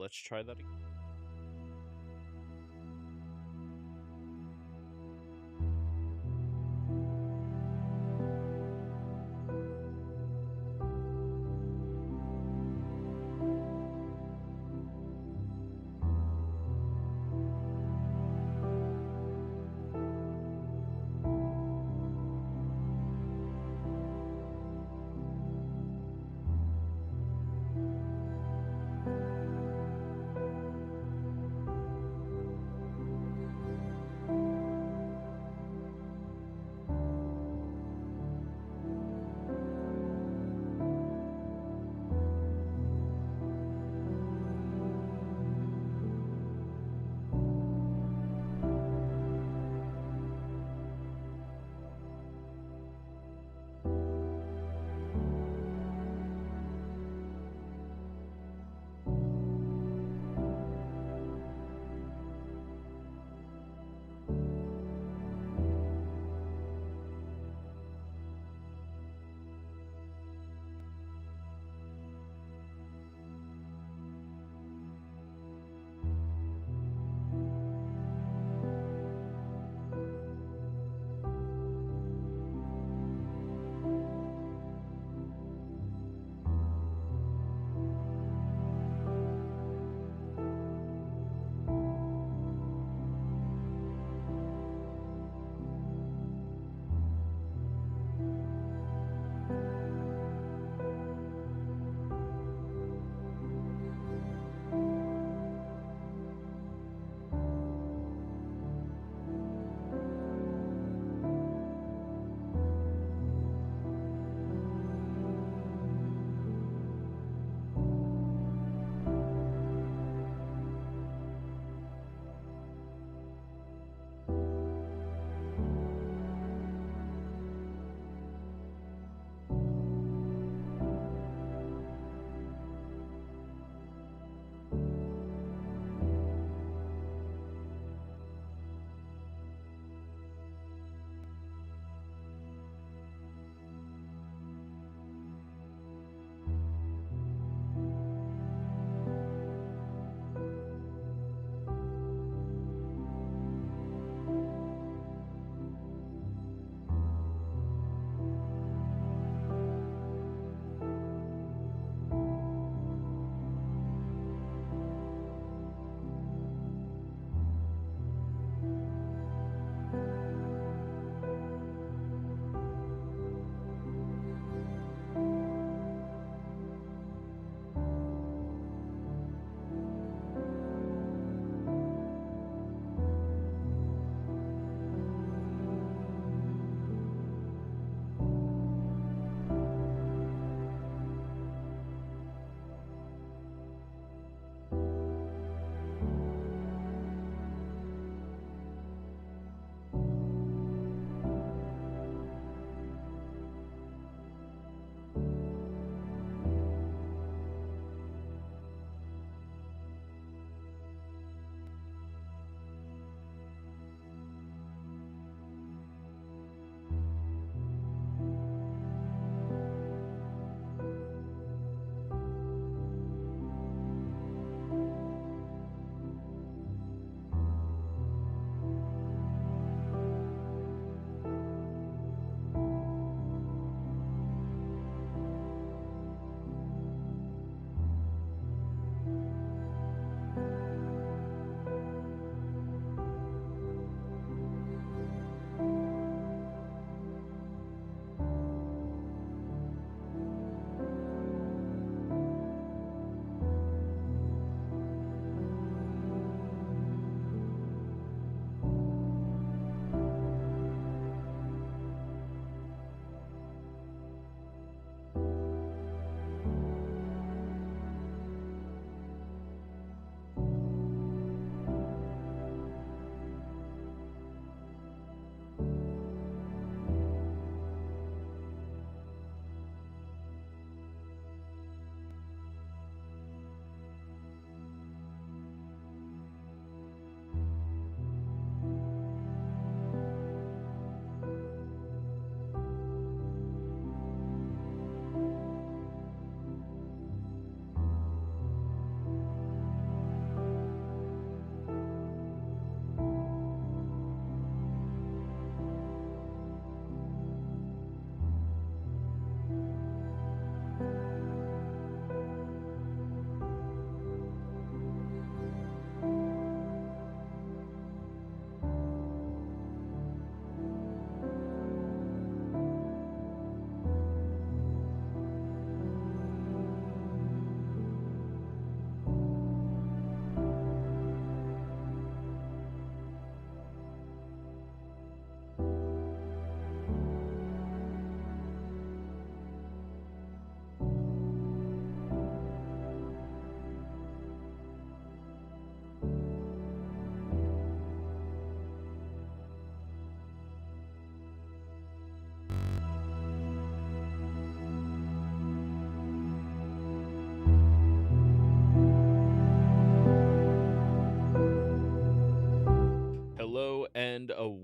let's try that again.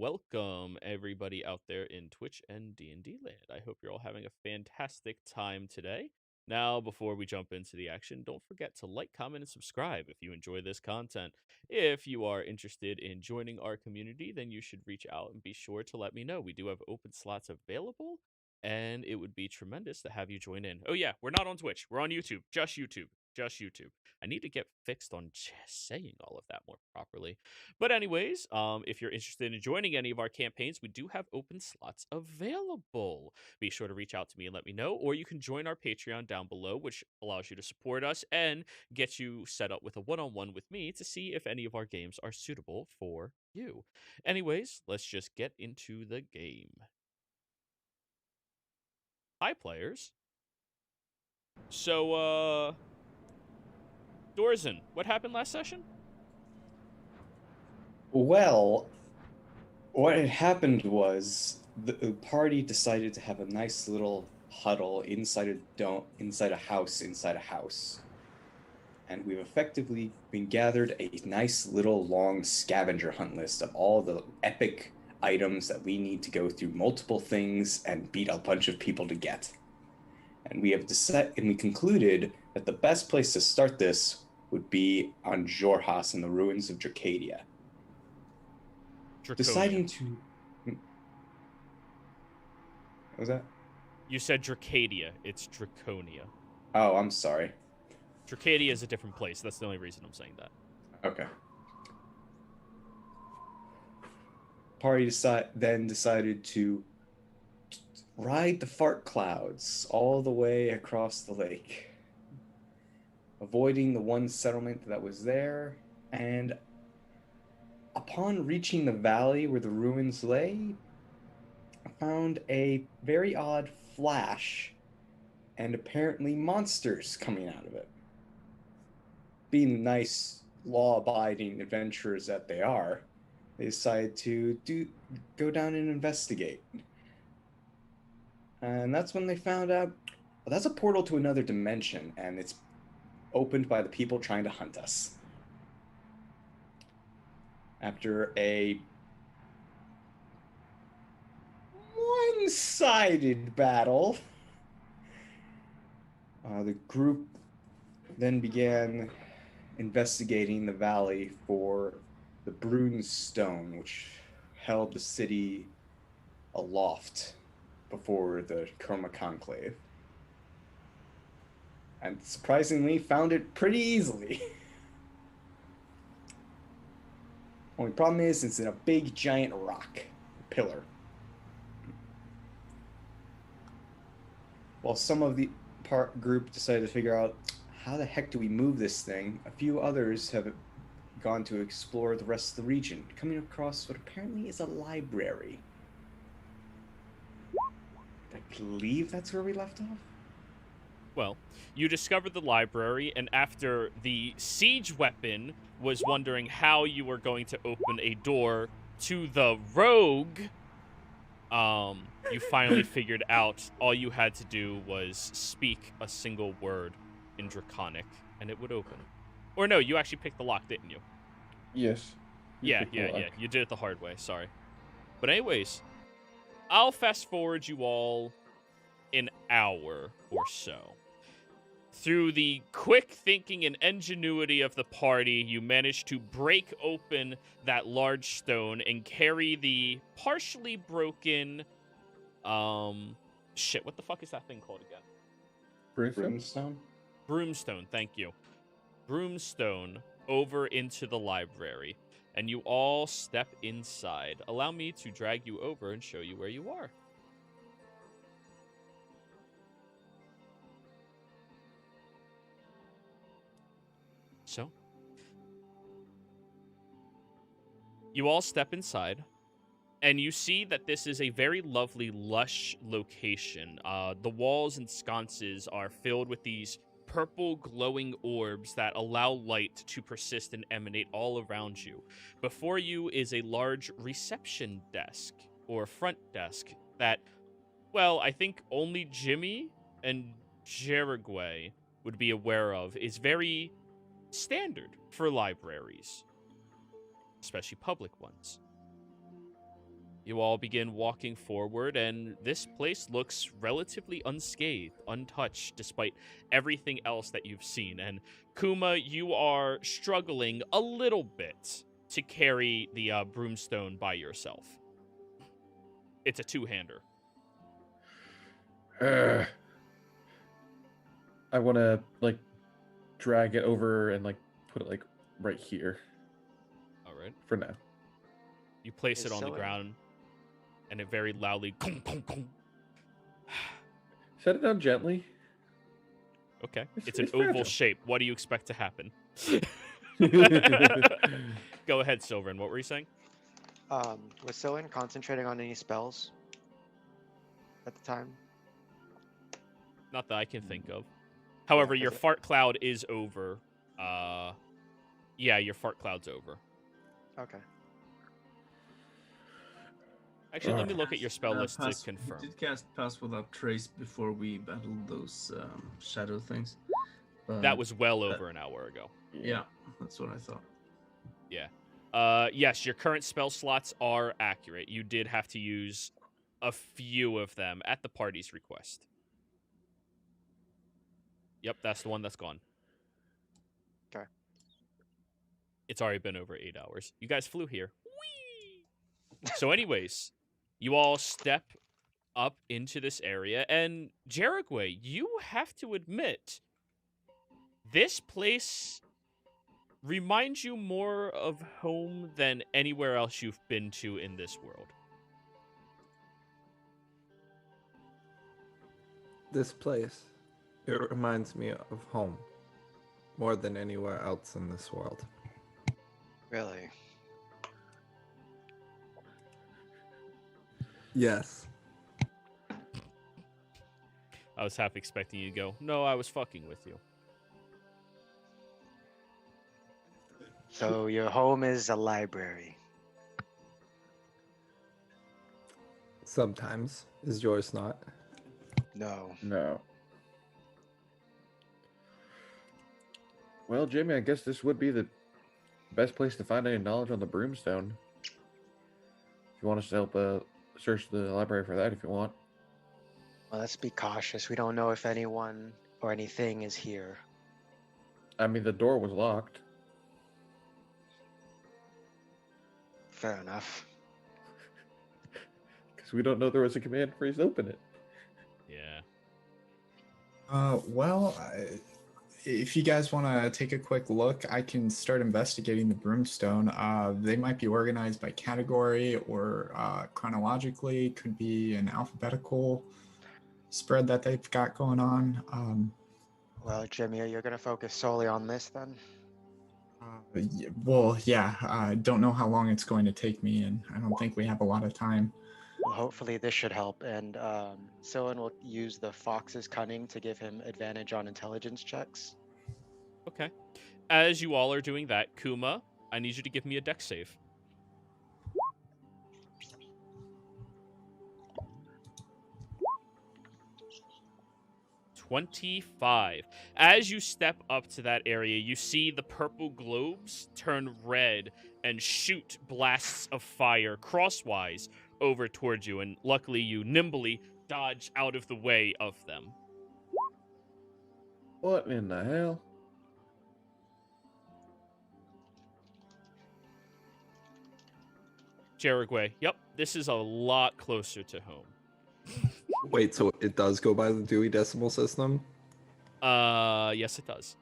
welcome everybody out there in Twitch and D&D land. I hope you're all having a fantastic time today. Now, before we jump into the action, don't forget to like, comment, and subscribe if you enjoy this content. If you are interested in joining our community, then you should reach out and be sure to let me know. We do have open slots available, and it would be tremendous to have you join in. Oh yeah, we're not on Twitch. We're on YouTube. Just YouTube. Just YouTube. I need to get fixed on saying all of that more properly. But anyways, if you're interested in joining any of our campaigns, we do have open slots available. Be sure to reach out to me and let me know, or you can join our Patreon down below, which allows you to support us and get you set up with a one-on-one with me to see if any of our games are suitable for you. Anyways, let's just get into the game. Hi, players. So, Dorzen, what happened last session? Well, what had happened was the party decided to have a nice little huddle inside a house. And we've effectively been gathered a nice little long scavenger hunt list of all the epic items that we need to go through multiple things and beat a bunch of people to get. And we concluded that the best place to start this would be on Jorhas in the ruins of Dracadia. Draconia. Deciding to... What was that? You said Dracadia. It's Draconia. Oh, I'm sorry. Dracadia is a different place. That's the only reason I'm saying that. Okay. Party then decided to ride the fart clouds all the way across the lake, avoiding the one settlement that was there, and upon reaching the valley where the ruins lay, I found a very odd flash and apparently monsters coming out of it. Being the nice, law-abiding adventurers that they are, they decided to go down and investigate. And that's when they found out, well, that's a portal to another dimension, and it's opened by the people trying to hunt us. After a one-sided battle, the group then began investigating the valley for the Broodstone, which held the city aloft before the Chroma Conclave. And surprisingly, found it pretty easily. Only problem is, it's in a big giant rock pillar. While some of the group decided to figure out, how the heck do we move this thing, a few others have gone to explore the rest of the region, coming across what apparently is a library. I believe that's where we left off? Well, you discovered the library, and after the siege weapon was wondering how you were going to open a door to the rogue, you finally figured out all you had to do was speak a single word in Draconic, and it would open. Or no, you actually picked the lock, didn't you? Yes. Yeah. You did it the hard way, sorry. But anyways, I'll fast forward you all an hour or so. Through the quick thinking and ingenuity of the party, you managed to break open that large stone and carry the partially broken, shit, what the fuck is that thing called again? Broomstone? Broomstone, thank you. Broomstone over into the library, and you all step inside. Allow me to drag you over and show you where you are. So, you all step inside, and you see that this is a very lovely, lush location. The walls and sconces are filled with these purple glowing orbs that allow light to persist and emanate all around you. Before you is a large reception desk, or front desk, that, well, I think only Jimmy and Jerigway would be aware of, is very standard for libraries, especially public ones. You all begin walking forward, and this place looks relatively unscathed, untouched, despite everything else that you've seen. And Kuma, you are struggling a little bit to carry the broomstone by yourself. It's a two-hander. I want to like drag it over and like put it like right here All right. for now. You place it on the ground, and it very loudly. Set it down gently. Okay. It's an oval shape. What do you expect to happen? Go ahead, Sylvan. What were you saying? Was Sylvan concentrating on any spells at the time? Not that I can think of. However, your fart cloud is over. Yeah, your fart cloud's over. Okay. Actually, let me look at your spell list to confirm. We did cast Pass Without Trace before we battled those shadow things. That was well over an hour ago. Yeah, that's what I thought. Yeah. Yes, your current spell slots are accurate. You did have to use a few of them at the party's request. Yep, that's the one that's gone. Okay. It's already been over 8 hours. You guys flew here. Whee! So anyways, you all step up into this area, and Jaragway, you have to admit, this place reminds you more of home than anywhere else you've been to in this world. This place, it reminds me of home more than anywhere else in this world. Really? Yes. I was half expecting you to go, no, I was fucking with you. So your home is a library. Sometimes. Is yours not? No. No. Well, Jamie, I guess this would be the best place to find any knowledge on the broomstone. If you want us to help search the library for that, if you want. Well, let's be cautious. We don't know if anyone or anything is here. I mean, the door was locked. Fair enough. Because we don't know there was a command phrase to open it. Yeah. If you guys want to take a quick look, I can start investigating the broomstone. They might be organized by category or chronologically. Could be an alphabetical spread that they've got going on. Well, Jimmy, you're going to focus solely on this then? I don't know how long it's going to take me, and I don't think we have a lot of time. Well, hopefully this should help, and Sylvan will use the fox's cunning to give him advantage on intelligence checks. Okay. As you all are doing that, Kuma, I need you to give me a dex save. $25. As you step up to that area, you see the purple globes turn red and shoot blasts of fire crosswise over towards you, and luckily you nimbly dodge out of the way of them. What in the hell? Jaragway, yep, this is a lot closer to home. Wait, so it does go by the Dewey Decimal System? Yes, it does.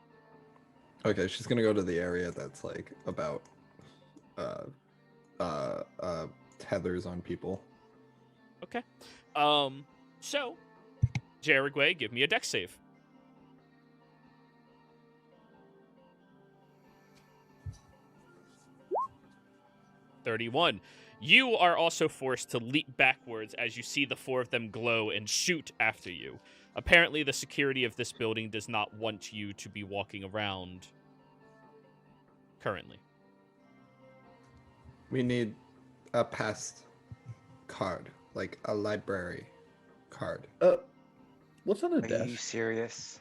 Okay, she's gonna go to the area that's like about tethers on people. Okay. So, Jaragway, give me a dex save. $31. You are also forced to leap backwards as you see the four of them glow and shoot after you. Apparently, the security of this building does not want you to be walking around currently. We need a past card, like a library card. What's on the Are you desk? serious?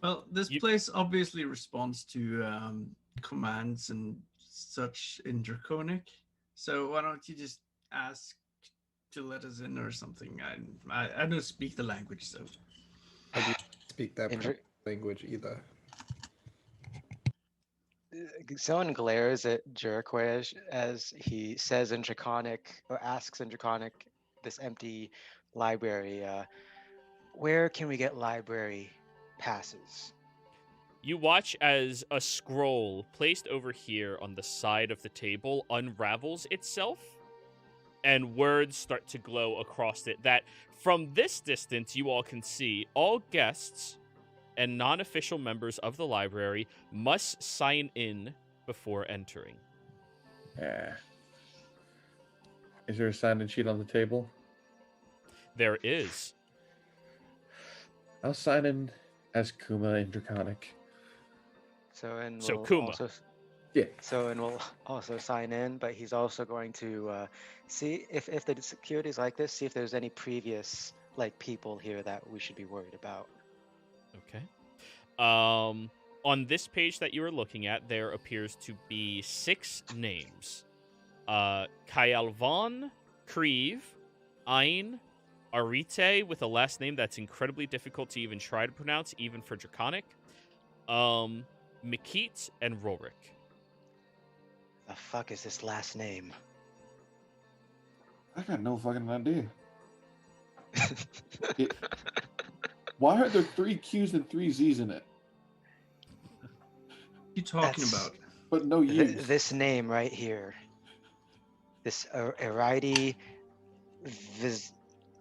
Well, this place obviously responds to commands and such in Draconic. So why don't you just ask to let us in or something. I don't speak the language, so. I do speak that Indra- language either. Someone glares at Jericho as he says in Draconic, or asks in Draconic, this empty library, where can we get library passes? You watch as a scroll placed over here on the side of the table unravels itself, and words start to glow across it that from this distance you all can see all guests and non-official members of the library must sign in before entering. Yeah. Is there a sign-in sheet on the table? There is. I'll sign in as Kuma in Draconic. So Kuma. Yeah. Will also sign in, but he's also going to see if the security is like this, see if there's any previous people here that we should be worried about. Okay. On this page that you are looking at, there appears to be 6 names. Kayalvan, Krieve, Ain, Arite, with a last name that's incredibly difficult to even try to pronounce, even for Draconic. Mikit, and Rorik. The fuck is this last name? I got no fucking idea. Why are there 3 Q's and 3 Z's in it? What are you talking about? But no U's. This name right here. This Arite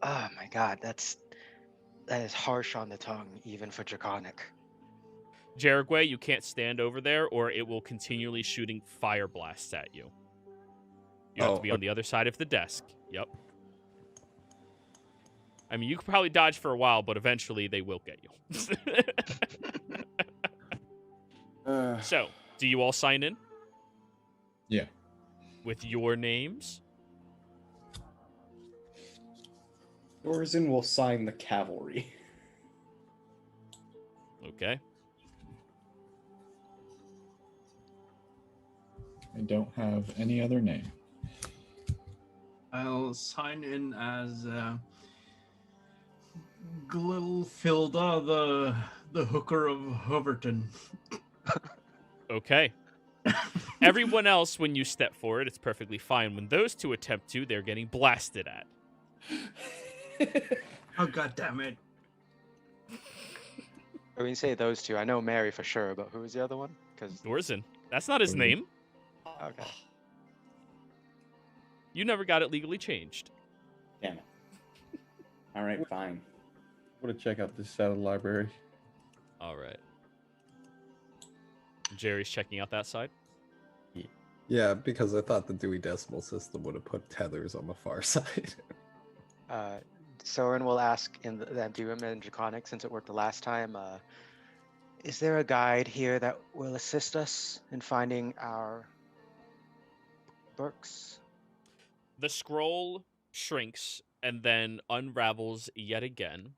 oh my god, that is harsh on the tongue, even for Draconic. Jaragway, you can't stand over there, or it will continually shooting fire blasts at you. You have to be on the other side of the desk. Yep. I mean, you could probably dodge for a while, but eventually they will get you. So, do you all sign in? Yeah. With your names? Dorzin will sign the cavalry. Okay. I don't have any other name. I'll sign in as Glilfilda, the hooker of Hoverton. Okay. Everyone else, when you step forward, it's perfectly fine. When those two attempt to, they're getting blasted at. Oh, god damn it. When you say those two, I know Mary for sure, but who was the other one? Because Dorzin. That's not his name. okay. You never got it legally changed. Damn it. All right, fine. I'm gonna check out this side of the library. All right. Jerry's checking out that side. Yeah, because I thought the Dewey Decimal System would have put tethers on the far side. Soren will ask in the empty room in Draconic, since it worked the last time, is there a guide here that will assist us in finding our books? The scroll shrinks and then unravels yet again.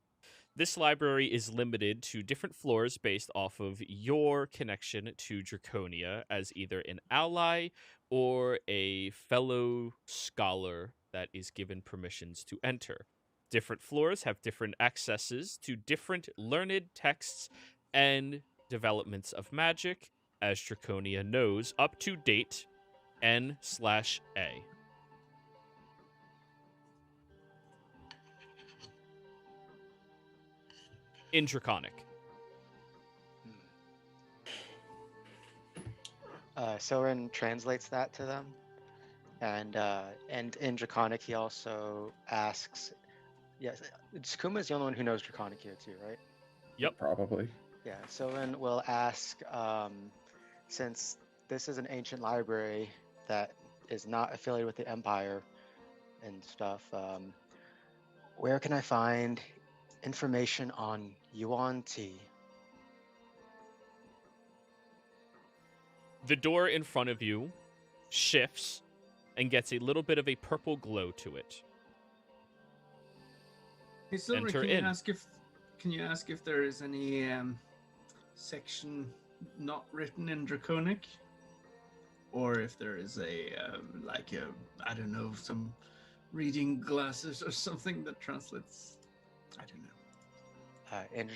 This library is limited to different floors based off of your connection to Draconia as either an ally or a fellow scholar that is given permissions to enter. Different floors have different accesses to different learned texts and developments of magic, as Draconia knows up to date N/A. In Draconic. Soren translates that to them, and in Draconic he also asks. Yes, Kuma is the only one who knows Draconic here too, right? Yep. Probably. Yeah. Soren will ask, since this is an ancient library that is not affiliated with the Empire and stuff, where can I find information on Yuan Ti? The door in front of you shifts and gets a little bit of a purple glow to it. Hey, Silver, Enter can in. you ask if there is any section not written in Draconic, or if there is I don't know, some reading glasses or something that translates. I don't know. And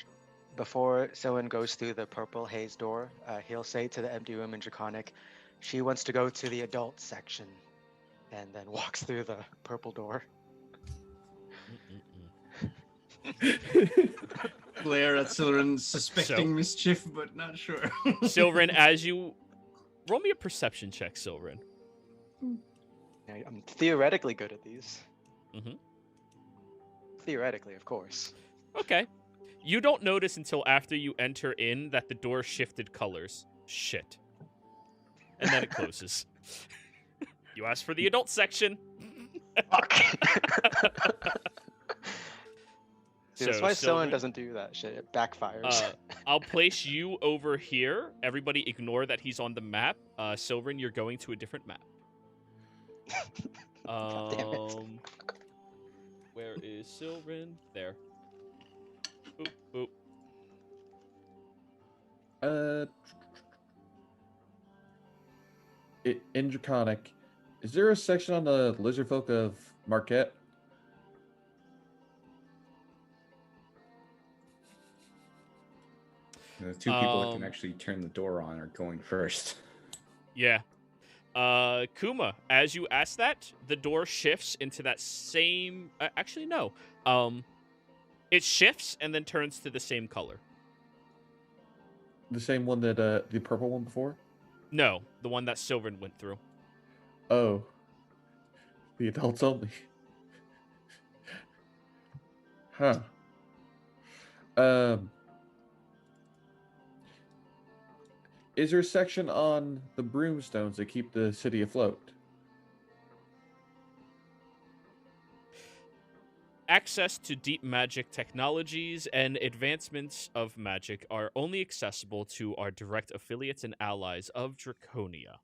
before Soen goes through the purple haze door, he'll say to the empty room in Draconic, she wants to go to the adult section, and then walks through the purple door. Glare at Silren, suspecting mischief, but not sure. Silren, as you roll me a perception check, Silren. I'm theoretically good at these. Mhm. Theoretically, of course. Okay. You don't notice until after you enter in that the door shifted colors. Shit. And then it closes. You asked for the adult section. See, that's why Soen doesn't do that shit. It backfires. I'll place you over here. Everybody ignore that he's on the map. Silren, you're going to a different map. God damn it. Where is Silren? There. Boop, boop. In Draconic, is there a section on the lizard folk of Marquette? The two people that can actually turn the door on are going first. Yeah. Kuma, as you ask that, the door shifts into that same... actually, no. It shifts and then turns to the same color. The same one that, the purple one before? No, the one that Silren went through. Oh. The adults only. Huh. Is there a section on the Broodstones that keep the city afloat? Access to deep magic technologies and advancements of magic are only accessible to our direct affiliates and allies of Draconia.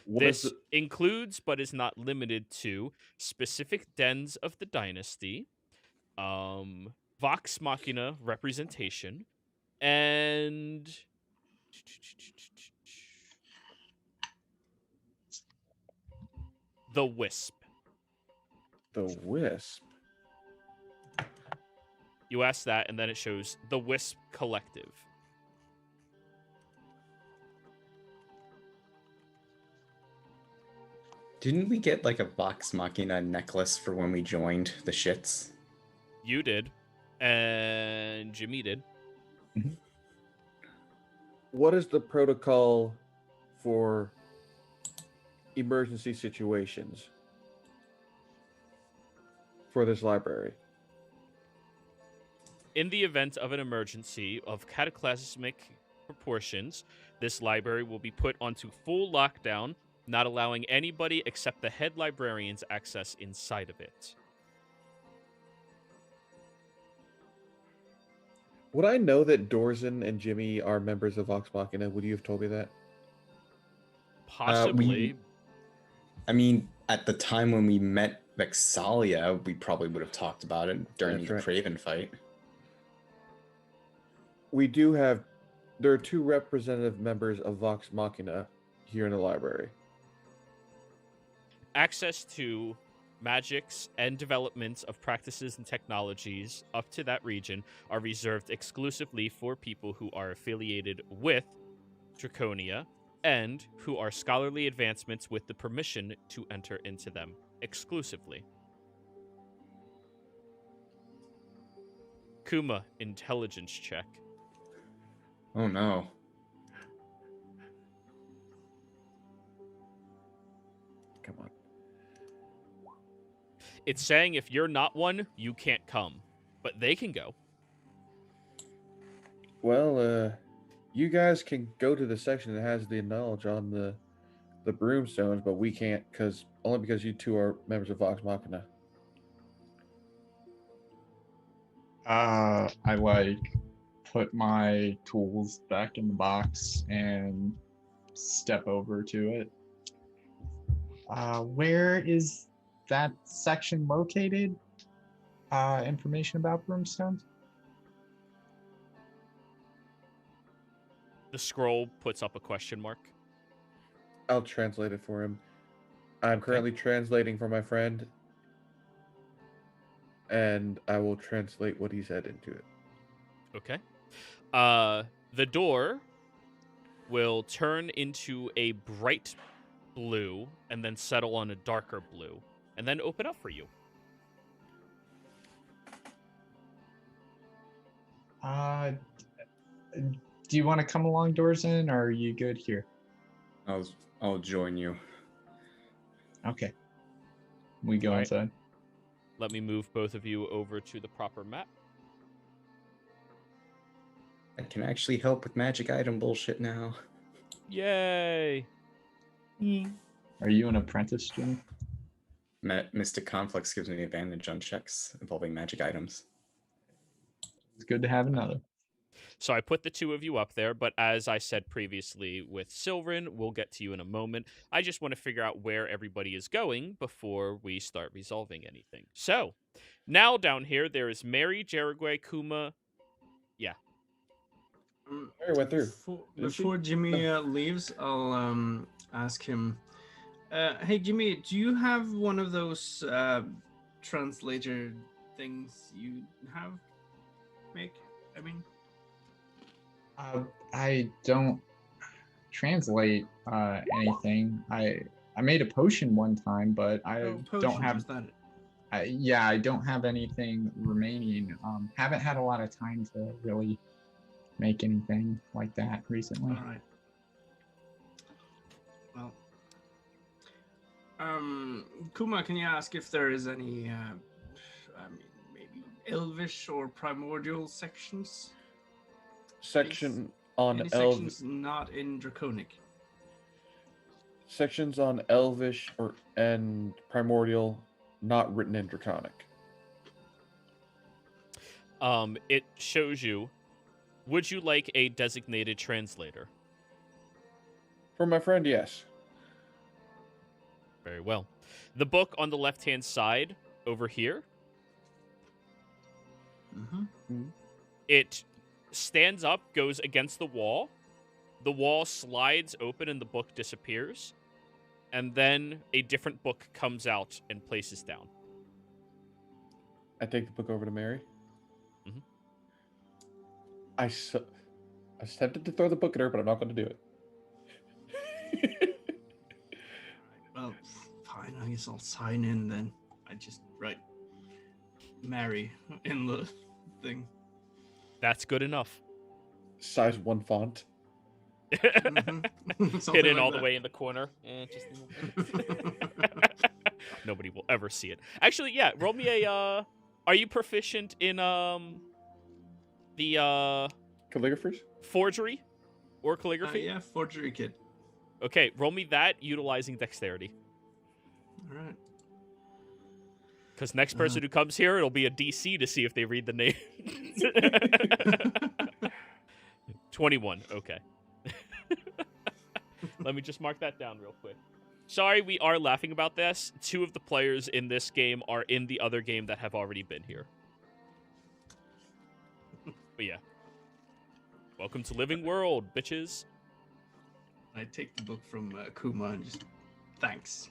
This includes, but is not limited to, specific dens of the dynasty, Vox Machina representation, and the Wisp. The Wisp? You ask that, and then it shows the Wisc Collective. Didn't we get like a Vox Machina necklace for when we joined the shits? You did, and Jimmy did. Mm-hmm. What is the protocol for emergency situations for this library? In the event of an emergency of cataclysmic proportions, this library will be put onto full lockdown, not allowing anybody except the head librarian's access inside of it. Would I know that Dorzen and Jimmy are members of Vox Machina? Would you have told me that? Possibly. I mean, at the time when we met Vexalia, we probably would have talked about it during That's the right. Craven fight. We do have... There are two representative members of Vox Machina here in the library. Access to magics and developments of practices and technologies up to that region are reserved exclusively for people who are affiliated with Draconia and who are scholarly advancements with the permission to enter into them exclusively. Kuma, intelligence check. Oh no. Come on. It's saying if you're not one, you can't come, but they can go. Well, you guys can go to the section that has the knowledge on the Broodstones, but we can't only because you two are members of Vox Machina. I put my tools back in the box and step over to it. Where is that section located? Information about Broodstones? The scroll puts up a question mark. I'll translate it for him. I'm currently translating for my friend, and I will translate what he said into it. Okay. The door will turn into a bright blue and then settle on a darker blue and then open up for you. Do you want to come along, Dorzen, or are you good here? I'll join you. Okay. We go All right. inside. Let me move both of you over to the proper map. I can actually help with magic item bullshit now. Yay! Are you an apprentice, Jimmy? Mystic Conflicts gives me advantage on checks involving magic items. It's good to have another. So I put the two of you up there, but as I said previously with Sylvan, we'll get to you in a moment. I just want to figure out where everybody is going before we start resolving anything. So, now down here, there is Mary, Jaragway, Kuma. Yeah. Mary went through. Before Jimmy leaves, I'll ask him, hey, Jimmy, do you have one of those translator things you have, Mick? I mean... I don't translate anything. I made a potion one time, but I don't have. I don't have anything remaining. Haven't had a lot of time to really make anything like that recently. All right. Well, Kuma, can you ask if there is any, maybe Elvish or Primordial sections? Section on any sections not in Draconic. Sections on Elvish and Primordial, not written in Draconic. It shows you. Would you like a designated translator? For my friend, yes. Very well. The book on the left-hand side over here. It stands up, goes against the wall. The wall slides open and the book disappears. And then a different book comes out and places down. I take the book over to Mary. I was tempted to throw the book at her, but I'm not going to do it. Well, fine. I guess I'll sign in then. I just write Mary in the thing. That's good enough. Size 1 font. Hidden like all that. the way in the corner. Nobody will ever see it. Actually, yeah, roll me a are you proficient in the Calligraphers? forgery or calligraphy? Yeah, forgery kit. Okay, roll me that utilizing dexterity. All right. Because next person who comes here, it'll be a DC to see if they read the name. 21. Okay. Let me just mark that down real quick. Sorry, we are laughing about this. 2 of the players in this game are in the other game that have already been here. But yeah. Welcome to Living World, bitches. I take the book from Kuma and just thanks.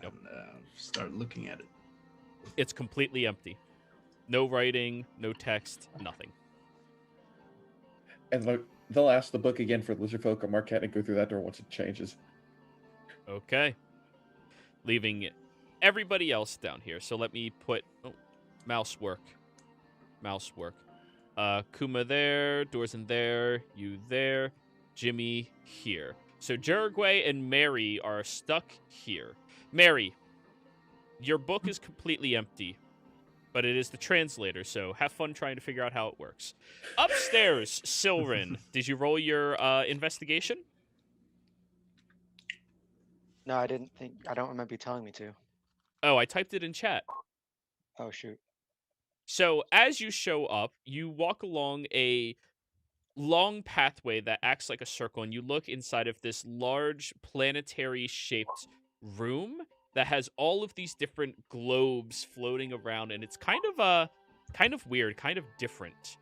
Yep. And start looking at it. It's completely empty. No writing, no text, nothing. And they'll ask the book again for Lizardfolk or Marquette and go through that door once it changes. Okay. Leaving everybody else down here. So let me put mouse work. Kuma there, Dorzen there, you there, Jimmy here. So Jaragway and Mary are stuck here. Mary, your book is completely empty, but it is the translator, so have fun trying to figure out how it works. Upstairs, Sylvan, did you roll your investigation? No, I didn't think. I don't remember you telling me to. Oh, I typed it in chat. Oh shoot. So as you show up, you walk along a long pathway that acts like a circle, and you look inside of this large planetary-shaped room that has all of these different globes floating around, and it's kind of weird, kind of different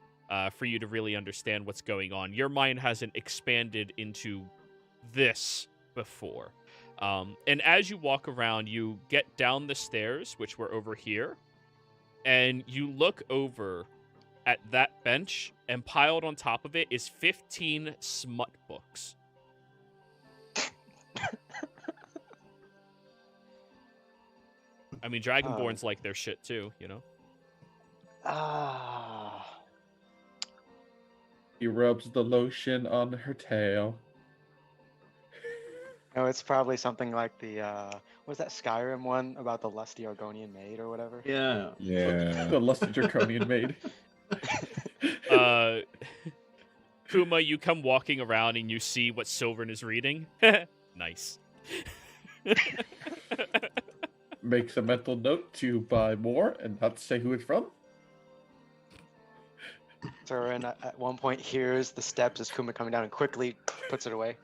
for you to really understand what's going on. Your mind hasn't expanded into this before. And as you walk around, you get down the stairs, which were over here, and you look over at that bench, and piled on top of it is 15 smut books. I mean, Dragonborns like their shit too, you know? He rubs the lotion on her tail. No, it's probably something like the was that Skyrim one about the lusty Argonian maid or whatever? Yeah. Yeah. The lusty draconian maid. Kuma, you come walking around and you see what Syngorn is reading. Nice. Makes a mental note to buy more and not to say who it's from. Soren at one point hears the steps as Kuma coming down and quickly puts it away.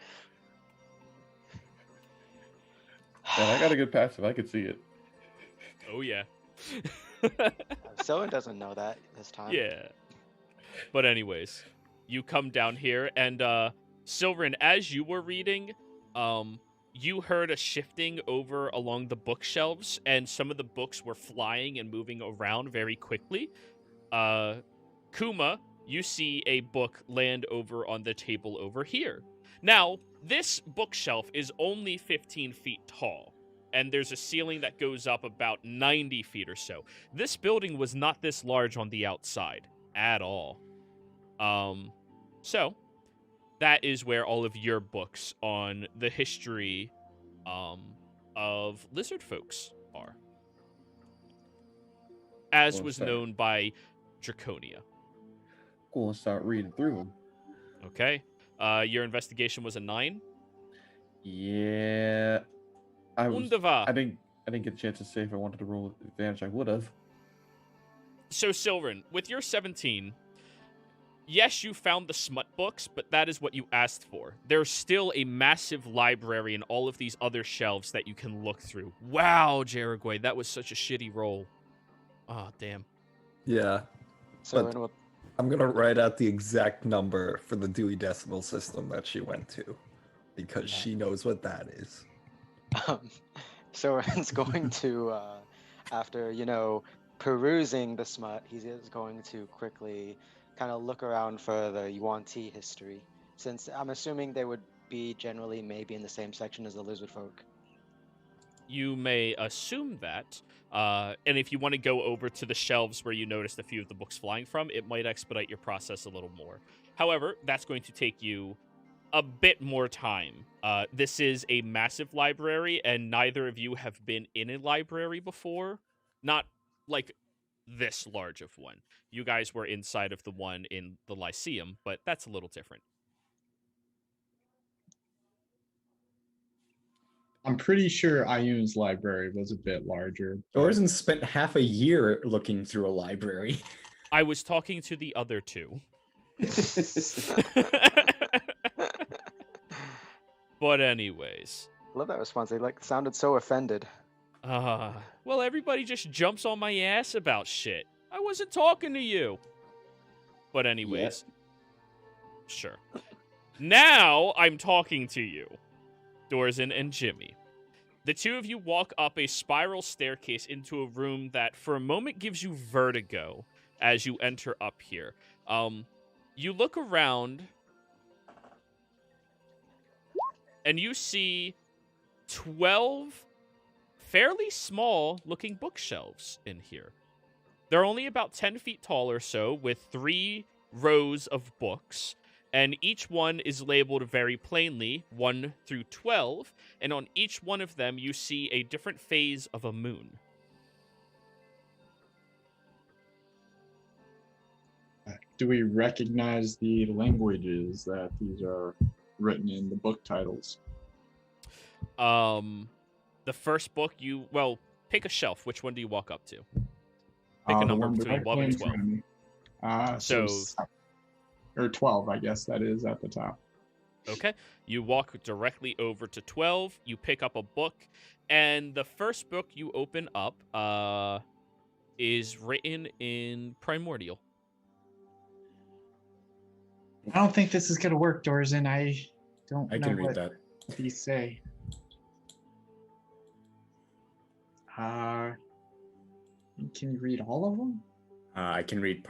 And I got a good passive. I could see it. Oh, yeah. Soren doesn't know that this time. Yeah. But anyways, you come down here, and Syngorn, as you were reading, you heard a shifting over along the bookshelves, and some of the books were flying and moving around very quickly. Kuma, you see a book land over on the table over here. Now, this bookshelf is only 15 feet tall, and there's a ceiling that goes up about 90 feet or so. This building was not this large on the outside at all. So that is where all of your books on the history of lizard folks are, as Well, was sorry. known by Draconia. Cool, and start reading through them. Okay. Your investigation was a 9. Yeah. Wunderbar. I didn't get a chance to say if I wanted to roll with advantage. I would have. So, Syngorn, with your 17, yes, you found the smut books, but that is what you asked for. There's still a massive library and all of these other shelves that you can look through. Wow, Jerigway, that was such a shitty roll. Oh, damn. Yeah. Soren will I'm going to write out the exact number for the Dewey Decimal System that she went to, because she knows what that is. Soren's going to, after, perusing the smut, he is going to quickly kind of look around for the Yuan-Ti history, since I'm assuming they would be generally maybe in the same section as the lizard folk. You may assume that. And if you want to go over to the shelves where you noticed a few of the books flying from, it might expedite your process a little more. However, that's going to take you a bit more time. This is a massive library, and neither of you have been in a library before. Not like this large of one. You guys were inside of the one in the Lyceum, but that's a little different. I'm pretty sure Ioun's library was a bit larger. Dorzen spent half a year looking through a library. I was talking to the other two. But anyways. I love that response. They sounded so offended. Well, everybody just jumps on my ass about shit. I wasn't talking to you. But anyways. Sure. Now I'm talking to you, Dorzen and Jimmy. The two of you walk up a spiral staircase into a room that for a moment gives you vertigo as you enter up here. You look around and you see 12 fairly small looking bookshelves in here. They're only about 10 feet tall or so, with 3 rows of books, and each one is labeled very plainly 1 through 12, and on each one of them you see a different phase of a moon. Do we recognize the languages that these are written in the book titles? The first book pick a shelf. Which one do you walk up to? Pick a number between 1 and 12. So or 12, I guess that is at the top. Okay. You walk directly over to 12. You pick up a book, and the first book you open up is written in Primordial. I don't think this is gonna work, Dorzen. I don't know I can read what that. these say. Can you read all of them? I can read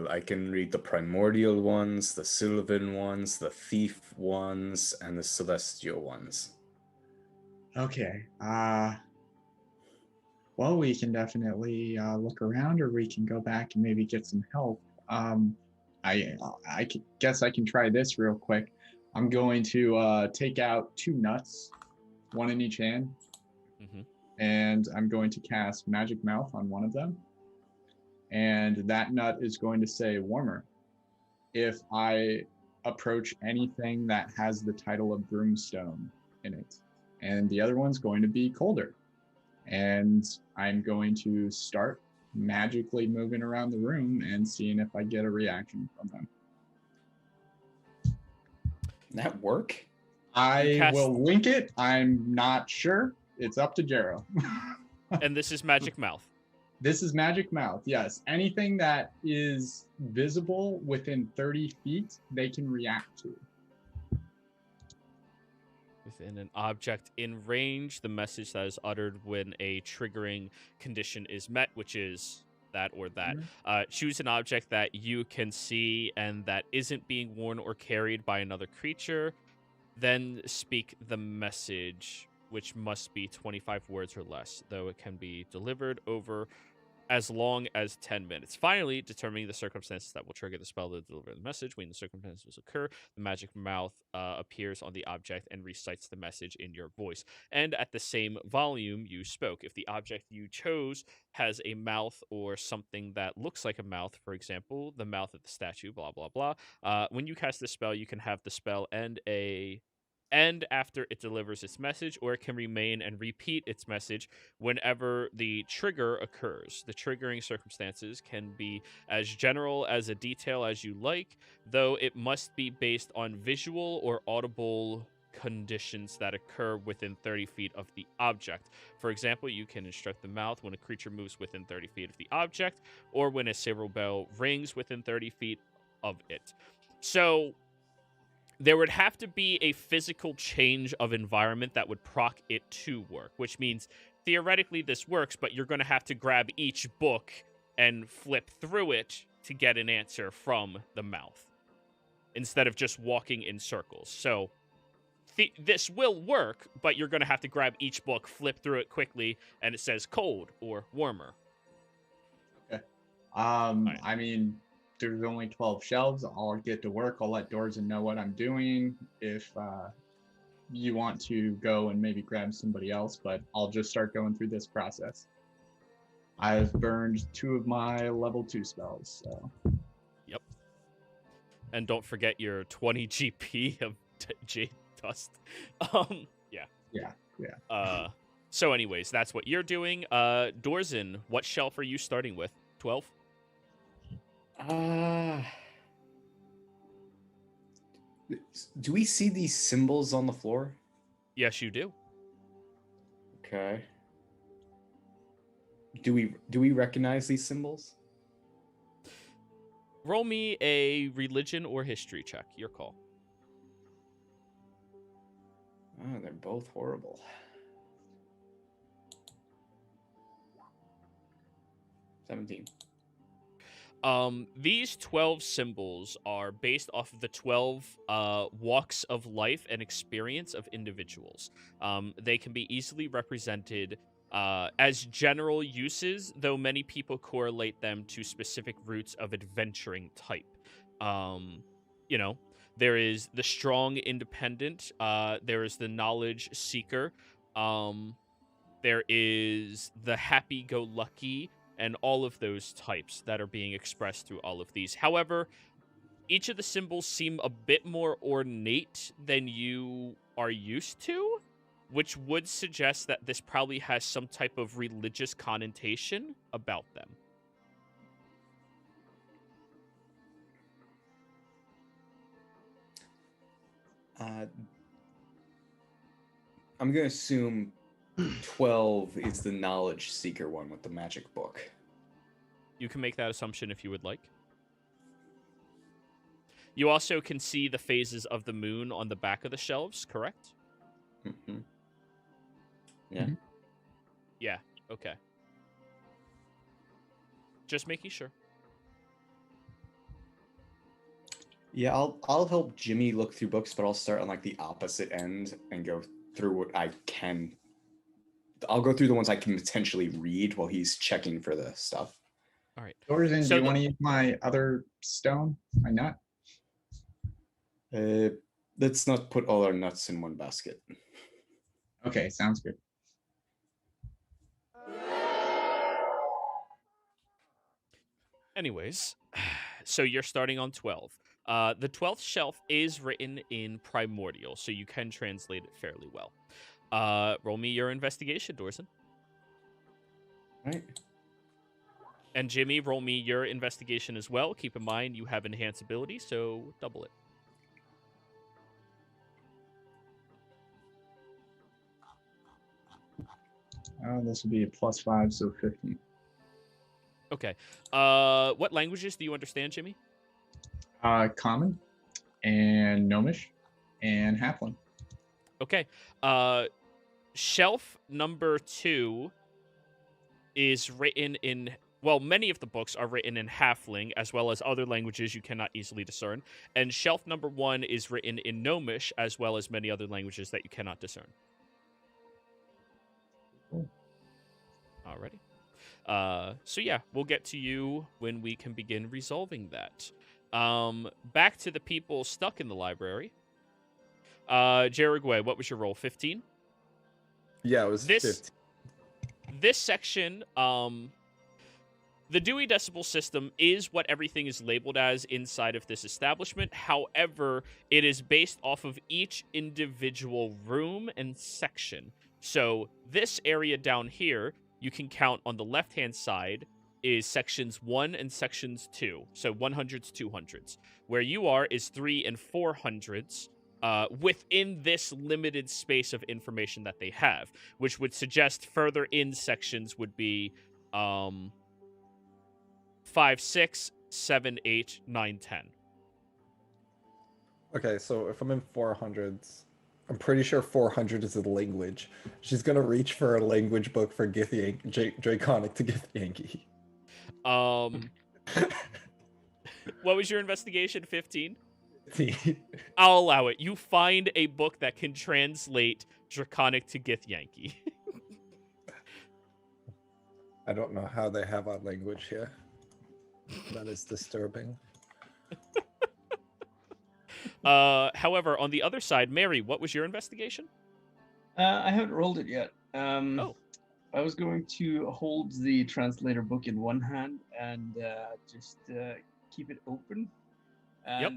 I can read the primordial ones, the sylvan ones, the thief ones, and the celestial ones. Okay. Well, we can definitely look around, or we can go back and maybe get some help. Guess I can try this real quick. I'm going to take out 2 nuts, 1 in each hand, and I'm going to cast Magic Mouth on one of them. And that nut is going to say warmer. If I approach anything that has the title of Broodstone in it, and the other one's going to be colder. And I'm going to start magically moving around the room and seeing if I get a reaction from them. That work? I will link it. I'm not sure. It's up to Jero. And this is Magic Mouth. This is Magic Mouth, yes. Anything that is visible within 30 feet, they can react to. Within an object in range, the message that is uttered when a triggering condition is met, which is that or that. Choose an object that you can see and that isn't being worn or carried by another creature. Then speak the message, which must be 25 words or less, though it can be delivered over as long as 10 minutes. Finally, determining the circumstances that will trigger the spell to deliver the message. When the circumstances occur, the magic mouth appears on the object and recites the message in your voice. And at the same volume you spoke. If the object you chose has a mouth or something that looks like a mouth, for example, the mouth of the statue, blah, blah, blah. When you cast the spell, you can have the spell end after it delivers its message, or it can remain and repeat its message whenever the trigger occurs. The triggering circumstances can be as general as a detail as you like, though it must be based on visual or audible conditions that occur within 30 feet of the object. For example, you can instruct the mouth when a creature moves within 30 feet of the object, or when a saber bell rings within 30 feet of it. So there would have to be a physical change of environment that would proc it to work, which means theoretically this works, but you're going to have to grab each book and flip through it to get an answer from the mouth instead of just walking in circles. So this will work, but you're going to have to grab each book, flip through it quickly, and it says cold or warmer. Okay. I mean, there's only 12 shelves. I'll get to work. I'll let Dorzen know what I'm doing. If you want to go and maybe grab somebody else, but I'll just start going through this process. I've burned 2 of my level 2 spells, so. Yep. And don't forget your 20 GP of Jade Dust. Yeah. So anyways, that's what you're doing. Dorzen, what shelf are you starting with? 12? Do we see these symbols on the floor? Yes, you do. Okay. Do we recognize these symbols? Roll me a religion or history check. Your call. Oh, they're both horrible. 17. These 12 symbols are based off of the 12 walks of life and experience of individuals. They can be easily represented as general uses, though many people correlate them to specific roots of adventuring type. There is the strong independent, there is the knowledge seeker, there is the happy-go-lucky, and all of those types that are being expressed through all of these. However, each of the symbols seem a bit more ornate than you are used to, which would suggest that this probably has some type of religious connotation about them. I'm going to assume 12 is the knowledge seeker one with the magic book. You can make that assumption if you would like. You also can see the phases of the moon on the back of the shelves, correct? Mm-hmm. Yeah. Yeah. Okay. Just making sure. Yeah, I'll help Jimmy look through books, but I'll start on like the opposite end and go through what I can. I'll go through the ones I can potentially read while he's checking for the stuff. All right. Thorzen, So do you the- want to use my other stone? My nut? Let's not put all our nuts in one basket. Okay, sounds good. Anyways, so you're starting on 12. The 12th shelf is written in primordial, so you can translate it fairly well. Roll me your investigation, Dorson. Right. And Jimmy, roll me your investigation as well. Keep in mind you have enhance ability, so double it. This would be a +5, so 15. Okay. What languages do you understand, Jimmy? Common and Gnomish and Halfling. Okay. Shelf number 2 is written in, well, many of the books are written in Halfling, as well as other languages you cannot easily discern. And shelf number 1 is written in Gnomish, as well as many other languages that you cannot discern. Cool. Alrighty. So yeah, we'll get to you when we can begin resolving that. Back to the people stuck in the library. Jerigway, what was your roll? 15? Yeah, it was 15. This section, the Dewey Decimal System is what everything is labeled as inside of this establishment. However, it is based off of each individual room and section. So this area down here, you can count on the left-hand side, is sections 1 and sections 2. So 100s, 200s. Where you are is 3 and 400s. Within this limited space of information that they have, which would suggest further in sections would be 5, 6, 7, 8, 9, 10. Okay, so if I'm in 400s, I'm pretty sure 400 is a language. She's gonna reach for a language book for Draconic to Githyanki. What was your investigation? 15? 15. I'll allow it. You find a book that can translate Draconic to Githyanki. I don't know how they have our language here. That is disturbing. However, on the other side, Mary, what was your investigation? I haven't rolled it yet. Oh. I was going to hold the translator book in one hand and just keep it open. And, Yep.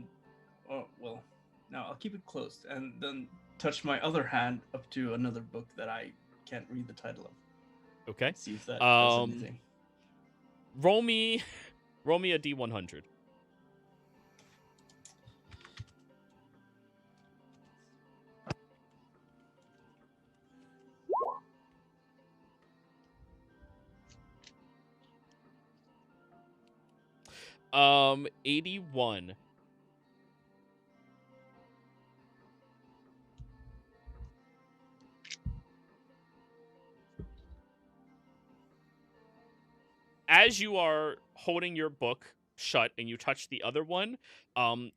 Oh, well, no, I'll keep it closed and then touch my other hand up to another book that I can't read the title of. Okay. See if that does Um, anything. Roll me a D100. Um, 81. As you are holding your book shut and you touch the other one,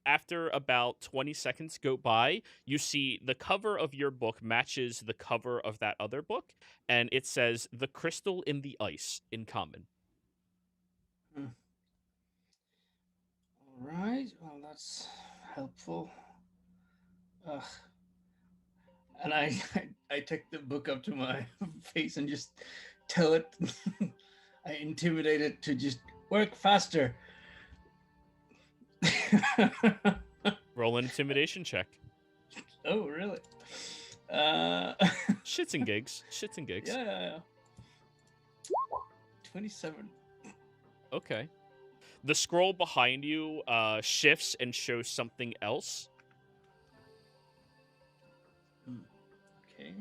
after about 20 seconds go by, you see the cover of your book matches the cover of that other book, and it says "The Crystal in the Ice" in common. All right, well, that's helpful. Ugh. And I take the book up to my face and just tell it. I intimidate it to just work faster. Roll an intimidation check. Oh, really? Shits and gigs. Shits and gigs. Yeah. 27. Okay. The scroll behind you shifts and shows something else. Okay.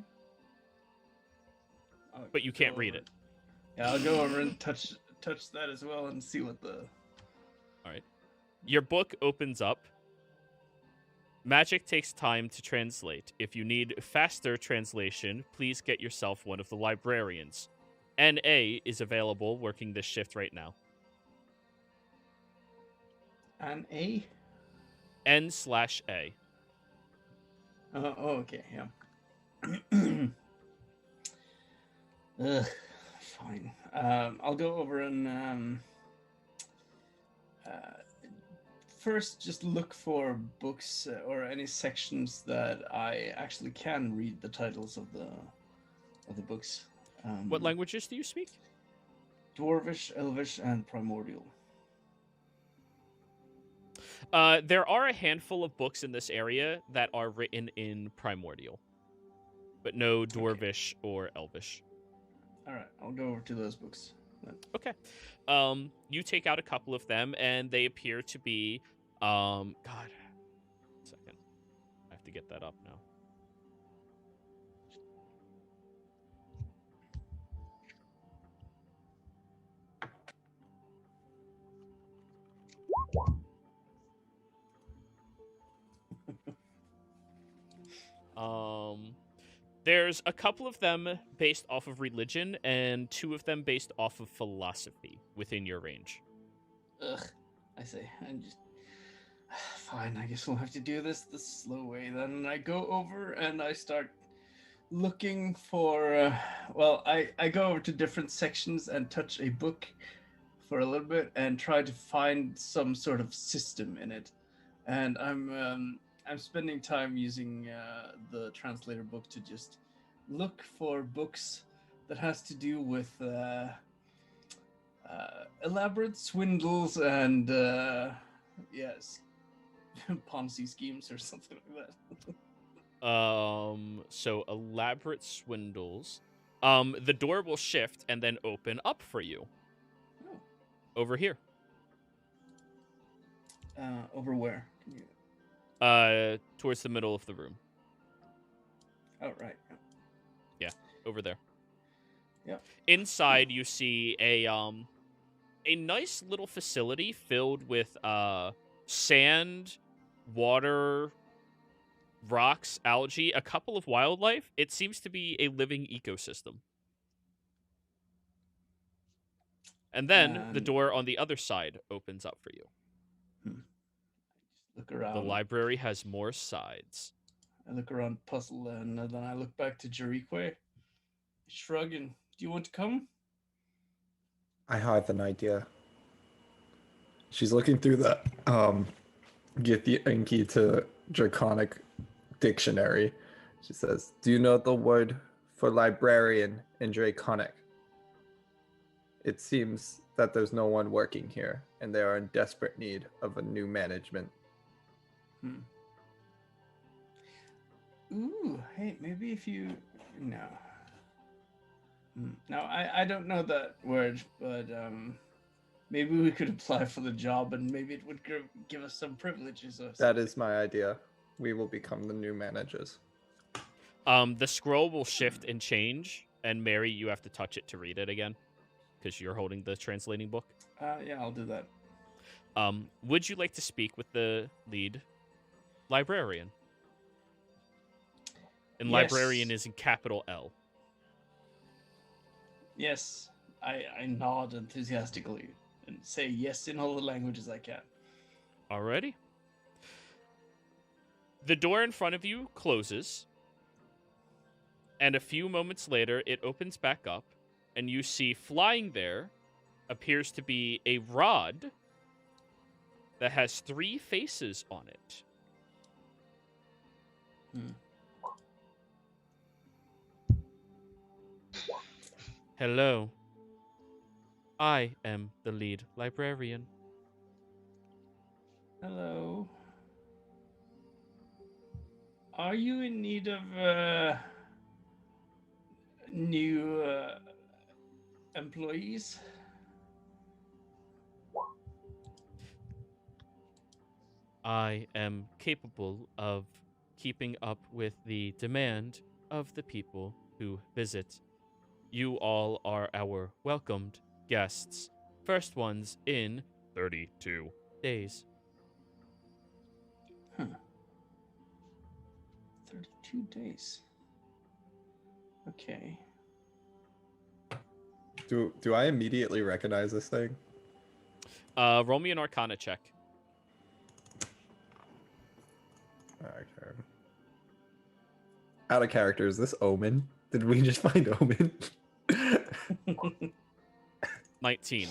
I'll But you go can't read over- it. Yeah, I'll go over and touch that as well and see what the. All right. Your book opens up. Magic takes time to translate. If you need faster translation, please get yourself one of the librarians. NA is available working this shift right now. An A? N/A. Okay, yeah. Ugh, fine. I'll go over and first just look for books or any sections that I actually can read the titles of the books. What languages do you speak? Dwarvish, Elvish, and Primordial. There are a handful of books in this area that are written in Primordial, but no Dwarvish or Elvish. All right, I'll go over to those books then. Okay. You take out a couple of them, and they appear to be, God, a second. I have to get that up now. There's a couple of them based off of religion, and 2 of them based off of philosophy within your range. Ugh, I say, I'm just fine. I guess we'll have to do this the slow way then. I go over and I start looking for. Well, I go over to different sections and touch a book for a little bit and try to find some sort of system in it. And I'm spending time using the translator book to just look for books that has to do with elaborate swindles and yes, Ponzi schemes or something like that. So elaborate swindles. The door will shift and then open up for you. Oh. Over here. Over where? Can you... Towards the middle of the room. Oh, right. Yeah, over there. Yeah. Inside, you see a nice little facility filled with sand, water, rocks, algae, a couple of wildlife. It seems to be a living ecosystem. And then the door on the other side opens up for you. Look around. The library has more sides. I look around, puzzle, and then I look back to Jerique, shrugging. Do you want to come? I have an idea. She's looking through the Githyanki to Draconic dictionary. She says, "Do you know the word for librarian in Draconic? It seems that there's no one working here, and they are in desperate need of a new management." Ooh, hey, maybe if you... No. No, I don't know that word, but maybe we could apply for the job and maybe it would give us some privileges or something. That is my idea. We will become the new managers. The scroll will shift and change, and Mary, you have to touch it to read it again, because you're holding the translating book. Yeah, I'll do that. Would you like to speak with the lead librarian? And Yes. librarian is in capital L. Yes, I nod enthusiastically and say yes in all the languages I can. Alrighty. The door in front of you closes, and a few moments later, it opens back up, and you see flying there appears to be a rod that has 3 faces on it. Hello. I am the lead librarian. Hello. Are you in need of new employees? I am capable of keeping up with the demand of the people who visit. You all are our welcomed guests. First ones in 32 days. 32 days. Okay. Do I immediately recognize this thing? Roll me an Arcana check. Okay. Out of character, is this Omen? Did we just find Omen? 19.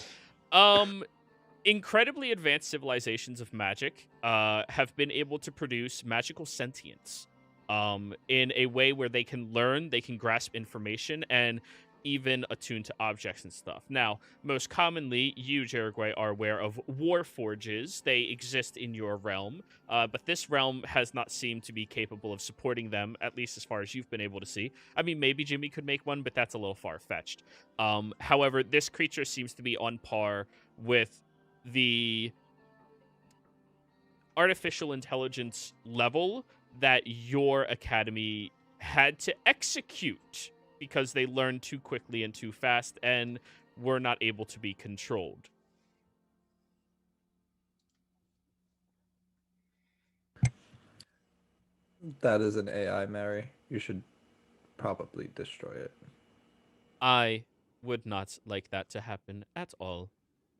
Incredibly advanced civilizations of magic have been able to produce magical sentience in a way where they can learn, they can grasp information, and even attune to objects and stuff. Now, most commonly, you, Jerigway, are aware of war forges. They exist in your realm, but this realm has not seemed to be capable of supporting them, at least as far as you've been able to see. I mean, maybe Jimmy could make one, but that's a little far-fetched. However, this creature seems to be on par with the artificial intelligence level that your academy had to execute because they learned too quickly and too fast and were not able to be controlled. That is an AI, Mary. You should probably destroy it. I would not like that to happen at all.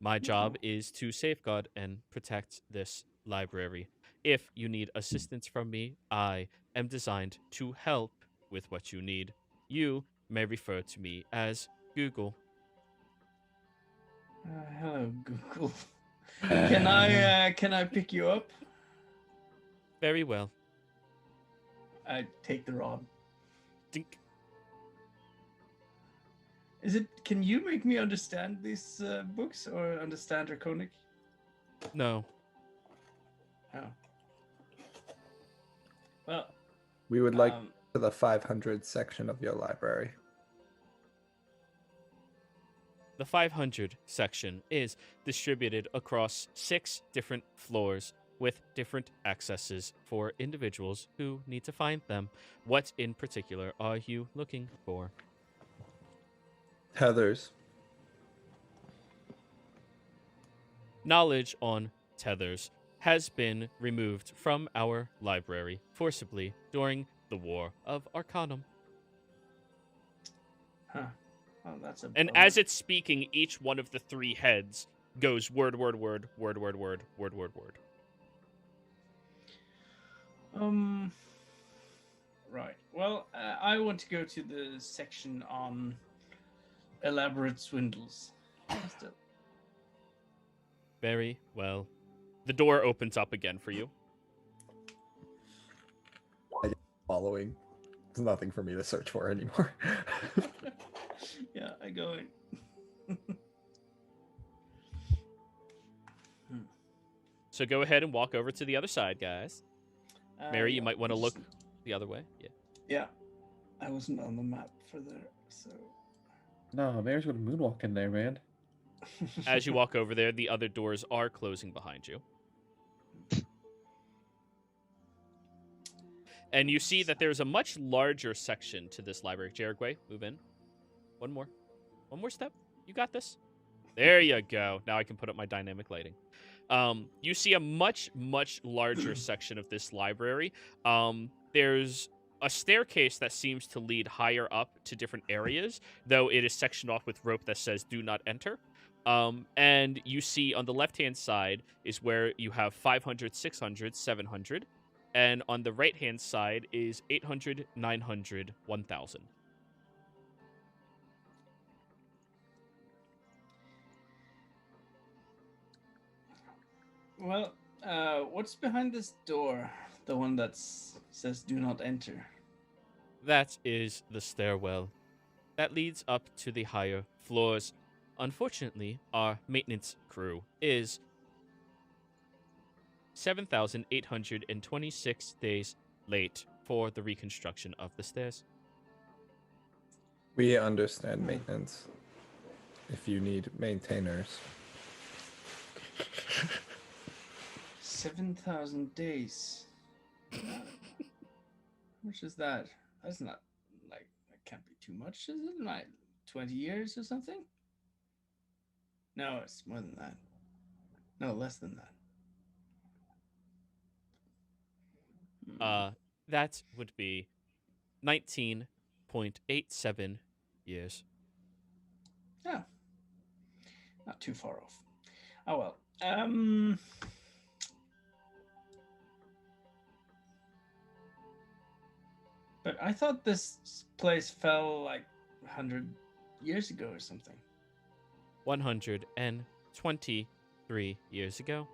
My job is to safeguard and protect this library. If you need assistance from me, I am designed to help with what you need. You may refer to me as Google. Hello, Google. Can I pick you up? Very well. I take the rod. Dink. Can you make me understand these books or understand Draconic? No. Oh. Well, We would like to the 500 section of your library. The 500 section is distributed across 6 different floors with different accesses for individuals who need to find them. What in particular are you looking for? Tethers. Knowledge on tethers has been removed from our library forcibly during the War of Arcanum. huh. Oh, that's a And bummer. as it's speaking, each one of the 3 heads goes word, word, word, word, word, word, word, word, word. Right. Well, I want to go to the section on elaborate swindles. Still. Very well. The door opens up again for you. Following. There's nothing for me to search for anymore. Yeah, I go in. So go ahead and walk over to the other side, guys. Mary, you yeah, might want to just- look the other way. Yeah. Yeah, I wasn't on the map for there, so. No, Mary's gonna moonwalk in there, man. As you walk over there, the other doors are closing behind you. And you see that there's a much larger section to this library. Jerigway, move in. One more. One more step. You got this. There you go. Now I can put up my dynamic lighting. You see a much, much larger section of this library. There's a staircase that seems to lead higher up to different areas, though it is sectioned off with rope that says do not enter. And you see on the left-hand side is where you have 500, 600, 700. And on the right-hand side is 800, 900, 1,000. Well, what's behind this door? The one that says "Do not enter." That is the stairwell that leads up to the higher floors. Unfortunately, our maintenance crew is 7,826 days late for the reconstruction of the stairs. We understand maintenance. If you need maintainers. 7,000 days. How much is that? That's not like that can't be too much, is it? Like 20 years or something? No, it's more than that. No, less than that. That would be 19.87 years. Yeah, Not too far off. Oh well. But I thought this place fell like 100 years ago or something. 123 years ago.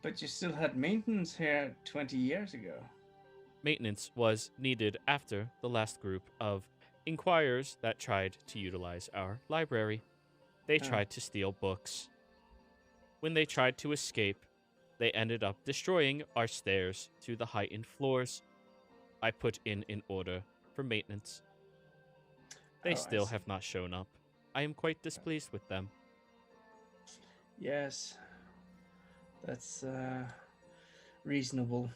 But you still had maintenance here 20 years ago. Maintenance was needed after the last group of inquirers that tried to utilize our library. They Oh. tried to steal books. When they tried to escape, they ended up destroying our stairs to the heightened floors. I put in an order for maintenance. They Oh, I still see. have not shown up. I am quite displeased with them. Yes. That's reasonable.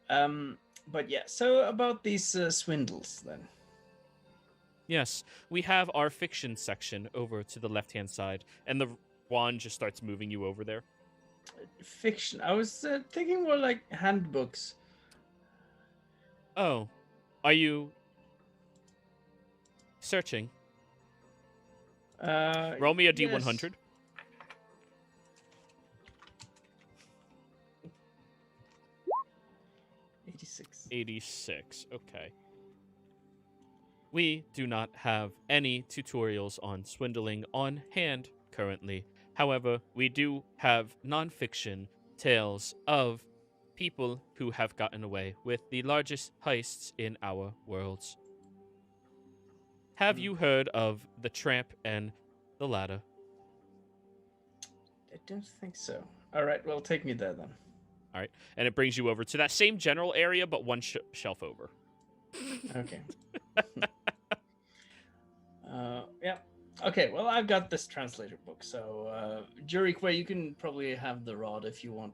But yeah, so about these swindles then. Yes, we have our fiction section over to the left-hand side, and the wand just starts moving you over there. Fiction. I was thinking more like handbooks. Oh, are you searching? Roll me a D100. Yes. 86. Okay. We do not have any tutorials on swindling on hand currently. However, we do have nonfiction tales of people who have gotten away with the largest heists in our worlds. Have you heard of the Tramp and the Ladder? I don't think so. All right, well, take me there then. All right, and it brings you over to that same general area, but one shelf over. Okay. Yeah. Okay, well, I've got this translator book, so Jurikwe, you can probably have the rod if you want.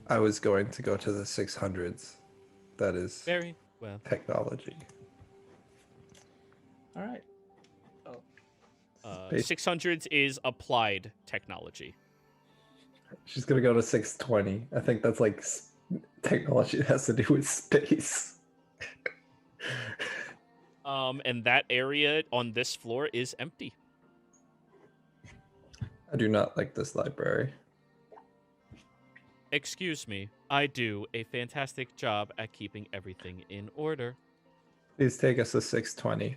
I was going to go to the 600s. That is Very well. technology. All right. 600s is applied technology. She's gonna go to 620. I think that's like technology that has to do with space. And that area on this floor is empty. I do not like this library. Excuse me, I do a fantastic job at keeping everything in order. Please take us to 620.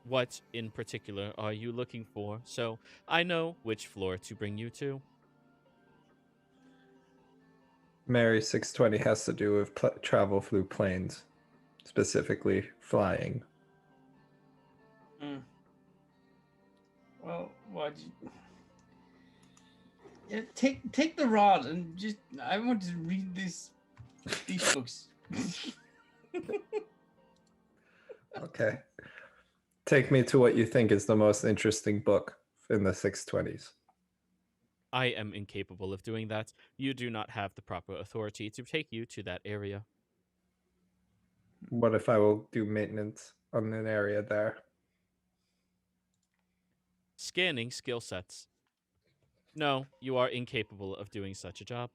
What in particular are you looking for, so I know which floor to bring you to? Mary, 620 has to do with travel through planes, specifically flying. Well, what? Yeah, take the rod and just. I want to read these books. Okay. Take me to what you think is the most interesting book in the 620s. I am incapable of doing that. You do not have the proper authority to take you to that area. What if I will do maintenance on an area there? Scanning skill sets. No, you are incapable of doing such a job.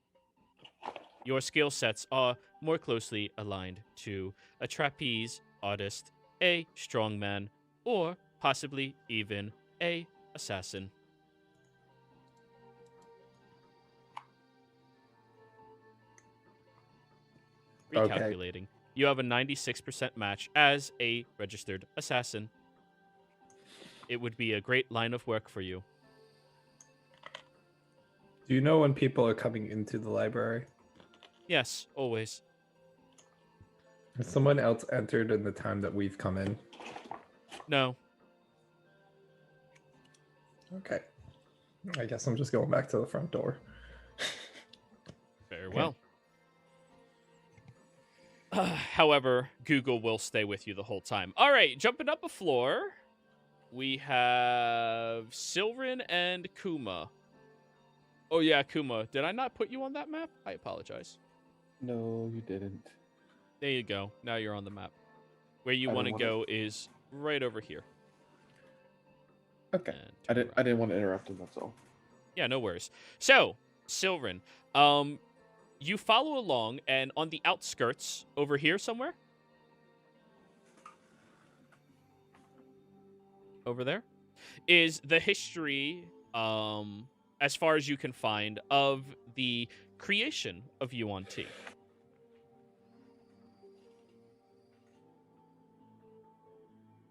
Your skill sets are more closely aligned to a trapeze artist, a strongman, or possibly even a assassin. Okay. Recalculating. You have a 96% match as a registered assassin. It would be a great line of work for you. Do you know when people are coming into the library? Yes, always. Has someone else entered in the time that we've come in? No. Okay. I guess I'm just going back to the front door. Very well. However, Google will stay with you the whole time. All right, jumping up a floor, we have Sylvan and Kuma. Oh yeah, Kuma. Did I not put you on that map? I apologize. No, you didn't. There you go. Now you're on the map. Where you I want to don't go is right over here. Okay. And I to the didn't. I didn't want to interrupt him. That's all. Yeah, no worries. So, Sylvan, you follow along, and on the outskirts, over here somewhere, over there, is the history, as far as you can find, of the creation of Yuan Ti.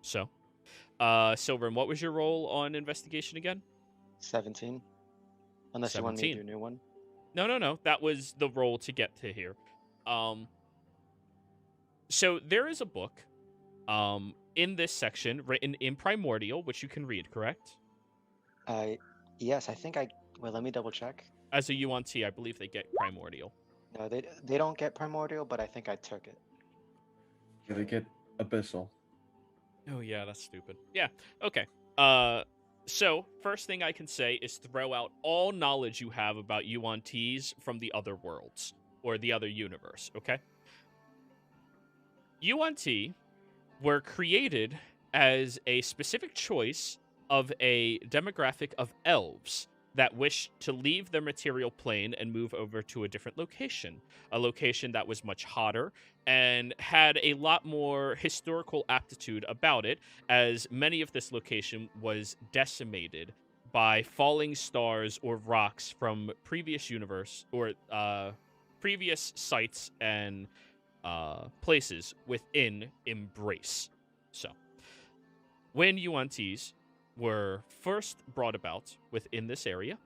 So, Silverin, what was your role on investigation again? 17. Unless you want me to 17. do a new one. No. That was the role to get to here. So there is a book, in this section written in Primordial, which you can read, correct? Yes, I think I. Well, let me double check. As a Yuan Ti, I believe they get Primordial. No, they don't get Primordial, but I think I took it. Yeah, they get Abyssal. Oh yeah, that's stupid. Yeah. Okay. So first thing I can say is throw out all knowledge you have about Yuan Tis from the other worlds or the other universe. Okay. Yuan Ti were created as a specific choice of a demographic of elves that wished to leave their material plane and move over to a different location, a location that was much hotter and had a lot more historical aptitude about it, as many of this location was decimated by falling stars or rocks from previous universe or previous sites and places within Embrace. So, when Yuan Tis were first brought about within this area,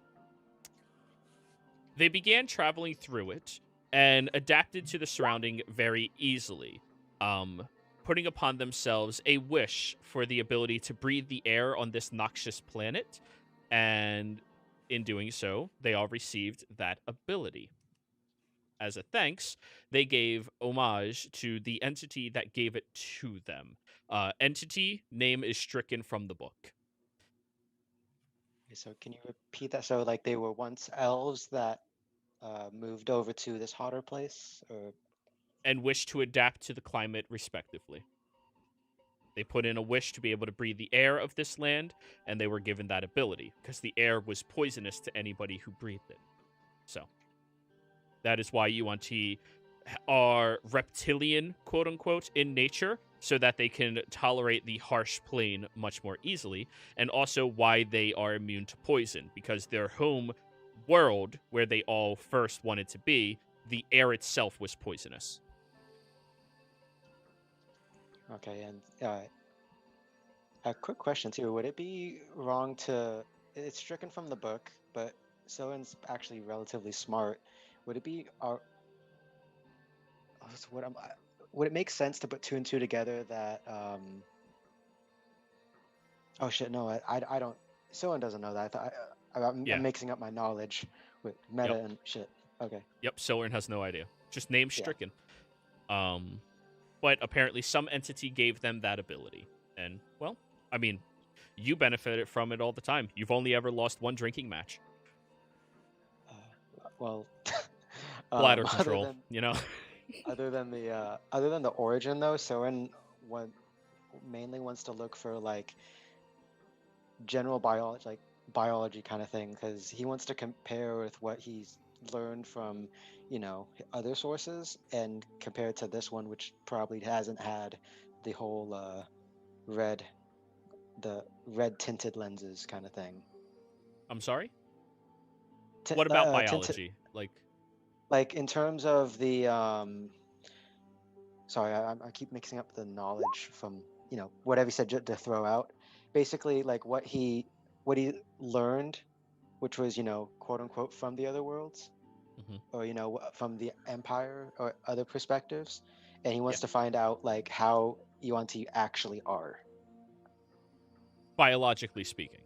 they began traveling through it and adapted to the surrounding very easily, putting upon themselves a wish for the ability to breathe the air on this noxious planet, and in doing so, they all received that ability. As a thanks, they gave homage to the entity that gave it to them. Entity name is stricken from the book. Okay, so can you repeat that? So like they were once elves that moved over to this hotter place, or And wish to adapt to the climate respectively. They put in a wish to be able to breathe the air of this land, and they were given that ability because the air was poisonous to anybody who breathed it. So that is why Yuan Ti are reptilian, quote unquote, in nature, so that they can tolerate the harsh plane much more easily, and also why they are immune to poison, because their home world, where they all first wanted to be, the air itself was poisonous. okay, and a quick question too. Would it be wrong to? It's stricken from the book, but Soen's actually relatively smart. Would it be? So would it make sense to put two and two together that? Oh shit! No, I don't. Soen doesn't know that. I'm Yeah. mixing up my knowledge with meta and shit. Okay. Yep, Silverin has no idea. Just name Yeah. stricken. But apparently some entity gave them that ability. And, well, I mean, you benefited from it all the time. You've only ever lost one drinking match. Well, Bladder other control, than- you know? Other than the origin though, Soen mainly wants to look for like general biology kind of thing, because he wants to compare with what he's learned from, other sources, and compare it to this one, which probably hasn't had the whole red tinted lenses kind of thing. I'm sorry? What about tinted- biology? like in terms of the sorry, I keep mixing up the knowledge from whatever he said to throw out. Basically, like what he learned, which was quote unquote from the other worlds, Mhm. or from the Empire or other perspectives, and he wants Yeah. to find out like how Yuan Ti actually are. Biologically speaking.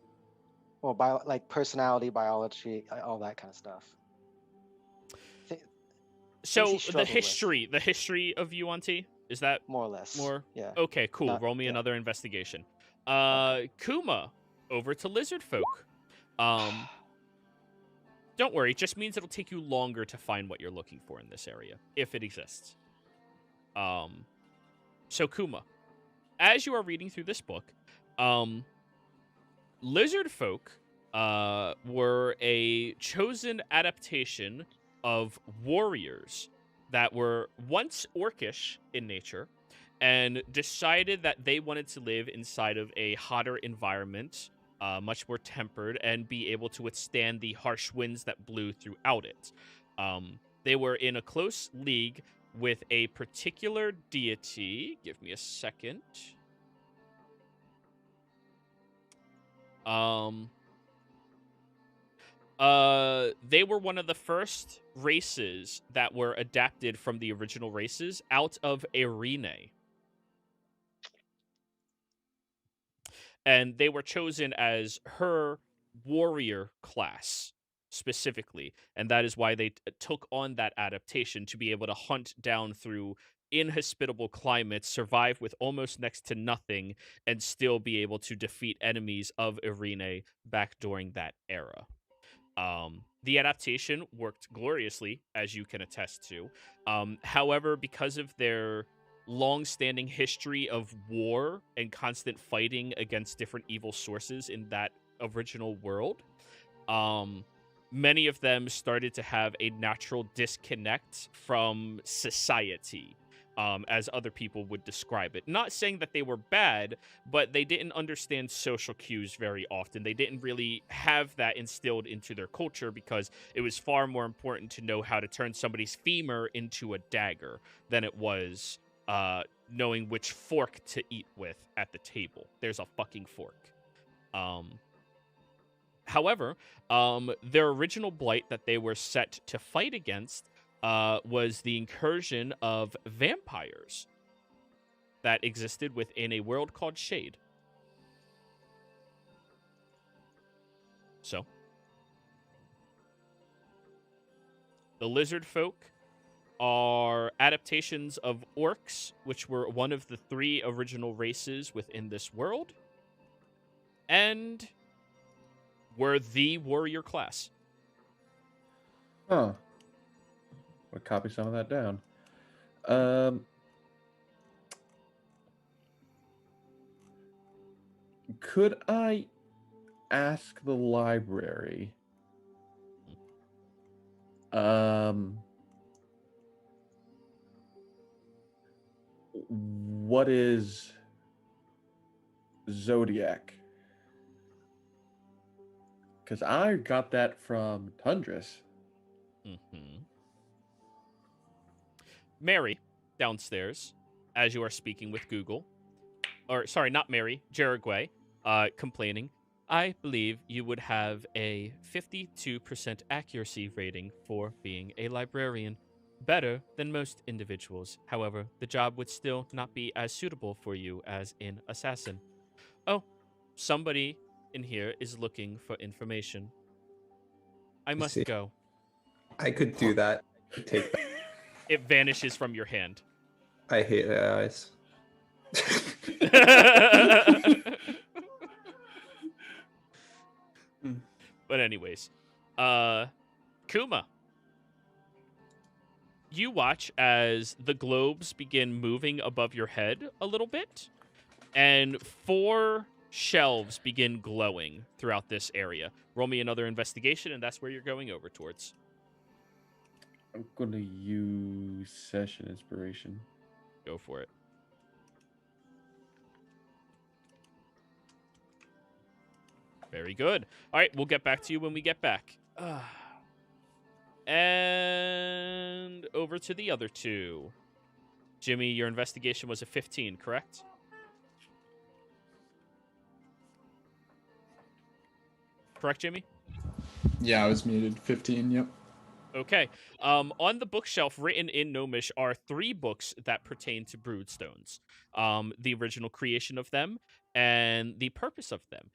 Well, like personality, biology, all that kind of stuff. So he struggled with. the history of Yuan Ti, is that More or less. more? Yeah. Okay, cool. Not- Roll me yeah. another investigation. Okay. Kuma, over to lizard folk. Don't worry, it just means it'll take you longer to find what you're looking for in this area, if it exists. So Kuma, as you are reading through this book, lizard folk were a chosen adaptation of warriors that were once orcish in nature and decided that they wanted to live inside of a hotter environment, much more tempered, and be able to withstand the harsh winds that blew throughout it. They were in a close league with a particular deity. Give me a second. They were one of the first races that were adapted from the original races out of Irene. And they were chosen as her warrior class specifically. And that is why they took on that adaptation, to be able to hunt down through inhospitable climates, survive with almost next to nothing, and still be able to defeat enemies of Irene back during that era. The adaptation worked gloriously, as you can attest to. However, because of their long-standing history of war and constant fighting against different evil sources in that original world, many of them started to have a natural disconnect from society, as other people would describe it. Not saying that they were bad, but they didn't understand social cues very often. They didn't really have that instilled into their culture, because it was far more important to know how to turn somebody's femur into a dagger than it was knowing which fork to eat with at the table. There's a fucking fork. However, their original blight that they were set to fight against was the incursion of vampires that existed within a world called Shade. So, the lizard folk are adaptations of orcs, which were one of the 3 original races within this world, and were the warrior class. Huh. We'll copy some of that down. Could I ask the library what is Zodiac? Because I got that from Tundris. Mary, downstairs, as you are speaking with Google, or sorry, not Mary, Jerigway, complaining, I believe you would have a 52% accuracy rating for being a librarian. Better than most individuals. However, the job would still not be as suitable for you as an assassin. Oh, somebody in here is looking for information. I must see. go. I could do that. Take that. It vanishes from your hand. I hate AIs. But anyways, Kuma, you watch as the globes begin moving above your head a little bit, and 4 shelves begin glowing throughout this area. Roll me another investigation, and that's where you're going over towards. I'm going to use Session Inspiration. Go for it. Very good. All right, we'll get back to you when we get back. And over to the other 2. Jimmy, your investigation was a 15, correct? Correct, Jimmy? Yeah, I was muted. 15, yep. Okay. On the bookshelf written in Gnomish are 3 books that pertain to Broodstones. The original creation of them and the purpose of them.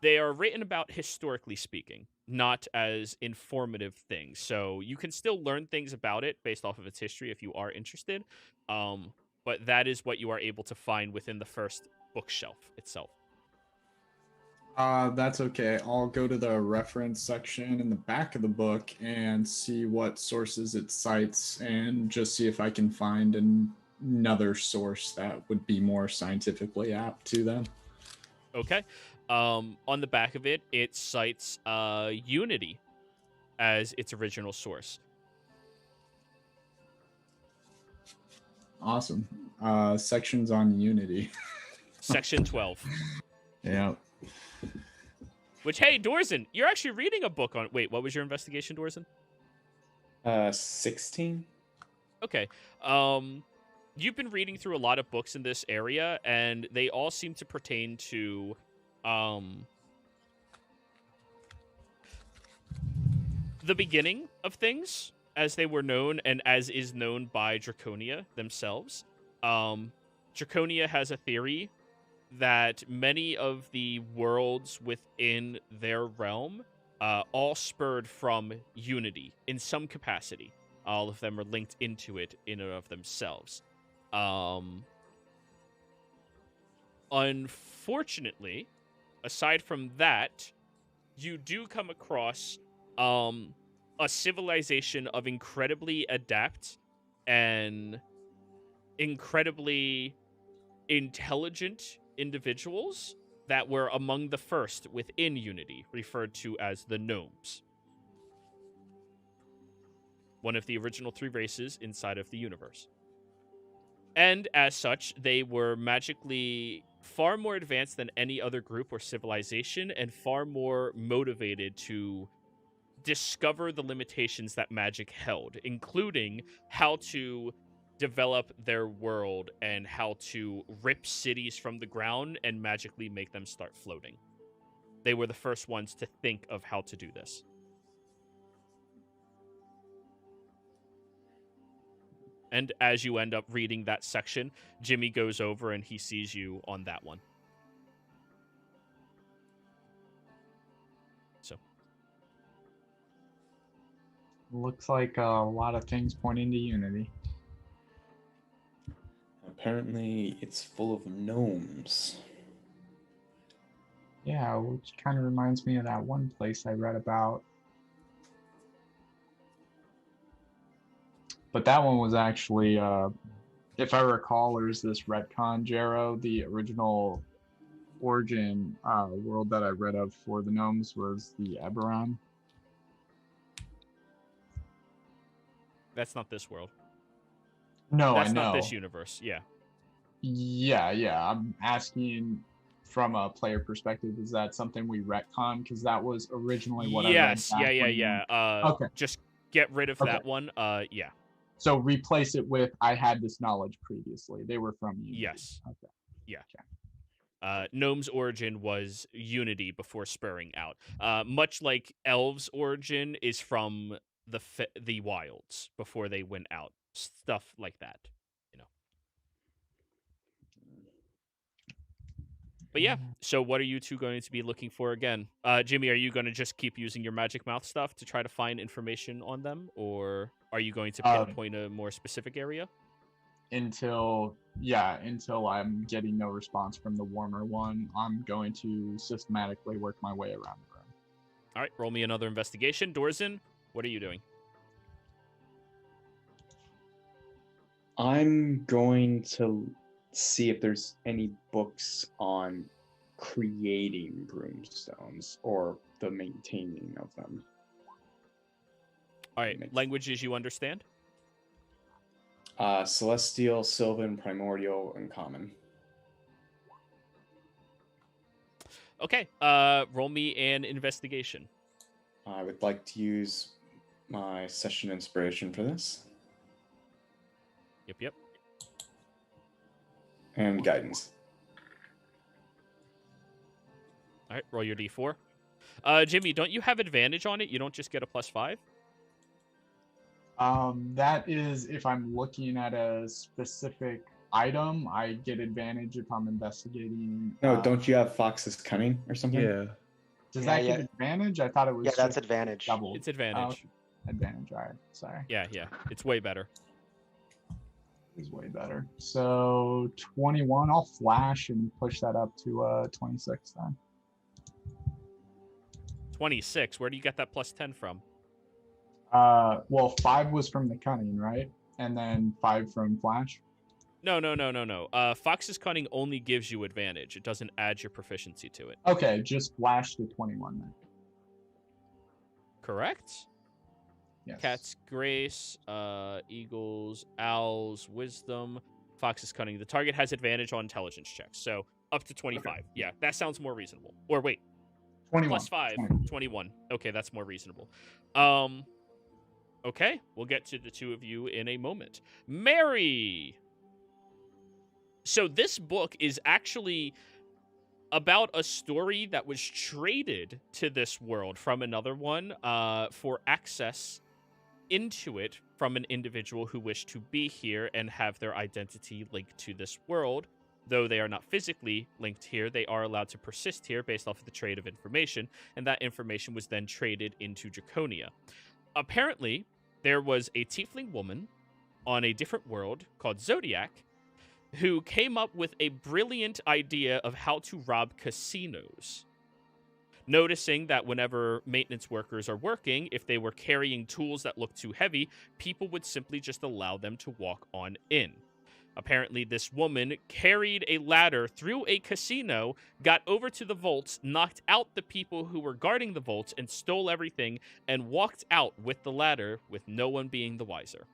They are written about historically speaking, not as informative things. So you can still learn things about it based off of its history if you are interested. But that is what you are able to find within the first bookshelf itself. That's okay. I'll go to the reference section in the back of the book and see what sources it cites, and just see if I can find another source that would be more scientifically apt to them. Okay. On the back of it, it cites Unity as its original source. Awesome. Sections on Unity. Section 12. Yeah. Which, hey, Dorzen, you're actually reading a book on... Wait, what was your investigation, Dorzen? 16. Okay. You've been reading through a lot of books in this area, and they all seem to pertain to, the beginning of things, as they were known, and as is known by Draconia themselves. Draconia has a theory that many of the worlds within their realm all spurred from Unity in some capacity. All of them are linked into it in and of themselves. Unfortunately, aside from that, you do come across a civilization of incredibly adept and incredibly intelligent individuals that were among the first within Unity, referred to as the Gnomes. One of the original 3 races inside of the universe. And as such, they were magically far more advanced than any other group or civilization, and far more motivated to discover the limitations that magic held, including how to develop their world and how to rip cities from the ground and magically make them start floating. They were the first ones to think of how to do this. And as you end up reading that section, Jimmy goes over and he sees you on that one. So. Looks like a lot of things pointing to Unity. Apparently, it's full of gnomes. Yeah, which kind of reminds me of that one place I read about. But that one was actually, if I recall, there's this retcon, Jero. The original origin world that I read of for the gnomes was the Eberron. That's not this world. No, That's I know. not this universe, yeah. Yeah. I'm asking from a player perspective, is that something we retcon? Because that was originally what I read. Yes, yeah. Okay. Just get rid of that one. Yeah. So replace it with, I had this knowledge previously. They were from Unity. Yes. Okay. Yeah. Okay. Gnome's origin was Unity before spurring out. Much like Elves' origin is from the wilds before they went out. Stuff like that, you know. But yeah, so what are you two going to be looking for again? Jimmy, are you going to just keep using your magic mouth stuff to try to find information on them? Or are you going to pinpoint a more specific area? Until I'm getting no response from the warmer one, I'm going to systematically work my way around the room. All right, roll me another investigation. Dorzen, what are you doing? I'm going to see if there's any books on creating broomstones or the maintaining of them. All right, languages you understand? Celestial, Sylvan, Primordial, and Common. Okay, roll me an investigation. I would like to use my session inspiration for this. Yep. And guidance. All right, roll your d4. Jimmy, don't you have advantage on it? You don't just get a +5? That is if I'm looking at a specific item, I get advantage if I'm investigating. No, don't you have Fox's Cunning or something? Yeah. Does that give advantage? I thought it was. Yeah, that's advantage. Double. It's advantage. Advantage. All right. Sorry. Yeah. It's way better. Is way better. So 21. I'll flash and push that up to 26 then. 26. Where do you get that +10 from? Well, 5 was from the cunning, right? And then 5 from flash. No. Fox's Cunning only gives you advantage. It doesn't add your proficiency to it. Okay, just flash to 21 then. Correct? Yes. Cat's Grace, Eagles, Owls, Wisdom. Fox's cunning. The target has advantage on intelligence checks, so up to 25. Okay. Yeah, that sounds more reasonable. Or wait, 21. plus 5, 20. 21. Okay, that's more reasonable. Okay, we'll get to the two of you in a moment. Mary! So this book is actually about a story that was traded to this world from another one for access into it from an individual who wished to be here and have their identity linked to this world. Though they are not physically linked here, they are allowed to persist here based off of the trade of information, and that information was then traded into Draconia. Apparently, there was a tiefling woman on a different world called Zodiac who came up with a brilliant idea of how to rob casinos. Noticing that whenever maintenance workers are working, if they were carrying tools that looked too heavy, people would simply just allow them to walk on in. Apparently, this woman carried a ladder through a casino, got over to the vaults, knocked out the people who were guarding the vaults, and stole everything, and walked out with the ladder with no one being the wiser.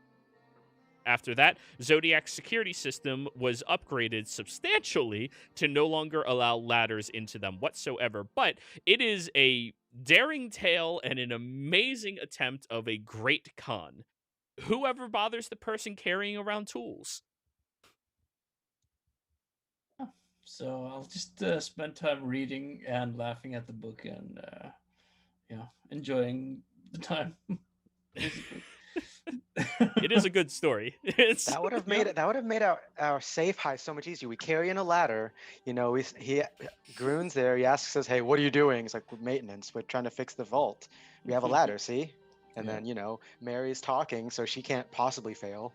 After that, Zodiac's security system was upgraded substantially to no longer allow ladders into them whatsoever, but it is a daring tale and an amazing attempt of a great con. Whoever bothers the person carrying around tools? So I'll just spend time reading and laughing at the book and enjoying the time. Basically. It is a good story. That would have made our safe heist so much easier. We carry in a ladder, Groon's there. He asks us, "Hey, what are you doing?" It's like, "Maintenance. We're trying to fix the vault. We have a ladder, see?" And then Mary's talking, so she can't possibly fail.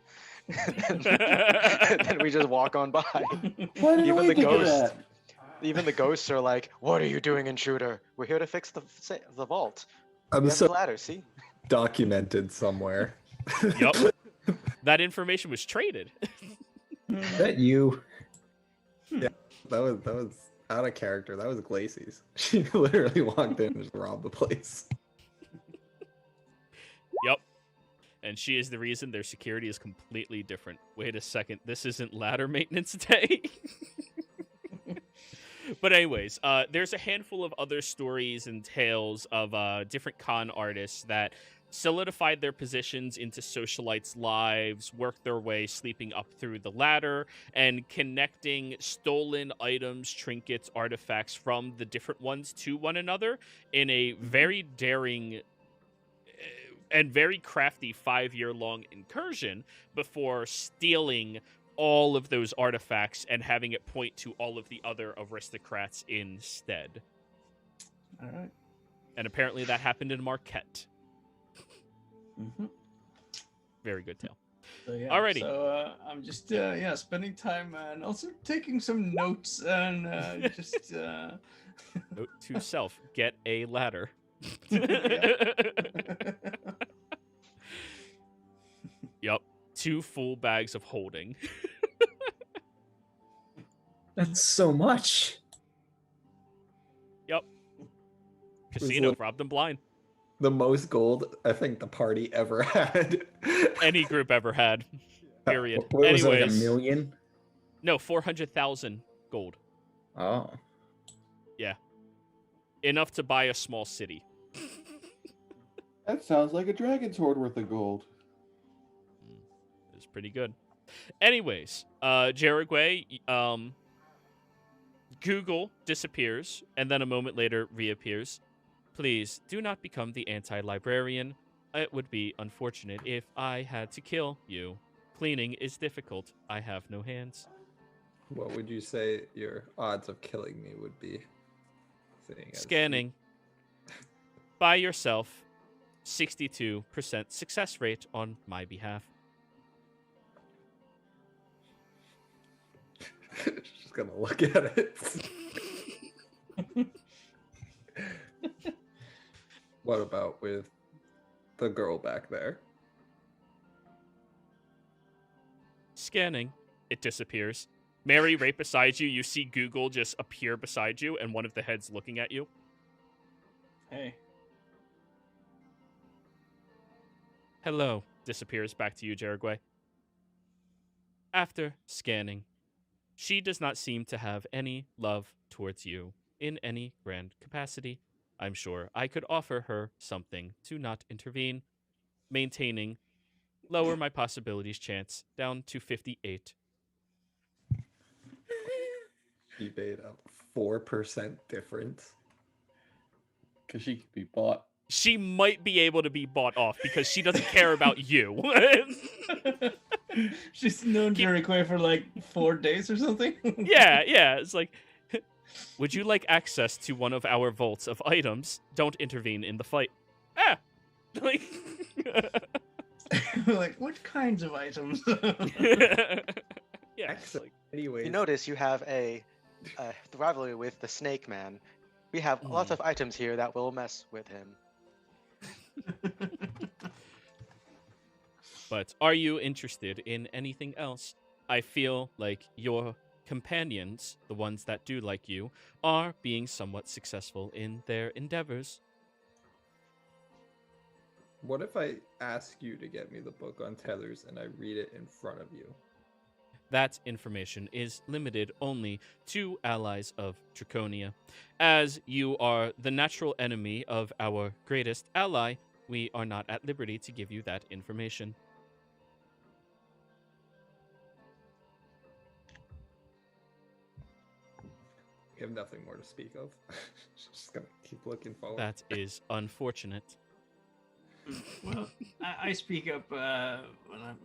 And then we just walk on by. Why didn't Even we the think of ghosts, that? even the ghosts are like, "What are you doing, intruder? We're here to fix the vault. I'm We have so the ladder, see?" documented somewhere. Yup. That information was traded. Is that you? Yeah, that was out of character. That was Glacey's. She literally walked in and just robbed the place. Yup. And she is the reason their security is completely different. Wait a second, this isn't ladder maintenance day? But anyways, there's a handful of other stories and tales of different con artists that solidified their positions into socialites' lives, worked their way sleeping up through the ladder, and connecting stolen items, trinkets, artifacts from the different ones to one another in a very daring and very crafty 5-year-long incursion before stealing all of those artifacts and having it point to all of the other aristocrats instead. All right. And apparently that happened in Marquette. Mm-hmm. Very good tale. So, yeah. Alrighty. So I'm just spending time and also taking some notes and just Note to self, get a ladder. Yup. 2 full bags of holding. That's so much. Yup. Was Casino, lit- robbed them blind. The most gold I think the party ever had. Any group ever had. Period. What was it, like Anyways. $1 million? No, 400,000 gold. Oh. Yeah. Enough to buy a small city. That sounds like a dragon's hoard worth of gold. It's pretty good. Anyways, Jaragway, Google disappears, and then a moment later reappears. Please, do not become the anti-librarian. It would be unfortunate if I had to kill you. Cleaning is difficult. I have no hands. What would you say your odds of killing me would be? Scanning. By yourself. 62% success rate on my behalf. Just gonna look at it. What about with the girl back there? Scanning. It disappears. Mary, right beside you, you see Google just appear beside you and one of the heads looking at you. Hey. Hello. Disappears back to you, Jaragway. After scanning, she does not seem to have any love towards you in any grand capacity. I'm sure I could offer her something to not intervene, maintaining lower my possibilities chance down to 58. She made a 4% difference. Because she could be bought. She might be able to be bought off because she doesn't care about you. She's known Jerry Quay for like 4 days or something. Yeah. It's like, would you like access to one of our vaults of items? Don't intervene in the fight. Like, Like, what kinds of items? yeah. It's like, Anyways, You notice you have the rivalry with the Snake Man. We have lots of items here that will mess with him. but are you interested in anything else? I feel like your companions, the ones that do like you, are being somewhat successful in their endeavors. what if I ask you to get me the book on tethers and I read it in front of you? That information is limited only to allies of Draconia. As you are the natural enemy of our greatest ally, we are not at liberty to give you that information. We have nothing more to speak of. Just gonna keep looking forward. That is unfortunate. Well, I speak up when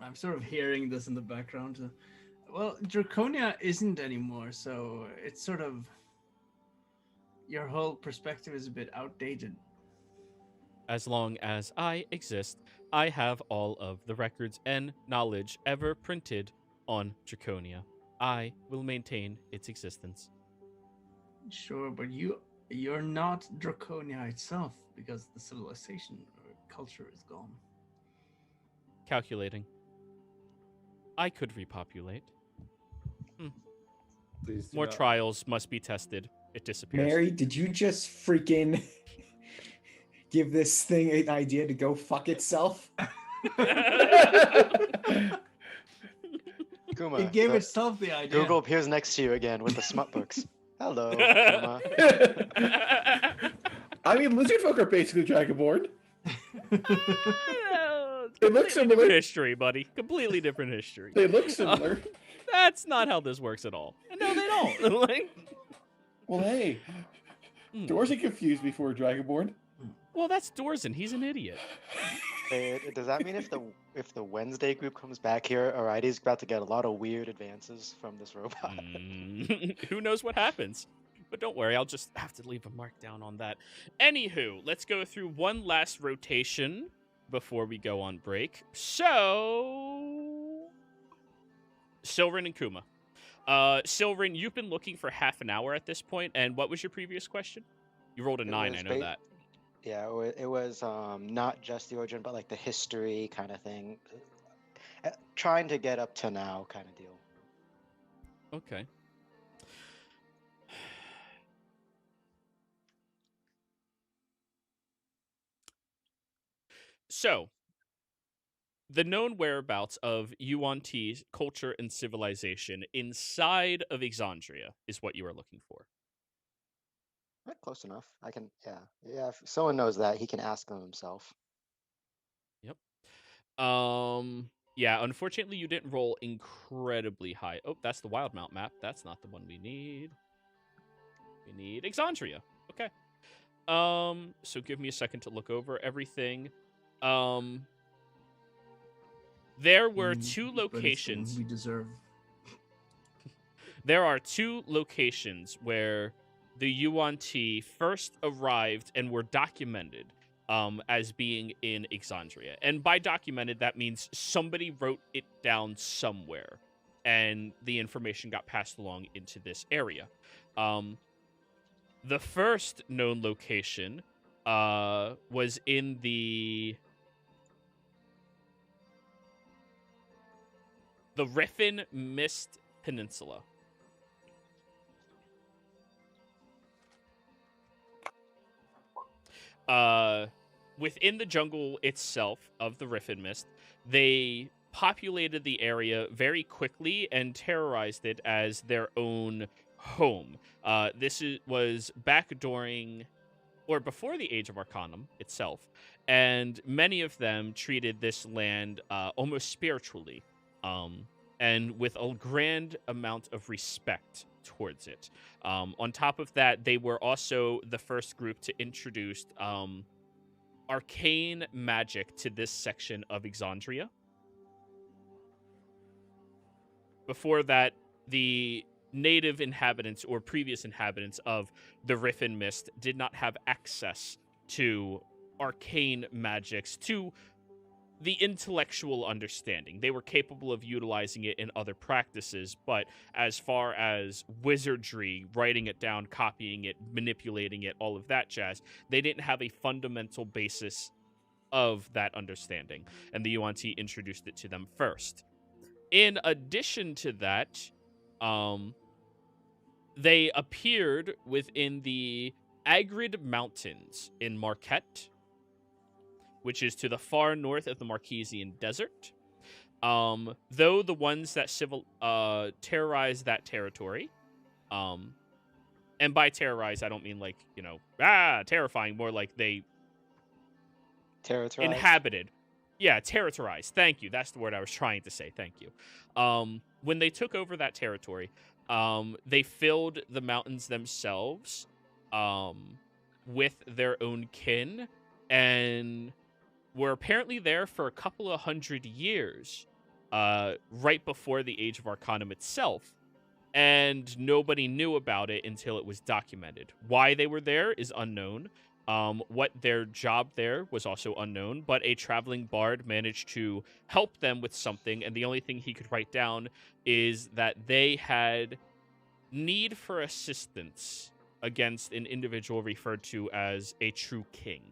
I'm sort of hearing this in the background. Well, Draconia isn't anymore, so it's sort of your whole perspective is a bit outdated. As long as I exist, I have all of the records and knowledge ever printed on Draconia. I will maintain its existence. Sure, but you're not Draconia itself because the civilization or culture is gone. Calculating. I could repopulate. Please do More not. trials must be tested. It disappears. Mary, did you just freaking give this thing an idea to go fuck itself? Kuma, It gave the- itself the idea. Google appears next to you again with the smut books. Hello, Kuma. I mean, lizard folk are basically dragonborn. They look similar. History, buddy. Completely different history. They look similar. That's not how this works at all. And no, they don't. Like, Well, hey, Doors are confused before dragonborn. well, that's Dorzen. He's an idiot. Does that mean if the Wednesday group comes back here, Arides about to get a lot of weird advances from this robot? Who knows what happens? But don't worry, I'll just have to leave a mark down on that. Anywho, let's go through one last rotation before we go on break. So, Silrin and Kuma. Silrin, you've been looking for half an hour at this point, and what was your previous question? You rolled a 9, I know that. Yeah, it was not just the origin, but like the history kind of thing. Trying to get up to now kind of deal. Okay. So, the known whereabouts of Yuan-Ti's culture and civilization inside of Exandria is what you are looking for. Right, close enough. I can, yeah. If someone knows that, he can ask them himself. Yep. Yeah, unfortunately you didn't roll incredibly high. Oh, that's the Wildemount map. That's not the one we need. We need Exandria. Okay. So give me a second to look over everything. There were two But it's the one locations. we deserve. There are two locations where the Yuan-Ti first arrived and were documented as being in Exandria. And by documented, that means somebody wrote it down somewhere, and the information got passed along into this area. The first known location was in the Riffin Mist Peninsula. Within the jungle itself of the Riffin Mist, they populated the area very quickly and terrorized it as their own home. Was back during or before the Age of Arcanum itself, and many of them treated this land almost spiritually, and with a grand amount of respect towards it. On top of that, they were also the first group to introduce arcane magic to this section of Exandria. Before that, the native inhabitants or previous inhabitants of the Riffin Mist did not have access to arcane magics to the intellectual understanding. They were capable of utilizing it in other practices, but as far as wizardry, writing it down, copying it, manipulating it, all of that jazz, they didn't have a fundamental basis of that understanding, and the Yuan-Ti introduced it to them first. In addition to that, they appeared within the Agrid Mountains in Marquette, which is to the far north of the Marquesian Desert. Though the ones that terrorize that territory, and by terrorize, I don't mean like, terrifying, more like they Territorialized? inhabited. Yeah, territorize. Thank you. That's the word I was trying to say. Thank you. When they took over that territory, they filled the mountains themselves with their own kin, and were apparently there for a couple of 100 years, right before the Age of Arcanum itself, and nobody knew about it until it was documented. Why they were there is unknown. What their job there was also unknown, but a traveling bard managed to help them with something, and the only thing he could write down is that they had need for assistance against an individual referred to as a true king.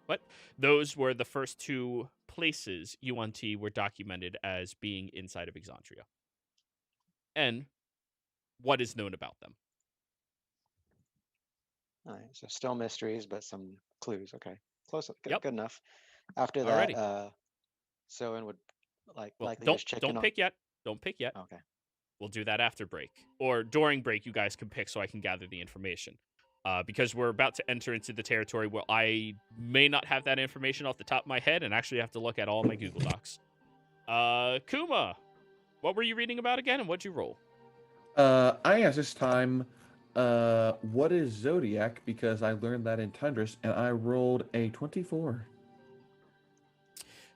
But those were the first two places Yuan-Ti were documented as being inside of Exandria. And what is known about them. All right, so still mysteries, but some clues. Okay, close. Good, Yep. good enough. After Alrighty. that, Soen would likely don't just check in on. pick yet. Don't pick yet. Okay. We'll do that after break. Or during break, you guys can pick so I can gather the information. Because we're about to enter into the territory where I may not have that information off the top of my head and actually have to look at all my Google Docs. Kuma, what were you reading about again, and what'd you roll? I asked this time, what is Zodiac? Because I learned that in Tundris, and I rolled a 24.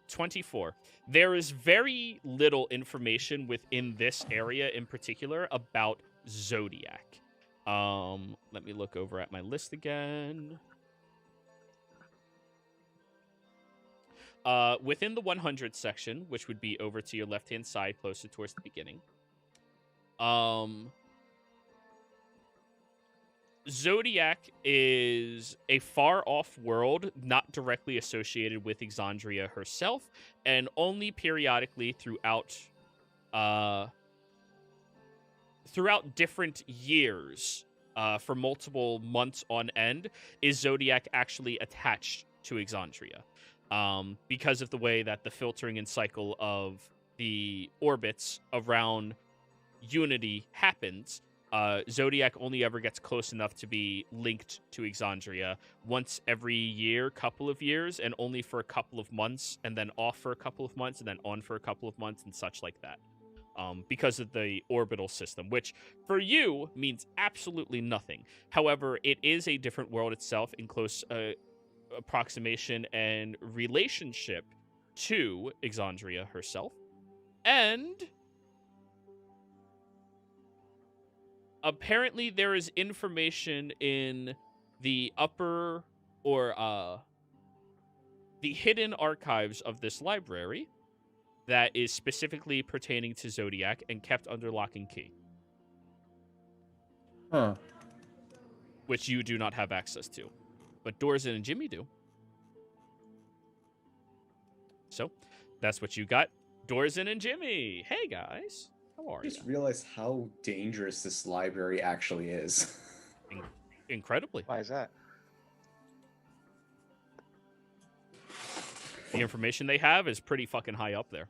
24. There is very little information within this area in particular about Zodiac. Let me look over at my list again. Within the 100 section, which would be over to your left-hand side, closer towards the beginning, Zodiac is a far-off world not directly associated with Exandria herself, and only periodically throughout different years, for multiple months on end, is Zodiac actually attached to Exandria. Because of the way that the filtering and cycle of the orbits around Unity happens, Zodiac only ever gets close enough to be linked to Exandria once every year, couple of years, and only for a couple of months, and then off for a couple of months, and then on for a couple of months, and such like that. Because of the orbital system, which for you means absolutely nothing. However, it is a different world itself in close approximation and relationship to Exandria herself. And apparently there is information in the upper or the hidden archives of this library that is specifically pertaining to Zodiac and kept under lock and key. Huh. Which you do not have access to. But Dorzin and Jimmy do. So, that's what you got. Dorzin and Jimmy. Hey, guys. How are I you? just realized how dangerous this library actually is. Incredibly. Why is that? the information they have is pretty fucking high up there.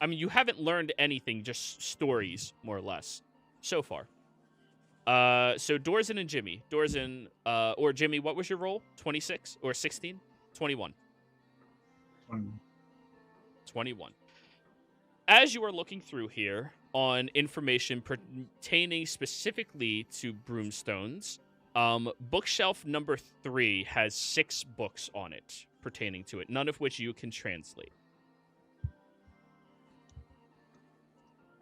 I mean, you haven't learned anything, just stories, more or less, so far. So Dorzen and Jimmy. Dorzen, or Jimmy, what was your roll? 26 or 16? 21. 21. As you are looking through here on information pertaining specifically to Broodstones, bookshelf number 3 has 6 books on it pertaining to it, none of which you can translate.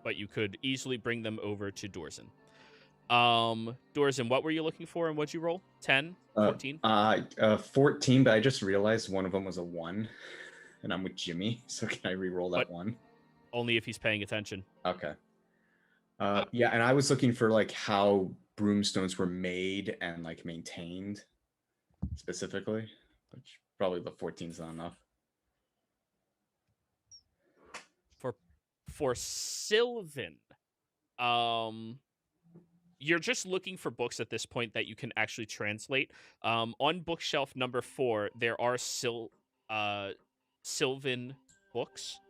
But you could easily bring them over to Dorzen. Dorzen, what were you looking for and what'd you roll? 10? 14? 14, but I just realized one of them was a 1, and I'm with Jimmy, so can I re-roll that one? Only if he's paying attention. Okay. Yeah, and I was looking for like how broomstones were made and like maintained specifically, which probably the 14's not enough. For Sylvan, you're just looking for books at this point that you can actually translate. On bookshelf number 4, there are Sylvan books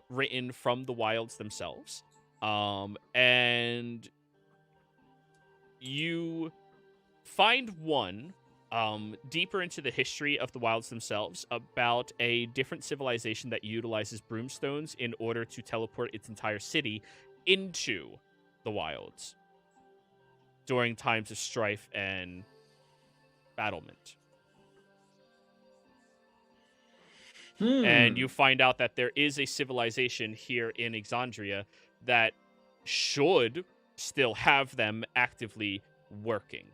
written from the wilds themselves. And you find one deeper into the history of the wilds themselves about a different civilization that utilizes broomstones in order to teleport its entire city into the wilds during times of strife and battlement. And you find out that there is a civilization here in Exandria that should still have them actively working,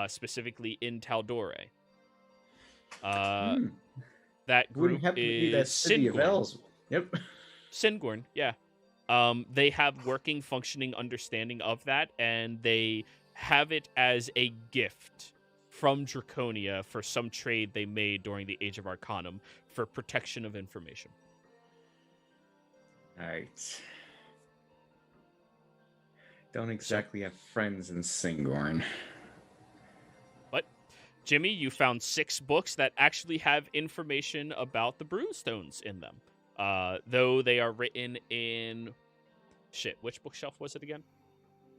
specifically in Tal'Dorei. That group Wouldn't have to be that is city of Syngorn. elves. Yep. Syngorn, yeah. They have working, functioning understanding of that, and they have it as a gift from Draconia for some trade they made during the Age of Arcanum for protection of information. All right. Don't exactly have friends in Syngorn. But, Jimmy, you found 6 books that actually have information about the Broodstones in them. Though they are written in... Shit, which bookshelf was it again?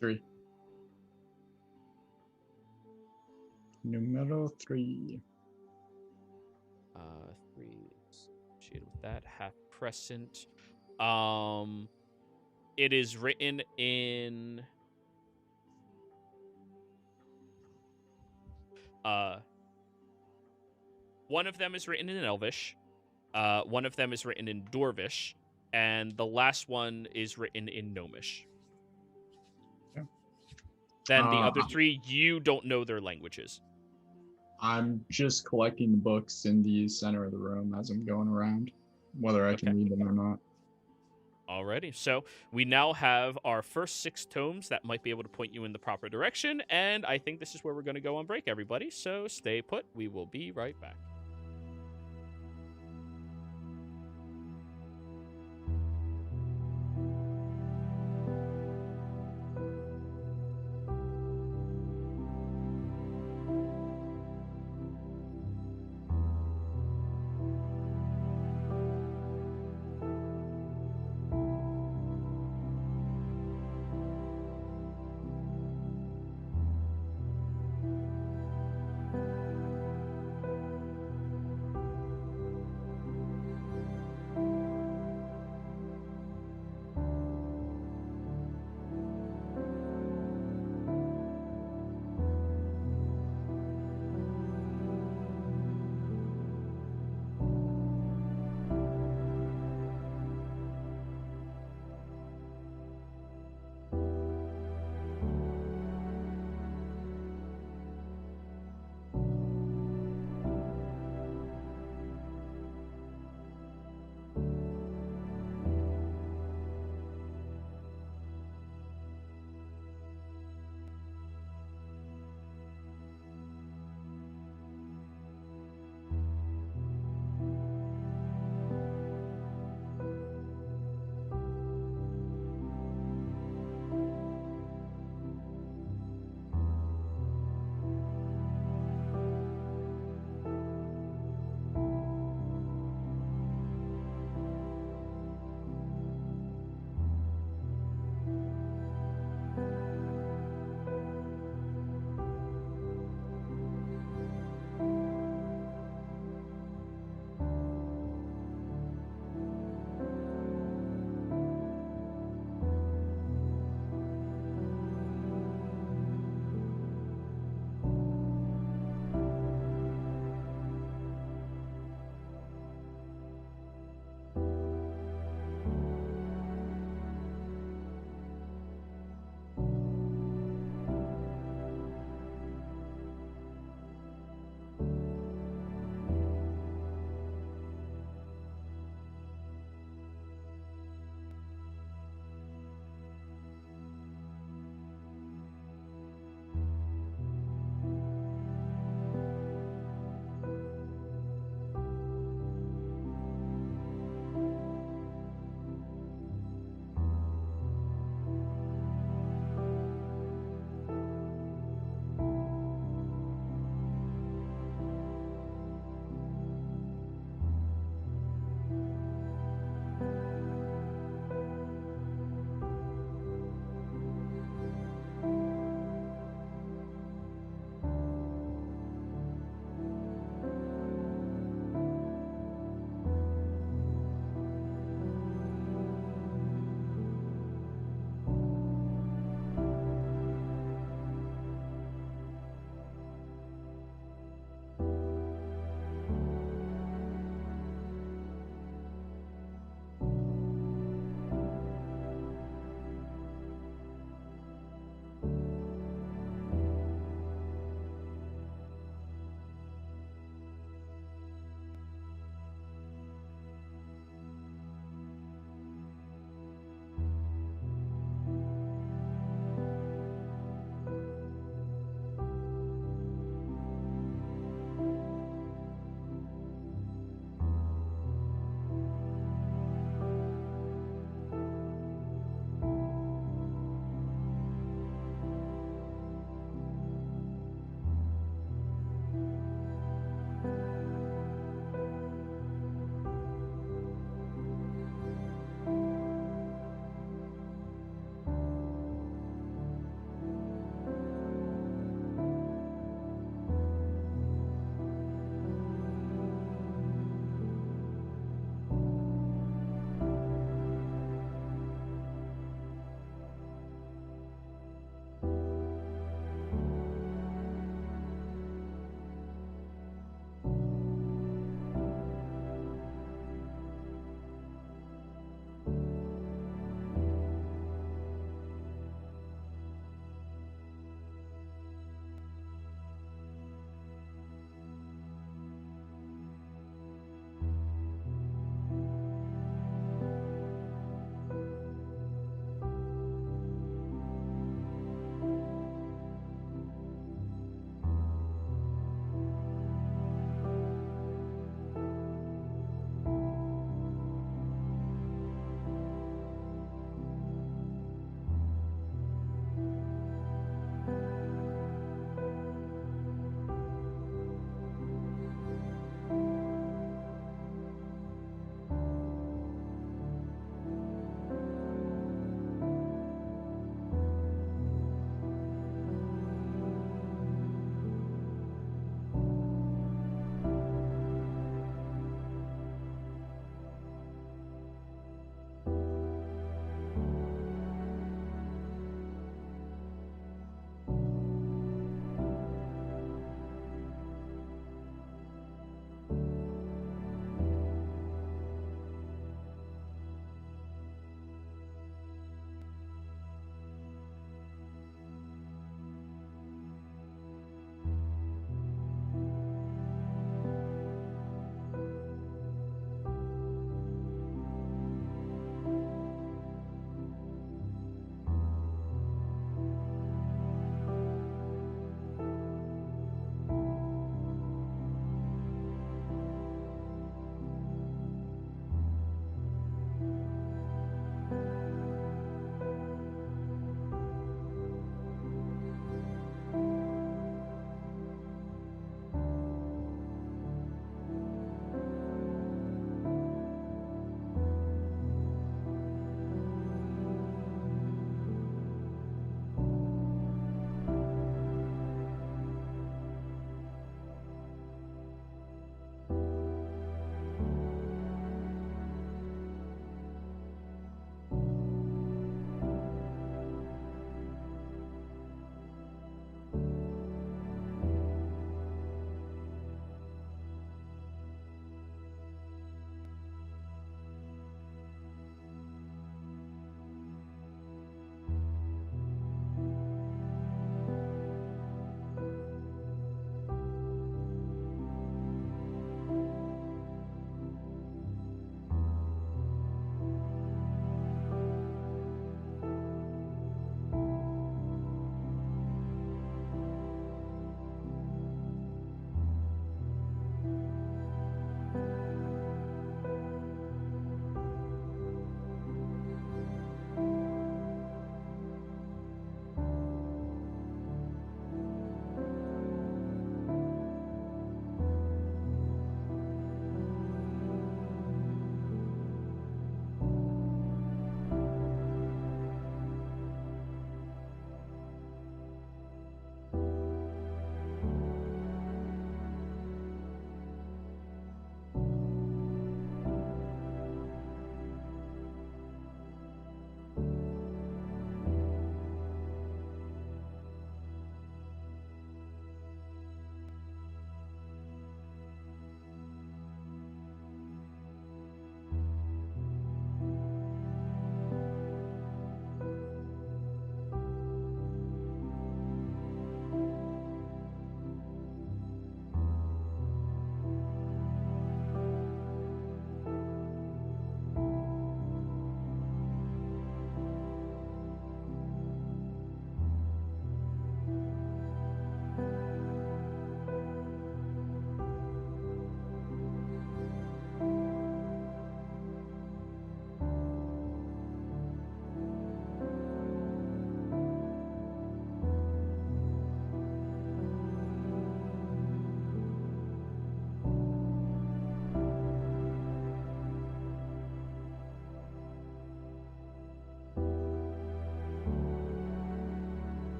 3. Numero 3. 3 associated with that. Half Crescent. It is written in... one of them is written in Elvish. One of them is written in Dwarvish. And the last one is written in Gnomish. Yeah. Then the other 3, you don't know their languages. I'm just collecting the books in the center of the room as I'm going around, whether I can read them or not. Alrighty, so we now have our first 6 tomes that might be able to point you in the proper direction, and I think this is where we're going to go on break, everybody. So stay put. We will be right back.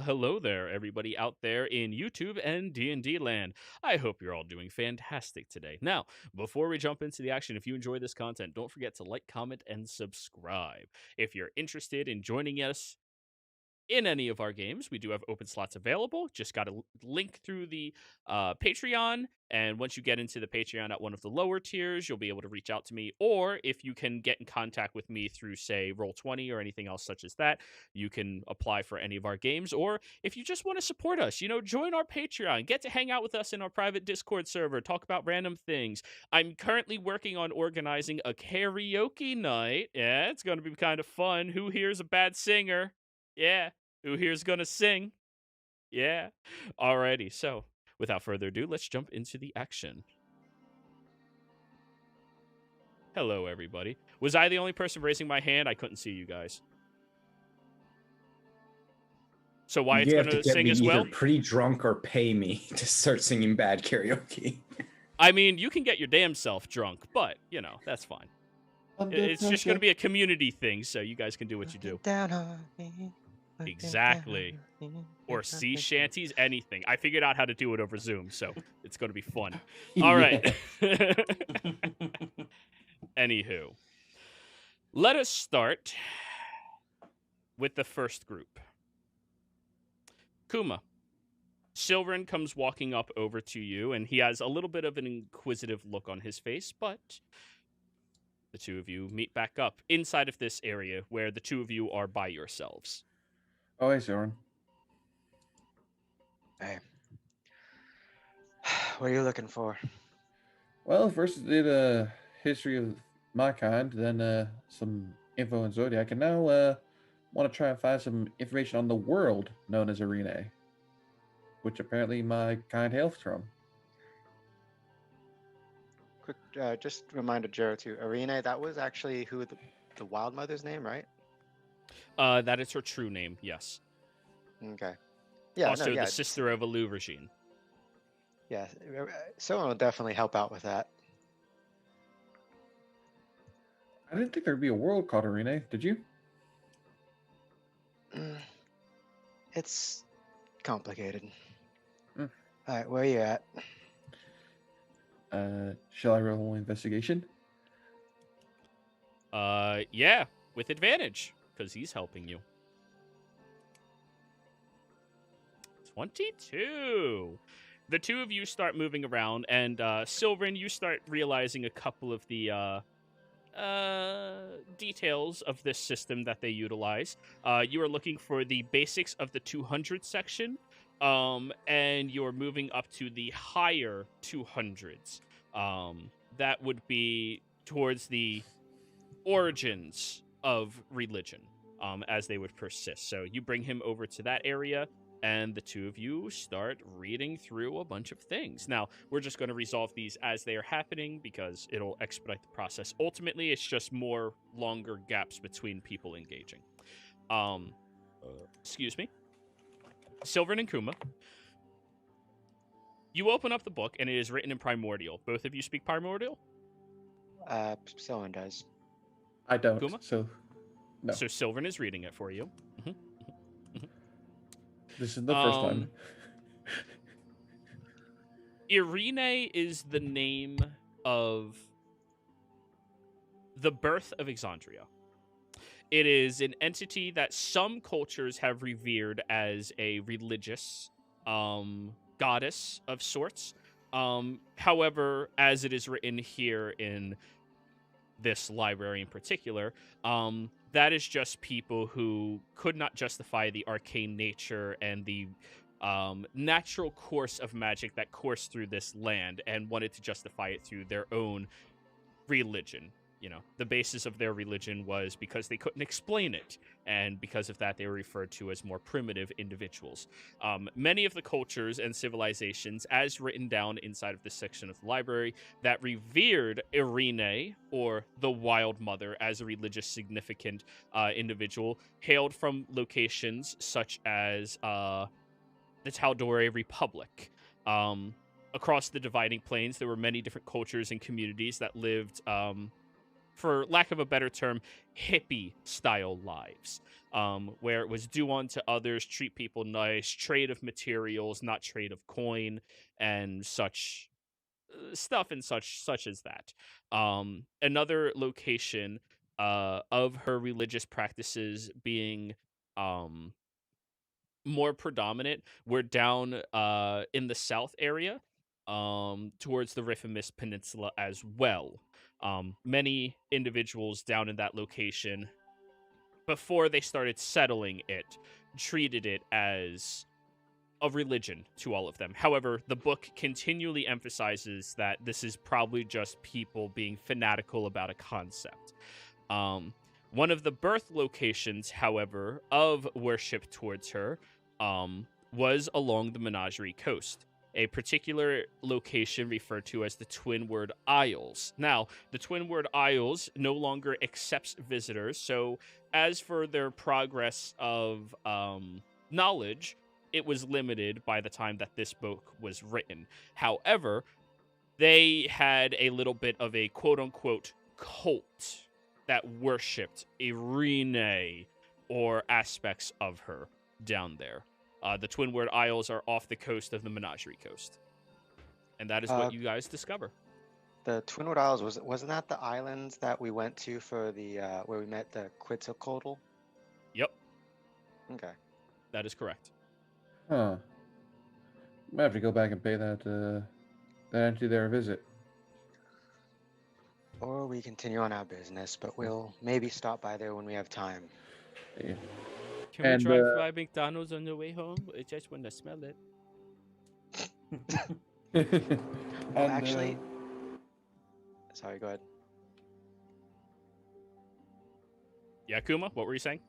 hello there, everybody out there in YouTube and D&D land. I hope you're all doing fantastic today. Now, before we jump into the action, if you enjoy this content, don't forget to like, comment, and subscribe. If you're interested in joining us in any of our games, we do have open slots available. Just got to link through the Patreon, and once you get into the Patreon at one of the lower tiers, you'll be able to reach out to me. Or if you can get in contact with me through, say, Roll20 or anything else such as that, you can apply for any of our games. Or if you just want to support us, join our Patreon, get to hang out with us in our private Discord server, talk about random things. I'm currently working on organizing a karaoke night. Yeah, it's going to be kind of fun. Who here's a bad singer? Yeah. Who here's gonna sing? Yeah. Alrighty, so without further ado, let's jump into the action. Hello, everybody. Was I the only person raising my hand? I couldn't see you guys. So Wyatt's You have gonna to get sing me as either well? pretty drunk or pay me to start singing bad karaoke. I mean, you can get your damn self drunk, but, that's fine. It's just gonna be a community thing, so you guys can do what you do. Down on me. Exactly. Or sea shanties, anything. I figured out how to do it over Zoom, so it's going to be fun. All right. Anywho, let us start with the first group. Kuma. Syngorn comes walking up over to you, and he has a little bit of an inquisitive look on his face, but the two of you meet back up inside of this area where the two of you are by yourselves. Oh, hey, Syngorn. Hey. What are you looking for? Well, first did a history of my kind, then some info on Zodiac, and now want to try and find some information on the world known as Arena, which apparently my kind hails from. Quick, just remind Jero too. Arena, that was actually who the Wild Mother's name, right? That is her true name, yes. Okay. Yeah. Also, yeah, the sister of Alu Regine. Yeah, someone will definitely help out with that. I didn't think there'd be a world called Arena. Did you? It's complicated. Mm. All right, where are you at? Shall I roll investigation? Yeah, with advantage, because he's helping you. 22. The two of you start moving around, and Syngorn, you start realizing a couple of the details of this system that they utilize. You are looking for the basics of the 200 section, and you're moving up to the higher 200s. That would be towards the origins of religion, as they would persist. So you bring him over to that area, and the two of you start reading through a bunch of things. Now, we're just going to resolve these as they are happening because it'll expedite the process. Ultimately, it's just more longer gaps between people engaging. Excuse me. Syngorn and Kuma. You open up the book, and it is written in Primordial. Both of you speak Primordial? Someone does. I don't. Kuma? So, no. So Syngorn is reading it for you. This is the first time. Irene is the name of the birth of Exandria. It is an entity that some cultures have revered as a religious goddess of sorts. However, as it is written here in this library in particular, that is just people who could not justify the arcane nature and the natural course of magic that coursed through this land and wanted to justify it through their own religion. The basis of their religion was because they couldn't explain it, and because of that, they were referred to as more primitive individuals. Many of the cultures and civilizations, as written down inside of this section of the library, that revered Irene, or the Wild Mother, as a religious significant individual, hailed from locations such as the Tal'Dorei Republic. Across the dividing plains, there were many different cultures and communities that lived for lack of a better term, hippie style lives, where it was do unto others, treat people nice, trade of materials, not trade of coin, and such stuff and such as that. Another location of her religious practices being more predominant were down in the south area, towards the Riffimus Peninsula as well. Many individuals down in that location, before they started settling it, treated it as a religion to all of them. However, the book continually emphasizes that this is probably just people being fanatical about a concept. One of the birth locations, however, of worship towards her was along the Menagerie Coast, a particular location referred to as the Twinward Isles. Now, the Twinward Isles no longer accepts visitors, so as for their progress of knowledge, it was limited by the time that this book was written. However, they had a little bit of a quote-unquote cult that worshipped Irene or aspects of her down there. The Twinward Isles are off the coast of the Menagerie Coast. And that is what you guys discover. The Twinwood Isles, wasn't that the islands that we went to for the where we met the Quetzalcoatl? Yep, Okay. that is correct. Huh. Might have to go back and pay that entity there a visit. Or we continue on our business, but we'll maybe stop by there when we have time. Yeah. Can And, we drive by McDonald's on the way home? I just want to smell it. Well, actually, sorry, go ahead. Yeah, Kuma, what were you saying?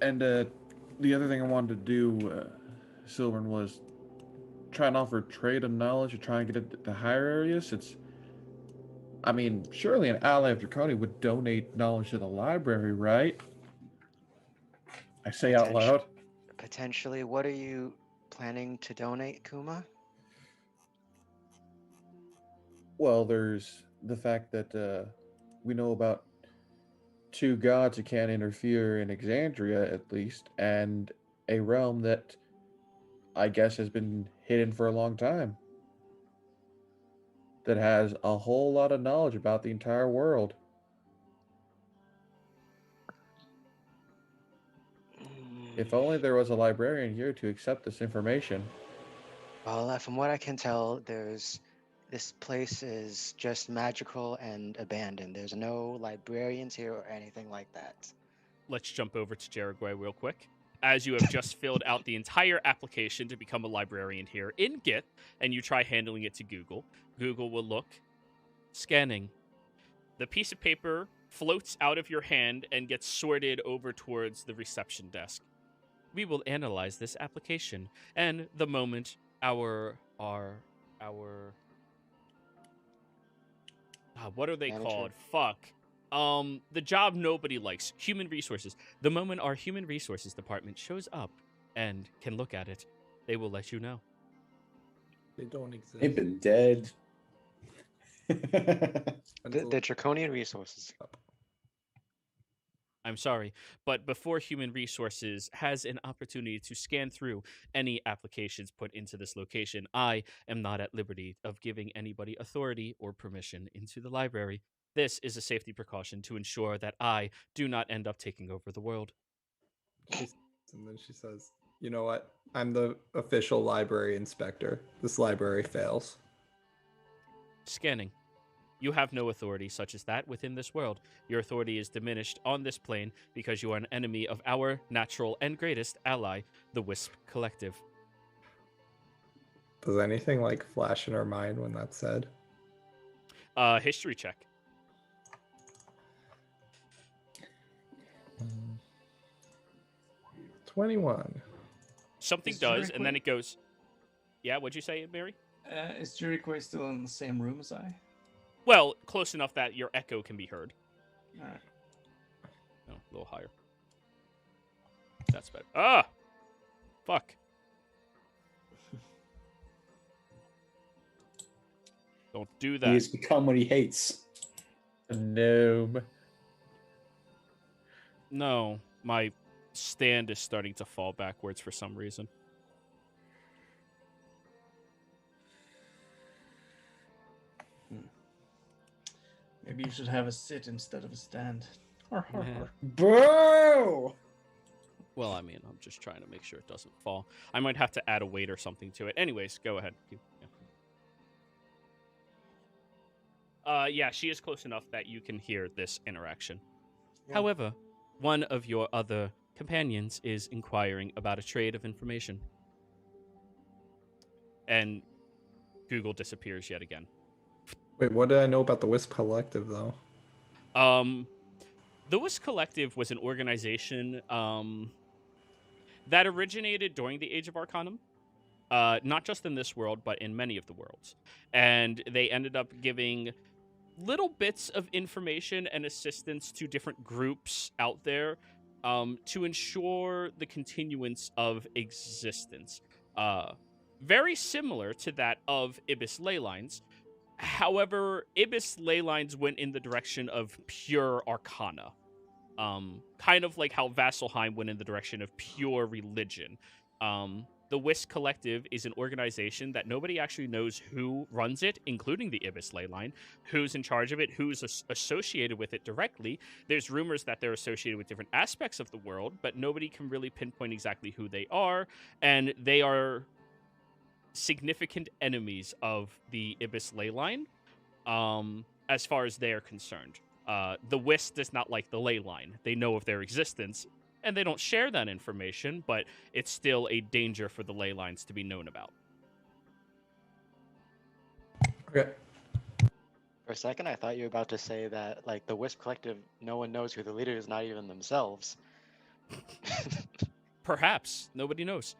And the other thing I wanted to do, Silvern, was try and offer trade of knowledge or try and get it to higher areas. Since, I mean, surely an ally of Draconi would donate knowledge to the library, right? I say out loud. Potentially, what are you planning to donate, Kuma? Well, there's the fact that we know about two gods who can't interfere in Exandria, at least, and a realm that I guess has been hidden for a long time. That has a whole lot of knowledge about the entire world. If only there was a librarian here to accept this information. Well, from what I can tell, this place is just magical and abandoned. There's no librarians here or anything like that. Let's jump over to Jaragway real quick. As you have just filled out the entire application to become a librarian here in Git, and you try handling it to Google, Google will look, scanning. The piece of paper floats out of your hand and gets sorted over towards the reception desk. We will analyze this application, and the moment what are they Manager. called? Fuck. The job nobody likes, human resources. The moment our human resources department shows up and can look at it, they will let you know. They don't exist. They've been dead. The draconian resources. I'm sorry, but before human resources has an opportunity to scan through any applications put into this location, I am not at liberty of giving anybody authority or permission into the library. This is a safety precaution to ensure that I do not end up taking over the world. And then she says, you know what? I'm the official library inspector. This library fails. Scanning. You have no authority such as that within this world. Your authority is diminished on this plane because you are an enemy of our natural and greatest ally, the Wisc Collective. Does anything like flash in our mind when that's said? History check. 21. Something Is does, Jericho- and then it goes. Yeah, what'd you say, Mary? Is Jericho still in the same room as I? Well, close enough that your echo can be heard. All right. No, a little higher. That's better. Ah! Fuck. Don't do He that. has become what he hates. A gnome. No, my stand is starting to fall backwards for some reason. Maybe you should have a sit instead of a stand. Har, har, har. Bro! Well, I mean, I'm just trying to make sure it doesn't fall. I might have to add a weight or something to it. Anyways, go ahead. Yeah, she is close enough that you can hear this interaction. Yeah. However, one of your other companions is inquiring about a trade of information. And Google disappears yet again. Wait, what did I know about the Wisp Collective, though? The Wisc Collective was an organization that originated during the Age of Arcanum, not just in this world, but in many of the worlds. And they ended up giving little bits of information and assistance to different groups out there to ensure the continuance of existence. Very similar to that of IBIS Leylines. However, IBIS Leylines went in the direction of pure arcana. Kind of like how Vasselheim went in the direction of pure religion. The Wisc Collective is an organization that nobody actually knows who runs it, including the IBIS Leyline, who's in charge of it, who's associated with it directly. There's rumors that they're associated with different aspects of the world, but nobody can really pinpoint exactly who they are, and they are significant enemies of the IBIS Leyline, as far as they are concerned. The Wisc does not like the Leyline. They know of their existence, and they don't share that information, but it's still a danger for the Leylines to be known about. Okay. For a second, I thought you were about to say that, like, the Wisp Collective, no one knows who the leader is, not even themselves. Perhaps. Nobody knows.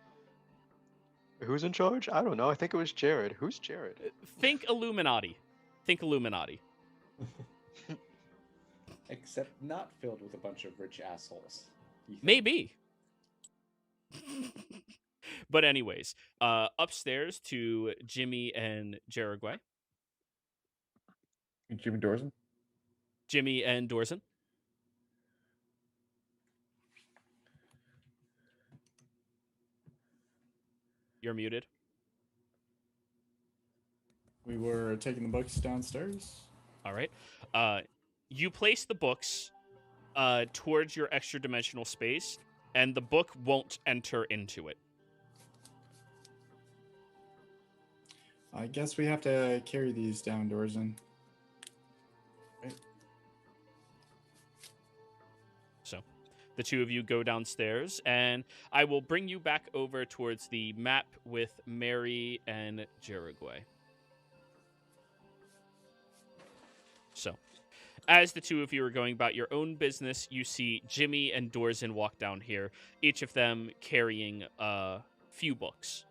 Who's in charge? I don't know. I think it was Jared. Who's Jared? Think Illuminati. Think Illuminati. Except not filled with a bunch of rich assholes. Maybe. But anyways, upstairs to Jimmy and Jerigway. Jimmy Dorson. Jimmy and Dorson. You're muted. We were taking the books downstairs. All right. You place the books towards your extra dimensional space, and the book won't enter into it. I guess we have to carry these down, Dorzen. Right. So, the two of you go downstairs, and I will bring you back over towards the map with Mary and Jerigway. So, as the two of you are going about your own business, you see Jimmy and Dorzen walk down here, each of them carrying a few books.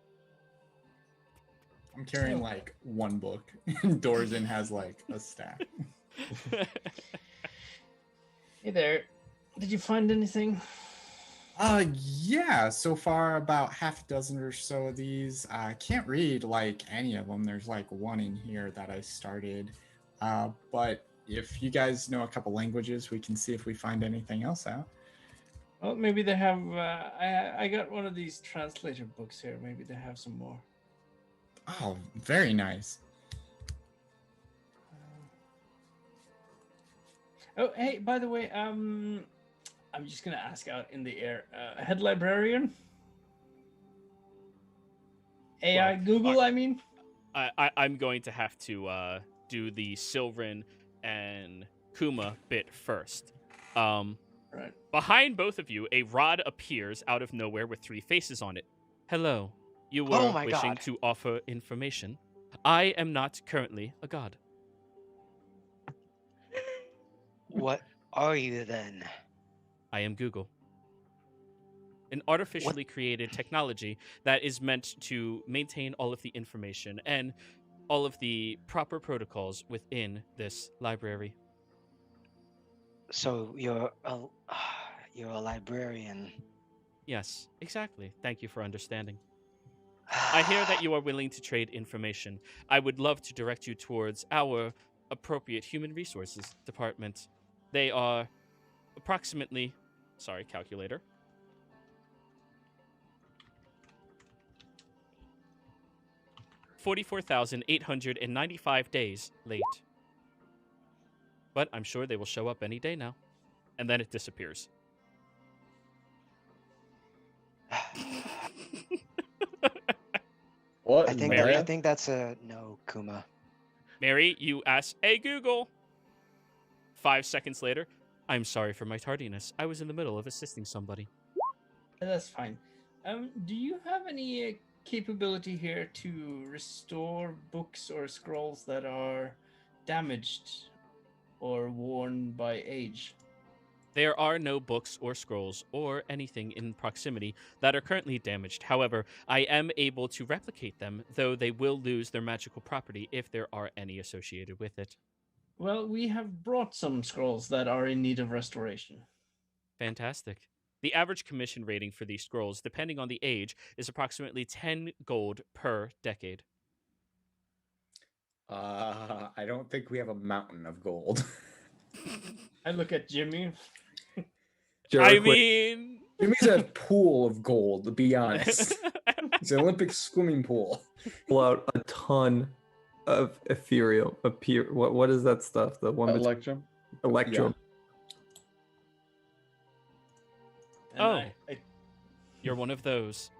I'm carrying like one book. Dorzen has like a stack. Hey there. Did you find anything? Yeah, so far about half a dozen or so of these. I can't read like any of them. There's like one in here that I started. But if you guys know a couple languages, we can see if we find anything else out. Well, maybe they have. I got one of these translator books here. Maybe they have some more. Oh, very nice. Oh, hey, by the way, I'm just gonna ask out in the air. Head librarian? AI Google, I mean? I'm going to have to do the Sylvan and Kuma bit first. Right. Behind both of you, a rod appears out of nowhere with three faces on it. Hello. You were Oh my wishing God. to offer information. I am not currently a god. What are you then? I am Google. An artificially created technology that is meant to maintain all of the information and all of the proper protocols within this library. So you're a librarian. Yes, exactly. Thank you for understanding. I hear that you are willing to trade information. I would love to direct you towards our appropriate human resources department. They are approximately, sorry, calculator. 44,895 days late. But I'm sure they will show up any day now. And then it disappears. What? I think Mary? I think that's a no, Kuma. Mary, you ask, "Hey, Google." 5 seconds later, "I'm sorry for my tardiness. I was in the middle of assisting somebody." That's fine. Do you have any capability here to restore books or scrolls that are damaged or worn by age? There are no books or scrolls or anything in proximity that are currently damaged. However, I am able to replicate them, though they will lose their magical property if there are any associated with it. Well, we have brought some scrolls that are in need of restoration. Fantastic. The average commission rating for these scrolls, depending on the age, is approximately 10 gold per decade. I don't think we have a mountain of gold. I look at Jimmy. I mean... Jimmy's a pool of gold, to be honest. It's an Olympic swimming pool. Pull out a ton of ethereal. What is that stuff? The one Electrum? Electrum. Oh. You're one of those.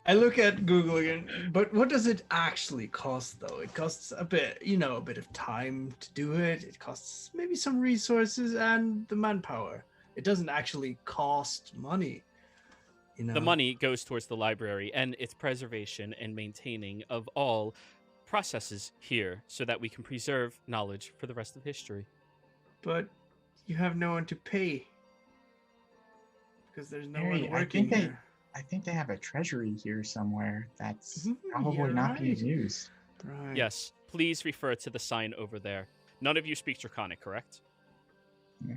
I look at Google again, but what does it actually cost, though? It costs a bit, a bit of time to do it. It costs maybe some resources and the manpower. It doesn't actually cost money. The money goes towards the library and its preservation and maintaining of all processes here so that we can preserve knowledge for the rest of history. But you have no one to pay because there's no Mary, one working here. I think they have a treasury here somewhere that's You're probably not being right. used. Right. Yes, please refer to the sign over there. None of you speak Draconic, correct? No.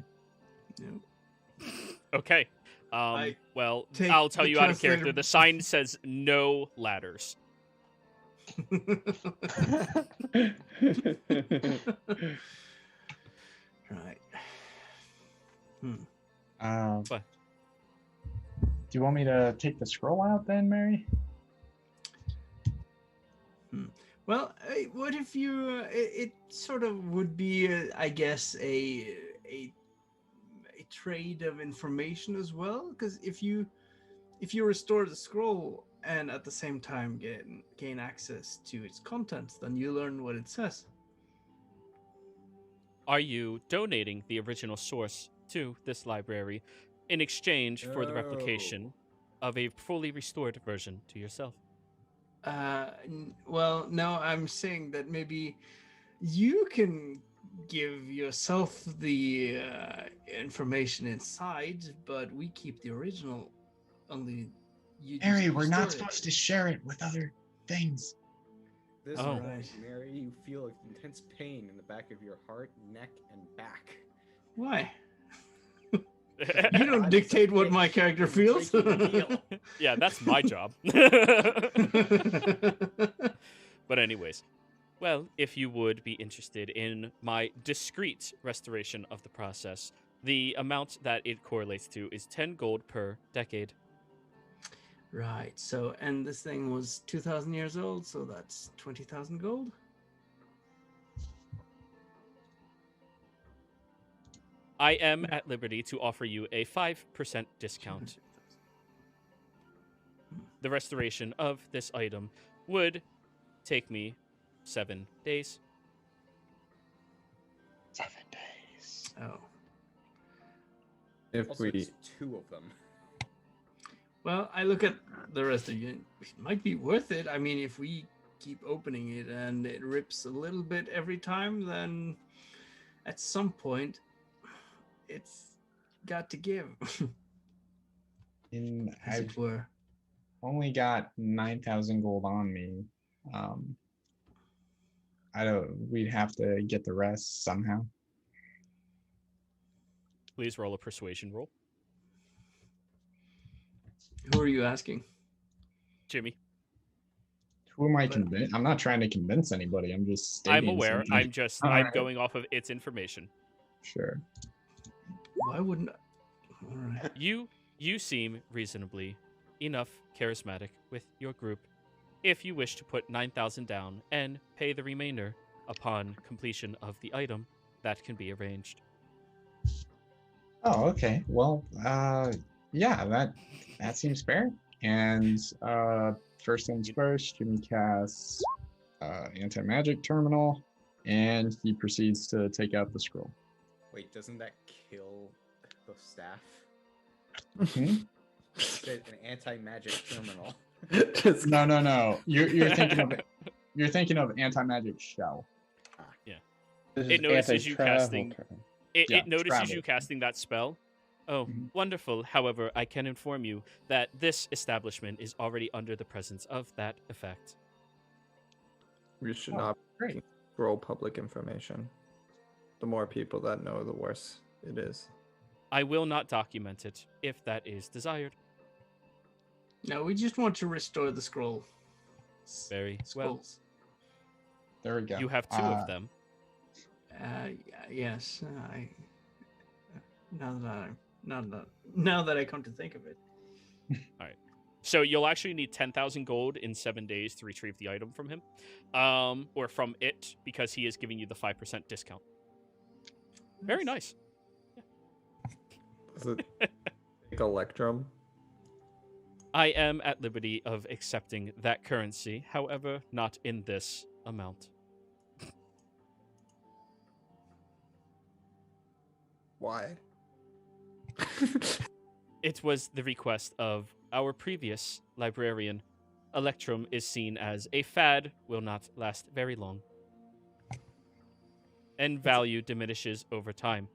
Okay. Well, I'll tell you out of character. The sign says no ladders. Right. What? Do you want me to take the scroll out then, Mary? Well, what if you? It sort of would be, I guess, a trade of information as well. Because if you restore the scroll and at the same time gain access to its contents, then you learn what it says. Are you donating the original source to this library in exchange for the replication of a fully restored version to yourself? Well, no, I'm saying that maybe you can give yourself the information inside, but we keep the original. Only you. Mary, we're not restore it. supposed to share it with other things. This Oh. morning, Mary, you feel intense pain in the back of your heart, neck, and back. Why? You don't dictate what my character feels. Yeah, that's my job. But anyways, well, if you would be interested in my discreet restoration of the process, the amount that it correlates to is 10 gold per decade. Right. So, and this thing was 2,000 years old, so that's 20,000 gold. I am at liberty to offer you a 5% discount. The restoration of this item would take me 7 days. 7 days. Oh. If Also, we it's 2 of them. Well, I look at the rest of you. It might be worth it. I mean, if we keep opening it and it rips a little bit every time, then at some point, it's got to give, as I've it were. only got 9,000 gold on me. We'd have to get the rest somehow. Please roll a persuasion roll. Who are you asking? Jimmy. Who am I convinced? I'm not trying to convince anybody. I'm just stating I'm aware. something. I'm Alright. going off of its information. Sure. Why wouldn't I? All right. You seem reasonably enough charismatic with your group. If you wish to put 9,000 down and pay the remainder upon completion of the item, that can be arranged. Oh, okay. Well, yeah, that seems fair. And first things first, Jimmy casts anti-magic terminal, and he proceeds to take out the scroll. Wait, doesn't that kill the staff? Hmm? An anti-magic terminal. Just No. You're thinking of anti-magic shell. This It is notices you anti-travel casting- term. It Yeah, notices travel. you casting that spell. Oh, Mhm. wonderful. However, I can inform you that this establishment is already under the presence of that effect. we should Oh, not great. scroll public information. The more people that know, the worse it is. I will not document it if that is desired. No, we just want to restore the scroll. Very well. Scrolls. There we go. You have two of them. Yes. Now that I come to think of it. So you'll actually need 10,000 gold in 7 days to retrieve the item from him, or from it, because he is giving you the 5% discount. Very nice. Does it take Electrum? I am at liberty of accepting that currency, however, not in this amount. Why? It was the request of our previous librarian. Electrum is seen as a fad, will not last very long, and value diminishes over time.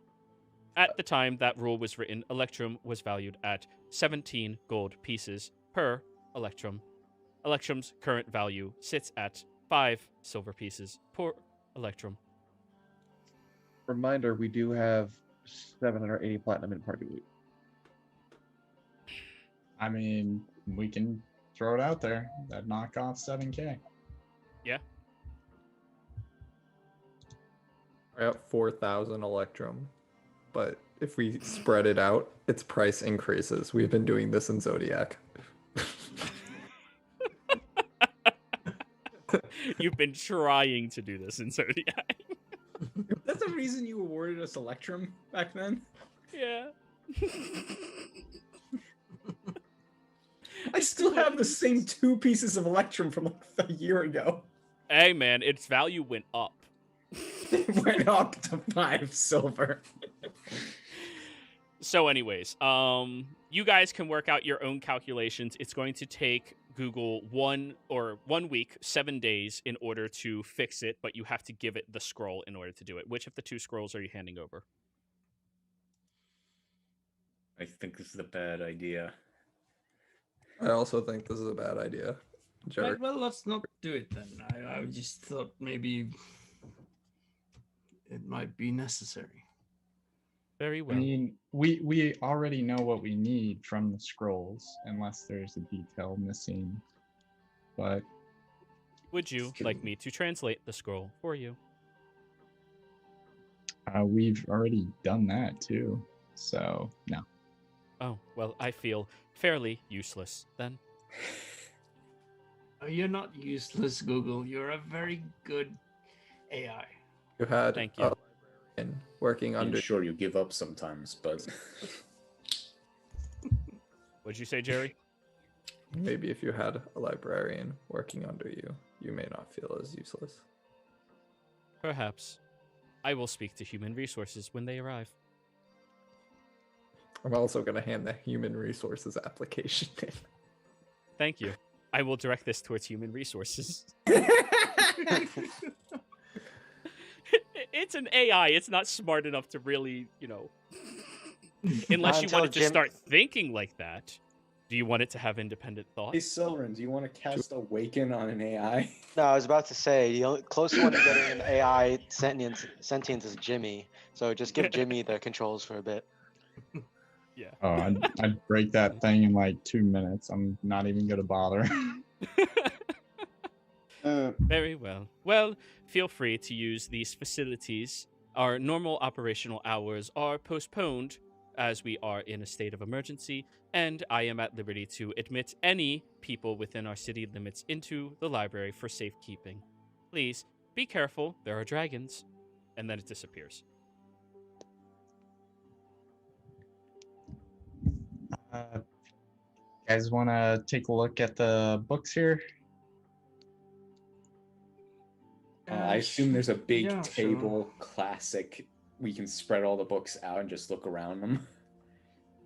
At the time that rule was written, Electrum was valued at 17 gold pieces per Electrum. Electrum's current value sits at 5 silver pieces per Electrum. Reminder: we do have 780 platinum in party loot. I mean, we can throw it out there. That knock off 7K. I got 4,000 Electrum, but if we spread it out, its price increases. We've been doing this in Zodiac. You've been trying to do this in Zodiac. That's the reason you awarded us Electrum back then? Yeah. I still have the same 2 pieces of Electrum from like a year ago. Hey, man, its value went up. It went up to 5 silver. So anyways, you guys can work out your own calculations. It's going to take Google 1 week, 7 days in order to fix it, but you have to give it the scroll in order to do it. Which of the 2 scrolls are you handing over? I think this is a bad idea. I also think this is a bad idea. Jerry. Right, well, let's not do it then. I just thought maybe it might be necessary. Very I well. mean, we already know what we need from the scrolls, unless there's a detail missing. But Would you like me to translate the scroll for you? we've already done that too. So no. Oh, well, I feel fairly useless then. Oh, you're not useless, Google. You're a very good AI. You had Thank you. a librarian working under. Sure, you give up sometimes, but What'd you say, Jerry? Maybe if you had a librarian working under you, you may not feel as useless. Perhaps. I will speak to human resources when they arrive. I'm also going to hand the human resources application in. Thank you. I will direct this towards human resources. It's an AI. It's not smart enough to really, unless you Until want it to Jim- start thinking like that. Do you want it to have independent thought? hey, Silverin, do you want to cast Awaken on an AI? No, I was about to say the only closest one to getting an AI sentience is Jimmy. So just give Jimmy the controls for a bit. Yeah. Oh, I'd break that thing in like 2 minutes. I'm not even gonna bother. Very well. Well, feel free to use these facilities. Our normal operational hours are postponed as we are in a state of emergency, and I am at liberty to admit any people within our city limits into the library for safekeeping. Please, be careful, there are dragons. And then it disappears. Guys want to take a look at the books here? I assume there's a big yeah, sure. table, classic. We can spread all the books out and just look around them.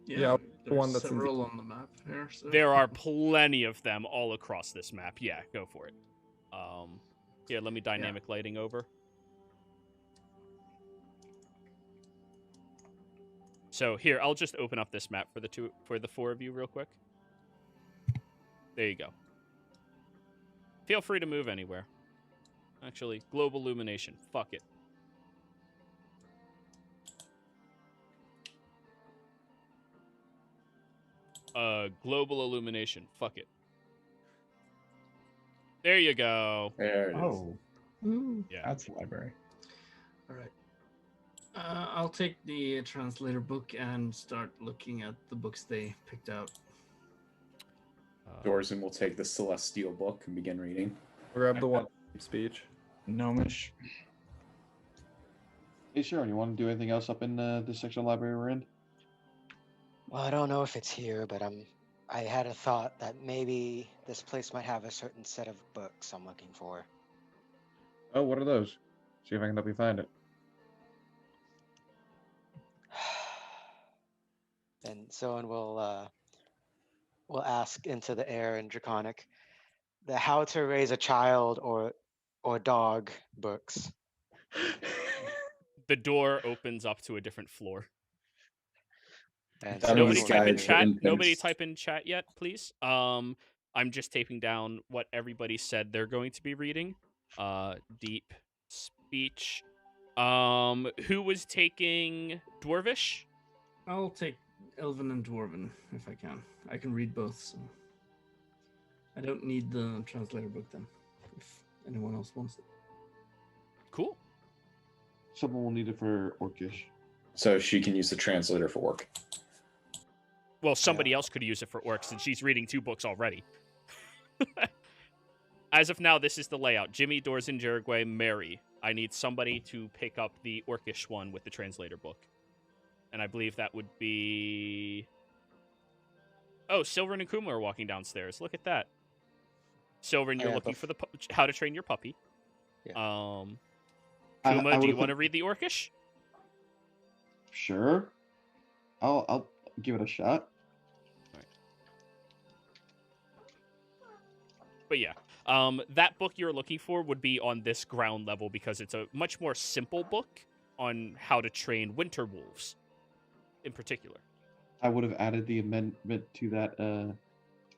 Yeah, the there's one that's in the- several on the map here. So. There are plenty of them all across this map. Yeah, go for it. Here, let me dynamic lighting over. So here, I'll just open up this map for the four of you real quick. There you go. Feel free to move anywhere. Actually, global illumination. Fuck it. Global illumination. Fuck it. There you go. There it is. Oh, Yeah. that's the library. All right. I'll take the translator book and start looking at the books they picked out. Dorzen will take the Celestial book and begin reading. Grab the one speech. Gnomish. Hey, Sharon, you want to do anything else up in this section of the library we're in? Well, I don't know if it's here, but I had a thought that maybe this place might have a certain set of books I'm looking for. Oh, what are those? See if I can help you find it. And Soen will ask into the air in Draconic the How to Raise a Child or Dog books. The door opens up to a different floor. And Nobody Nobody Soen will type in guide for chat. infants. Nobody type in chat yet, please. I'm just taping down what everybody said they're going to be reading. Deep speech. Who was taking Dwarvish? I'll take Elven and Dwarven if I can. I can read both, so I don't need the translator book then. If anyone else wants it. Cool. Someone will need it for Orcish. So she can use the translator for work. Well, somebody else could use it for orcs, since she's reading 2 books already. As of now, this is the layout. Jimmy, Dorzen, Jerigway, Mary. I need somebody to pick up the Orcish one with the translator book. And I believe that would be... Oh, Silverin and Kuma are walking downstairs. Look at that. Silverin, you're Yeah, looking but- for the How to Train Your Puppy. Yeah. Kuma, I do you would've want to put- read the Orcish? Sure. I'll give it a shot. But yeah, that book you're looking for would be on this ground level because it's a much more simple book on how to train winter wolves, in particular. I would have added the amendment to that,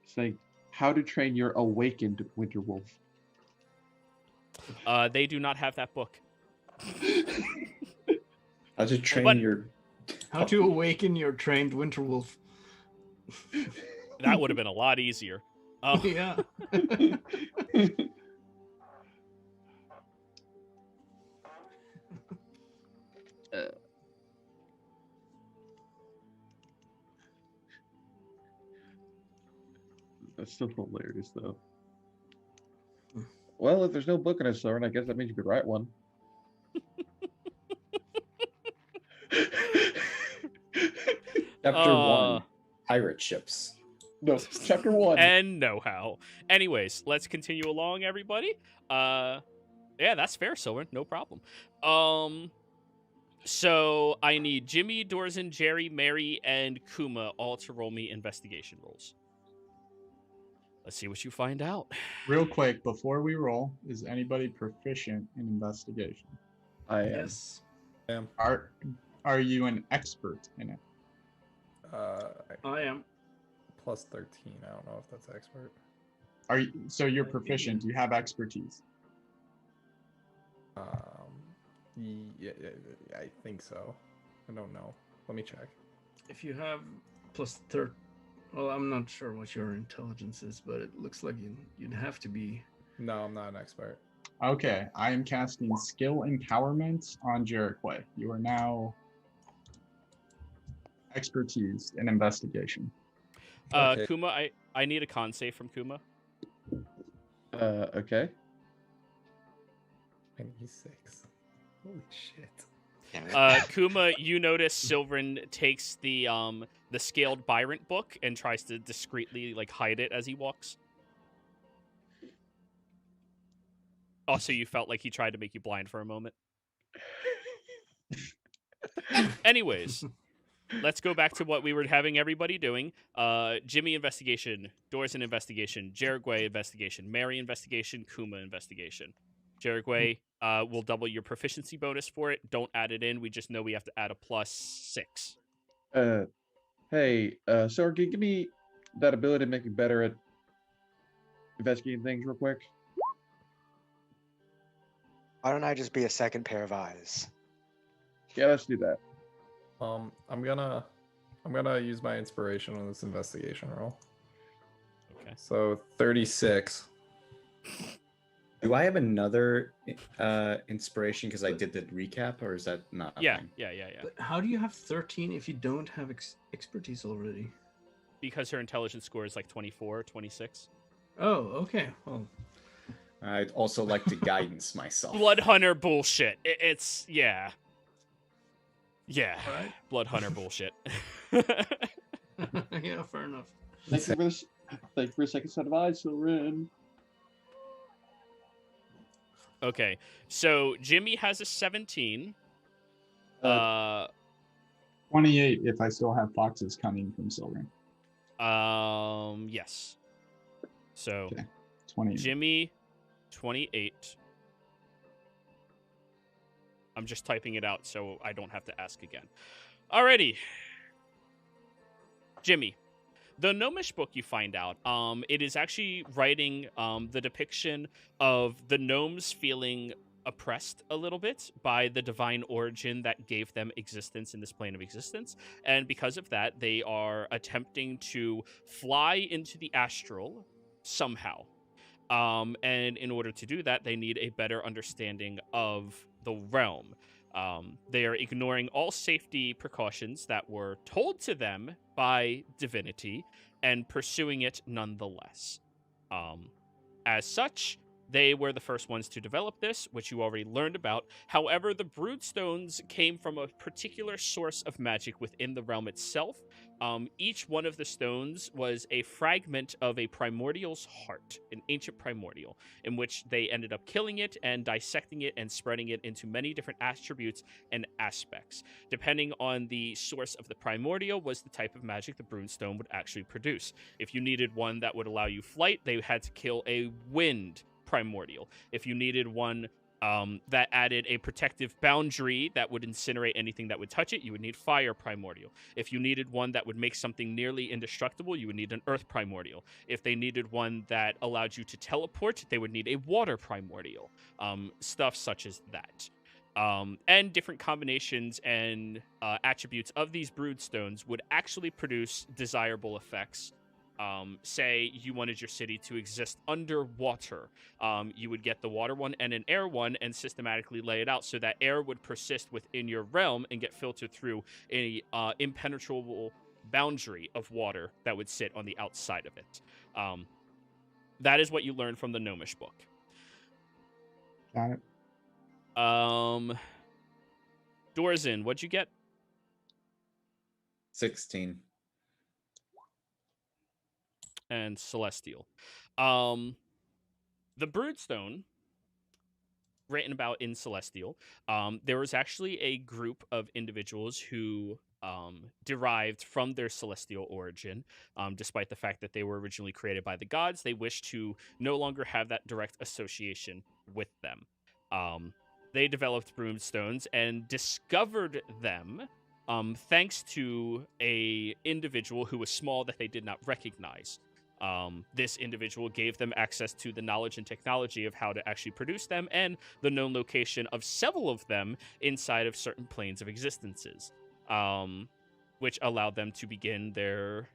saying how to train your awakened winter wolf. They do not have that book. How to train But- your... How to awaken your trained winter wolf. That would have been a lot easier. Yeah. That's still hilarious, though. Well, if there's no book in it, Soren, I guess that means you could write one. Chapter 1. Pirate ships. No, chapter 1. And know-how. Anyways, let's continue along, everybody. Yeah, that's fair, Silver. No problem. So I need Jimmy, Dorzen, Jerry, Mary, and Kuma all to roll me investigation rolls. Let's see what you find out. Real quick, before we roll, is anybody proficient in investigation? I am. Yes. Are you an expert in it? I am. Plus 13. I don't know if that's expert. So you're proficient, you have expertise. Yeah, I think so. I don't know. Let me check. If you have plus 13, well, I'm not sure what your intelligence is, but it looks like you'd have to be. No, I'm not an expert. Okay, I am casting Skill Empowerment on Jericho. You are now expertise in investigation. Okay. Kuma, I need a con save from Kuma. Okay. 96. Holy shit. Kuma, you notice Sylvan takes the scaled Byrant book and tries to discreetly like hide it as he walks. Also, you felt like he tried to make you blind for a moment. Anyways, let's go back to what we were having everybody doing. Jimmy investigation, Dorson investigation, Jerigway investigation, Mary investigation, Kuma investigation. Jerigway, will double your proficiency bonus for it. Don't add it in. We just know we have to add a +6. Hey, Sorgi, give me that ability to make me better at investigating things real quick. Why don't I just be a second pair of eyes? Yeah, let's do that. I'm gonna use my inspiration on this investigation roll. Okay. So 36. Do I have another inspiration because I did the recap, or is that not? a Yeah, thing? yeah. But how do you have 13 if you don't have expertise already? Because her intelligence score is like 24, 26. Oh, okay. Well, I'd also like to guidance myself. Blood Hunter bullshit. It's, yeah. Yeah. Alright. Blood Hunter bullshit. yeah, fair enough. Thank you for this. Thank you for a second set of eyes, Silren. Okay, so Jimmy has a 17. 28 if I still have Fox's Cunning from Silver. Yes. So, Okay. 28. Jimmy, 28. I'm just typing it out so I don't have to ask again. Alrighty. Jimmy, the Gnomish book you find out, it is actually writing the depiction of the gnomes feeling oppressed a little bit by the divine origin that gave them existence in this plane of existence. And because of that, they are attempting to fly into the astral somehow. And in order to do that, they need a better understanding of the realm. They are ignoring all safety precautions that were told to them by divinity and pursuing it nonetheless. As such, they were the first ones to develop this, which you already learned about. However, the Broodstones came from a particular source of magic within the realm itself. Each one of the stones was a fragment of a primordial's heart, an ancient primordial, in which they ended up killing it and dissecting it and spreading it into many different attributes and aspects. Depending on the source of the primordial was the type of magic the Broodstone would actually produce. If you needed one that would allow you flight, they had to kill a wind primordial. If you needed one that added a protective boundary that would incinerate anything that would touch it, you would need fire primordial. If you needed one that would make something nearly indestructible, you would need an earth primordial. If they needed one that allowed you to teleport, they would need a water primordial. Stuff such as that. And different combinations and attributes of these Broodstones would actually produce desirable effects. Say you wanted your city to exist underwater, you would get the water one and an air one and systematically lay it out so that air would persist within your realm and get filtered through a impenetrable boundary of water that would sit on the outside of it. That is what you learned from the Gnomish book. Got it. Dorzin, what'd you get? 16. And Celestial. The Broodstone, written about in Celestial, there was actually a group of individuals who derived from their celestial origin. Despite the fact that they were originally created by the gods, they wished to no longer have that direct association with them. They developed Broodstones and discovered them thanks to a individual who was small that they did not recognize. This individual gave them access to the knowledge and technology of how to actually produce them and the known location of several of them inside of certain planes of existences, which allowed them to begin their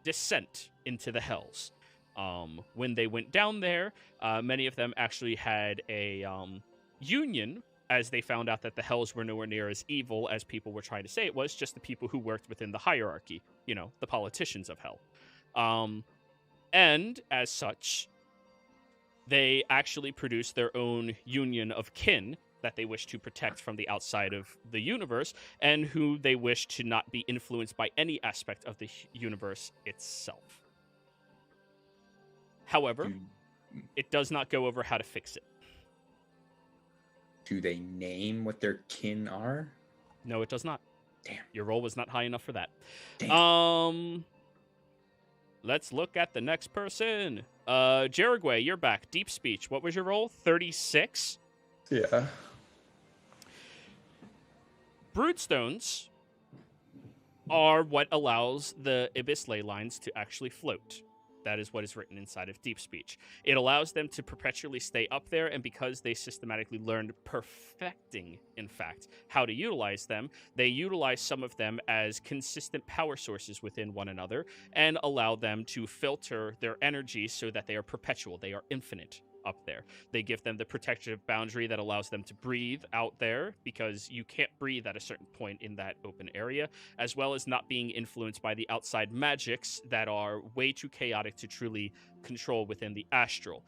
descent into the hells. When they went down there, many of them actually had a union, as they found out that the Hells were nowhere near as evil as people were trying to say it was, just the people who worked within the hierarchy, the politicians of Hell. And as such, they actually produced their own union of kin that they wish to protect from the outside of the universe, and who they wish to not be influenced by any aspect of the universe itself. However, it does not go over how to fix it. Do they name what their kin are? No, it does not. Damn. Your roll was not high enough for that. Damn. Let's look at the next person. Jerigway, you're back. Deep speech. What was your roll? 36? Yeah. Broodstones are what allows the IBIS Leylines to actually float. That is what is written inside of Deep Speech. It allows them to perpetually stay up there, and because they systematically learned perfecting, in fact, how to utilize them, they utilize some of them as consistent power sources within one another and allow them to filter their energy so that they are perpetual, they are infinite up there. They give them the protective boundary that allows them to breathe out there, because you can't breathe at a certain point in that open area, as well as not being influenced by the outside magics that are way too chaotic to truly control within the astral.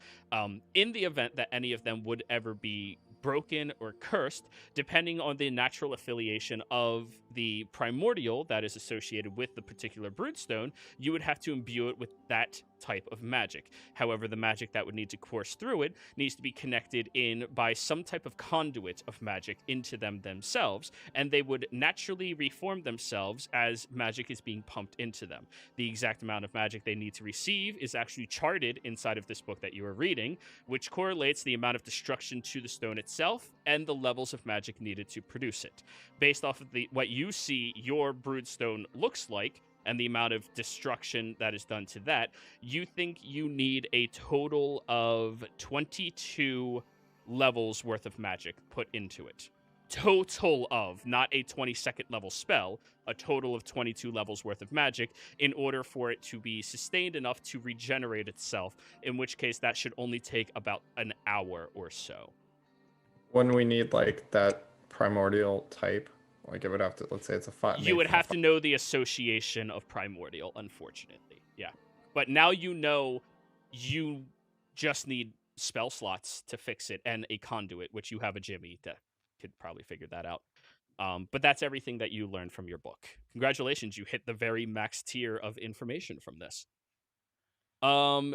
In the event that any of them would ever be broken or cursed, depending on the natural affiliation of the primordial that is associated with the particular broodstone, you would have to imbue it with that type of magic. However, the magic that would need to course through it needs to be connected in by some type of conduit of magic into them themselves, and they would naturally reform themselves as magic is being pumped into them. The exact amount of magic they need to receive is actually charted inside of this book that you are reading, which correlates the amount of destruction to the stone itself and the levels of magic needed to produce it. Based off of what you see your broodstone looks like, and the amount of destruction that is done to that, you think you need a total of 22 levels worth of magic put into it. Total of, not a 22nd level spell, a total of 22 levels worth of magic in order for it to be sustained enough to regenerate itself, in which case that should only take about an hour or so. When we need like that primordial type, like it would have to, let's say it's a 5. You would have to know the association of primordial, unfortunately. Yeah. But now you know you just need spell slots to fix it and a conduit, which you have a Jimmy that could probably figure that out. But that's everything that you learned from your book. Congratulations, you hit the very max tier of information from this.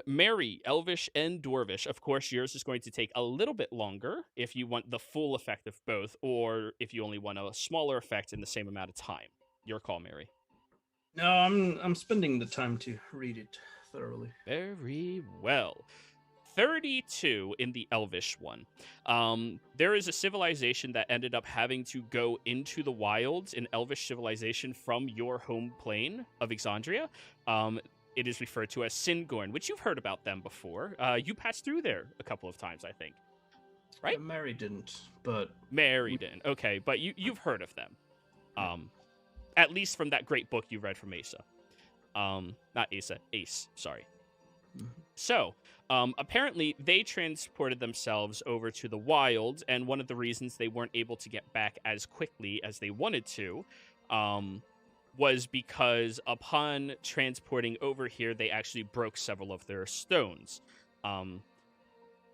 Mary, Elvish, and Dwarvish. Of course, yours is going to take a little bit longer if you want the full effect of both, or if you only want a smaller effect in the same amount of time. Your call, Mary. No, I'm spending the time to read it thoroughly. Very well. 32 in the Elvish one. There is a civilization that ended up having to go into the wilds, an Elvish civilization from your home plane of Exandria. It is referred to as Syngorn, which you've heard about them before. You passed through there a couple of times, I think. Right? Mary didn't, but... Mary didn't. Okay, but you've heard of them. At least from that great book you read from Asa. Not Asa, Ace, sorry. Mhm. So, apparently they transported themselves over to the wilds, and one of the reasons they weren't able to get back as quickly as they wanted to, was because upon transporting over here, they actually broke several of their stones.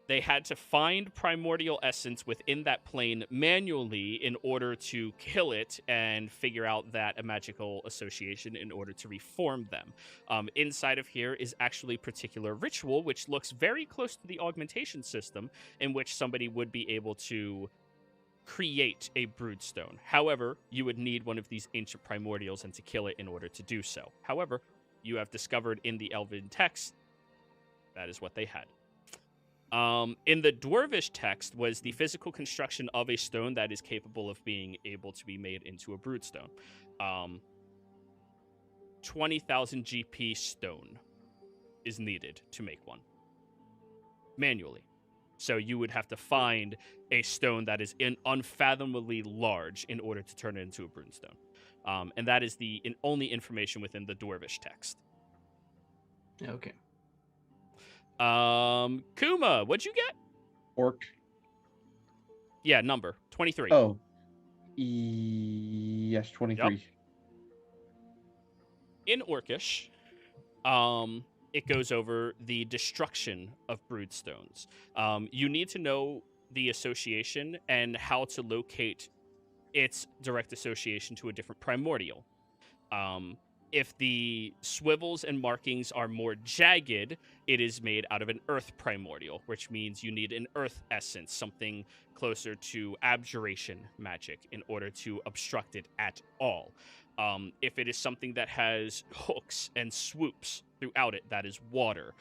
They had to find primordial essence within that plane manually in order to kill it and figure out that a magical association in order to reform them. Inside of here is actually a particular ritual, which looks very close to the augmentation system, in which somebody would be able to create a broodstone. However, you would need one of these ancient primordials and to kill it in order to do so. However, you have discovered in the Elven text that is what they had. In the Dwarvish text was the physical construction of a stone that is capable of being able to be made into a broodstone. 20,000 GP stone is needed to make one manually. So you would have to find a stone that is unfathomably large in order to turn it into a broodstone. And that is the only information within the Dwarvish text. Okay. Kuma, what'd you get? Orc. Yeah, number 23. Oh. Yes, 23. In Orcish, it goes over the destruction of Broodstones. You need to know the association and how to locate its direct association to a different primordial. If the swivels and markings are more jagged, it is made out of an earth primordial, which means you need an earth essence, something closer to abjuration magic in order to obstruct it at all. If it is something that has hooks and swoops throughout it, that is water.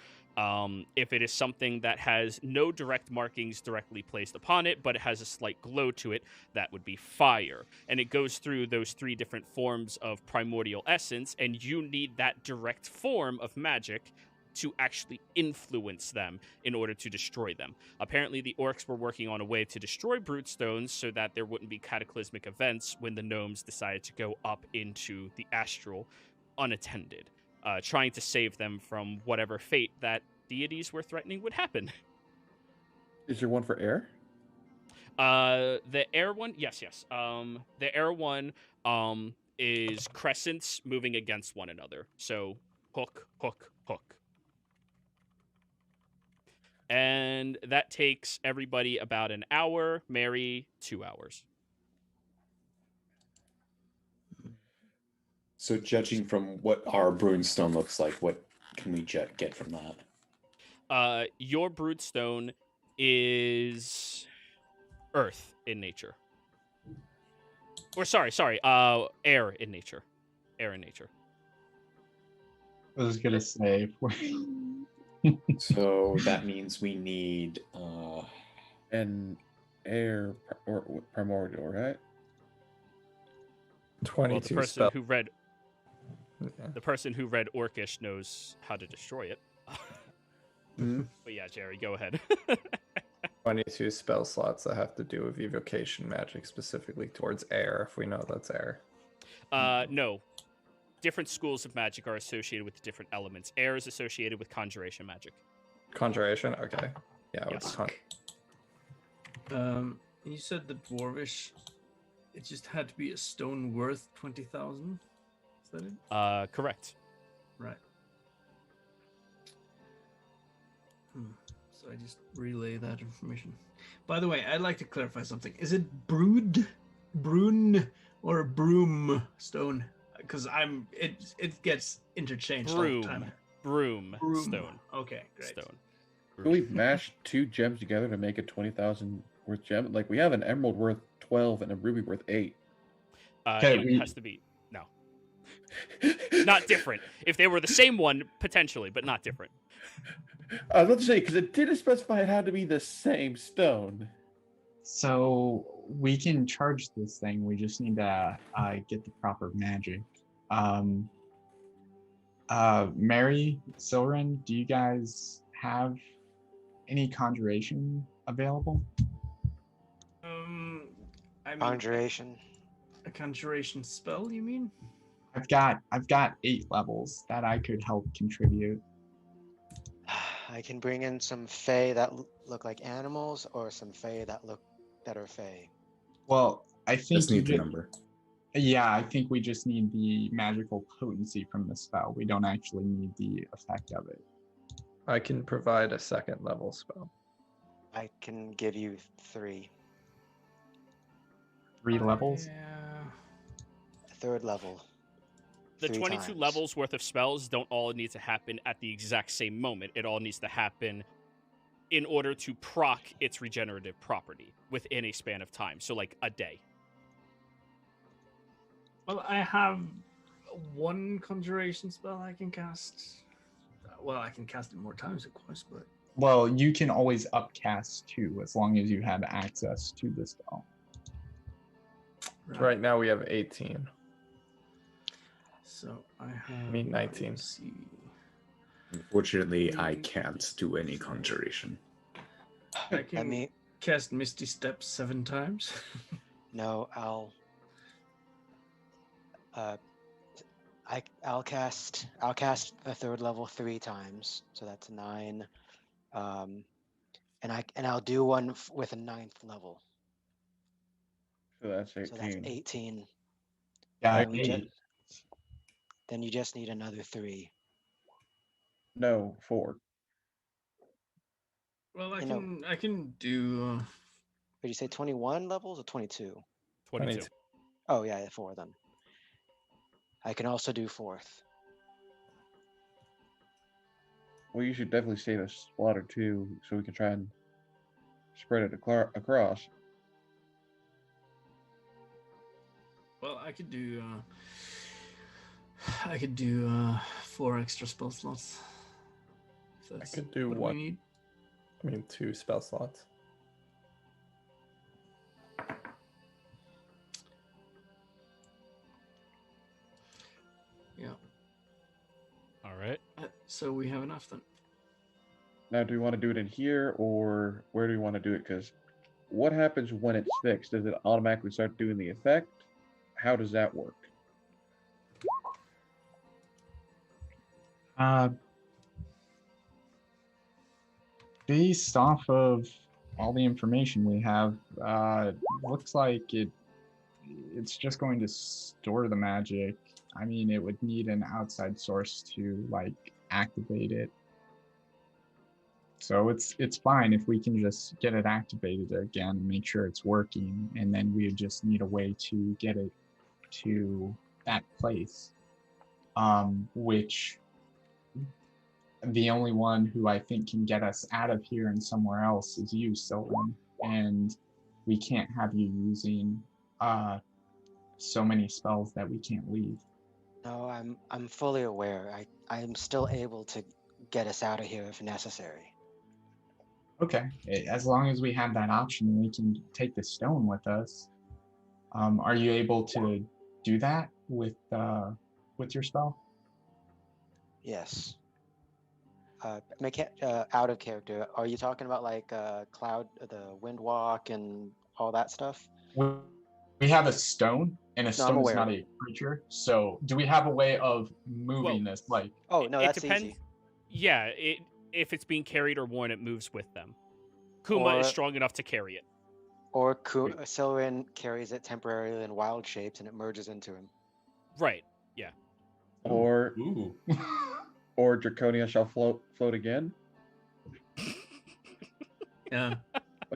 If it is something that has no direct markings directly placed upon it, but it has a slight glow to it, that would be fire. And it goes through those 3 different forms of primordial essence, and you need that direct form of magic to actually influence them in order to destroy them. Apparently, the orcs were working on a way to destroy Broodstones so that there wouldn't be cataclysmic events when the gnomes decided to go up into the astral unattended. Trying to save them from whatever fate that deities were threatening would happen. Is there one for air? The air one, yes. The air one is crescents moving against one another. So hook, hook, hook. And that takes everybody about an hour. Mary, 2 hours. So, judging from what our Broodstone looks like, what can we get from that? Your Broodstone is earth in nature. Or sorry, air in nature. Air in nature. I was gonna say. So that means we need An air or primordial, right? 22 Well, the spell. person who read Orcish knows how to destroy it. Mhm. But yeah, Jerry, go ahead. 22 spell slots that have to do with evocation magic, specifically towards air, if we know that's air. No. Different schools of magic are associated with different elements. Air is associated with conjuration magic. Conjuration? Okay. Yeah, Yes. You said the dwarvish. It just had to be a stone worth 20,000. Is that it? Correct. Right. So I just relay that information. By the way, I'd like to clarify something. Is it brune, or broom stone? Because it gets interchanged all the time. Broom. Stone. Okay, great. Stone. Can we mash 2 gems together to make a 20,000 worth gem? Like, we have an emerald worth 12 and a ruby worth 8. It has to be no. Not different. If they were the same one, potentially, but not different. I was about to say, because it didn't specify it had to be the same stone. So we can charge this thing. We just need to get the proper magic. Mary, Silren, do you guys have any conjuration available? I mean, Conjuration. a conjuration spell, you mean? I've got 8 levels that I could help contribute. I can bring in some fae that look like animals, or some fae that are fae. Well, I think just need the number. Yeah, I think we just need the magical potency from the spell. We don't actually need the effect of it. I can provide a 2nd level spell. I can give you 3. 3 levels? Yeah. 3rd level. The 3 22 times. levels worth of spells don't all need to happen at the exact same moment. It all needs to happen in order to proc its regenerative property within a span of time. So like a day. Well, I have 1 conjuration spell I can cast. Well, I can cast it more times, of course, but... Well, you can always upcast 2 as long as you have access to the spell. Right now we have 18. So I have... Me 19. let's see. Unfortunately, I can't do any conjuration. I can mean, cast Misty Steps 7 times. no, I'll cast the 3rd level 3 times, so that's 9 And I'll do one with a 9th level. So that's 18. So that's 18. Yeah, Then you just need another 3. No, 4. Well, You know- I can do. Did you say 21 levels or 22? 22. Oh yeah, 4 then. I can also do 4th. Well, you should definitely save a slot or 2 so we can try and spread it across. Well, I could do. I could do 4 extra spell slots. If I that's could do what we one. need. I mean, 2 spell slots. Yeah. All right. So we have enough then. Now, do we want to do it in here, or where do we want to do it? Because what happens when it's fixed? Does it automatically start doing the effect? How does that work? Based off of all the information we have, looks like it's just going to store the magic. I mean, it would need an outside source to like activate it. So it's fine if we can just get it activated again, make sure it's working, and then we just need a way to get it to that place. Which the only one who I think can get us out of here and somewhere else is you, SOLEMN, and we can't have you using so many spells that we can't leave. No, I'm fully aware. I'm still able to get us out of here if necessary. Okay, as long as we have that option, we can take the stone with us. Are you able to do that with your spell? Yes. Out of character. Are you talking about like cloud, the wind walk, and all that stuff? We have a stone, and a No, I'm stone is aware. not a creature. So, do we have a way of moving this? Like, Oh no, It that's depends. easy. Yeah, if it's being carried or worn, it moves with them. Kuma is Or- strong enough to carry it. Or Syngorn carries it temporarily in wild shapes, and it merges into him. Right. Yeah. Or ooh. or Draconia shall float again? Yeah.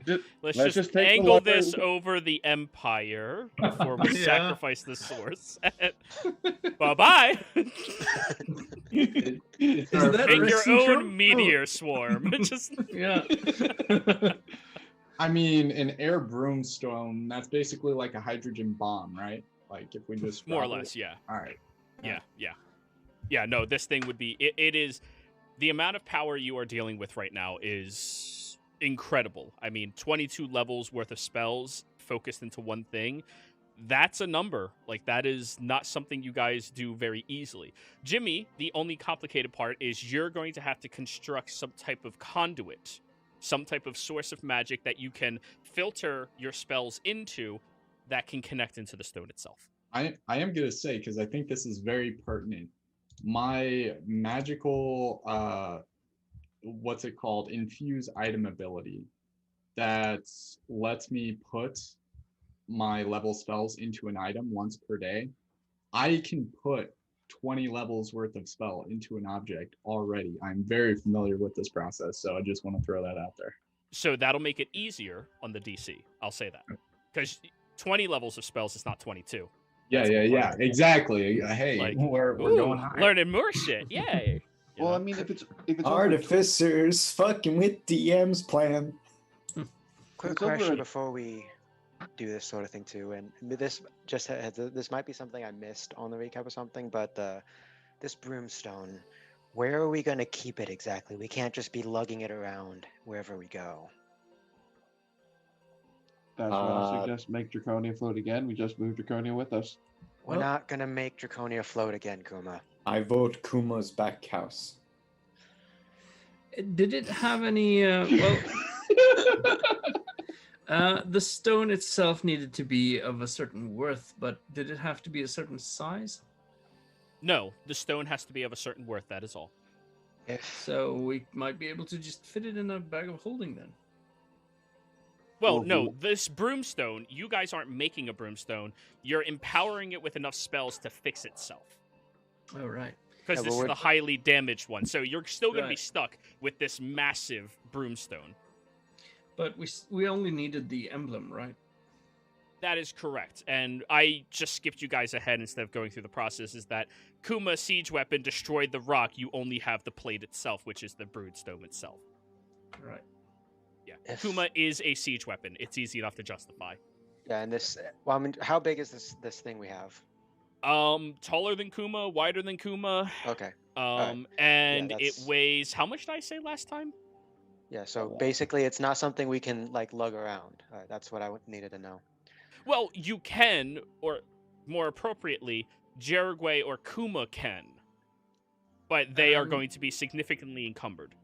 Let's Let's just just take the angle lever- this over the Empire before we Yeah. sacrifice the source. Bye-bye. Is that Make Earth your syndrome? own meteor swarm. Just Yeah. I mean, an air broomstone, that's basically like a hydrogen bomb, right? Like if we just more or drop it- less, yeah. All right. Yeah, no, this thing would be it is the amount of power you are dealing with right now is incredible. I mean, 22 levels worth of spells focused into one thing. That's a number. Like, that is not something you guys do very easily. Jimmy, the only complicated part is you're going to have to construct some type of conduit, some type of source of magic that you can filter your spells into that can connect into the stone itself. I am going to say, because I think this is very pertinent, my magical, what's it called, infuse item ability that lets me put my level spells into an item once per day. I can put 20 levels worth of spell into an object already. I'm very familiar with this process, so I just want to throw that out there. So that'll make it easier on the DC. I'll say that. Because 20 levels of spells is not 22. Yeah, exactly. Hey, Like, we're Ooh, going high. learning more shit. Yay. You Well, know? I mean, if it's over Artificers fucking with DM's plan. Quick It's over question a- before we do this sort of thing too, and this this might be something I missed on the recap or something, but this broomstone, where are we going to keep it exactly? We can't just be lugging it around wherever we go. That's what I suggest. Make Draconia float again. We just moved Draconia with us. We're Well- not going to make Draconia float again, Kuma. I vote Kuma's back house. Did it have any? The stone itself needed to be of a certain worth, but did it have to be a certain size? No, the stone has to be of a certain worth. That is all. So we might be able to just fit it in a bag of holding then. Well, no, this broomstone, you guys aren't making a broomstone. You're empowering it with enough spells to fix itself. Oh, right. Because Yeah, this is the highly damaged one. So you're still going to be Right. stuck with this massive broomstone. But we only needed the emblem, right? That is correct. And I just skipped you guys ahead instead of going through the process, is that Kuma siege weapon destroyed the rock. You only have the plate itself, which is the broodstone itself. Right. Yeah. Kuma is a siege weapon. It's easy enough to justify. Yeah, and this. Well, I mean, how big is this thing we have? Taller than Kuma, wider than Kuma. Okay. And it that's- weighs. How much did I say last time? Yeah. So basically, it's not something we can like lug around. That's what I needed to know. Well, you can, or more appropriately, Jerigway or Kuma can, but they are going to be significantly encumbered.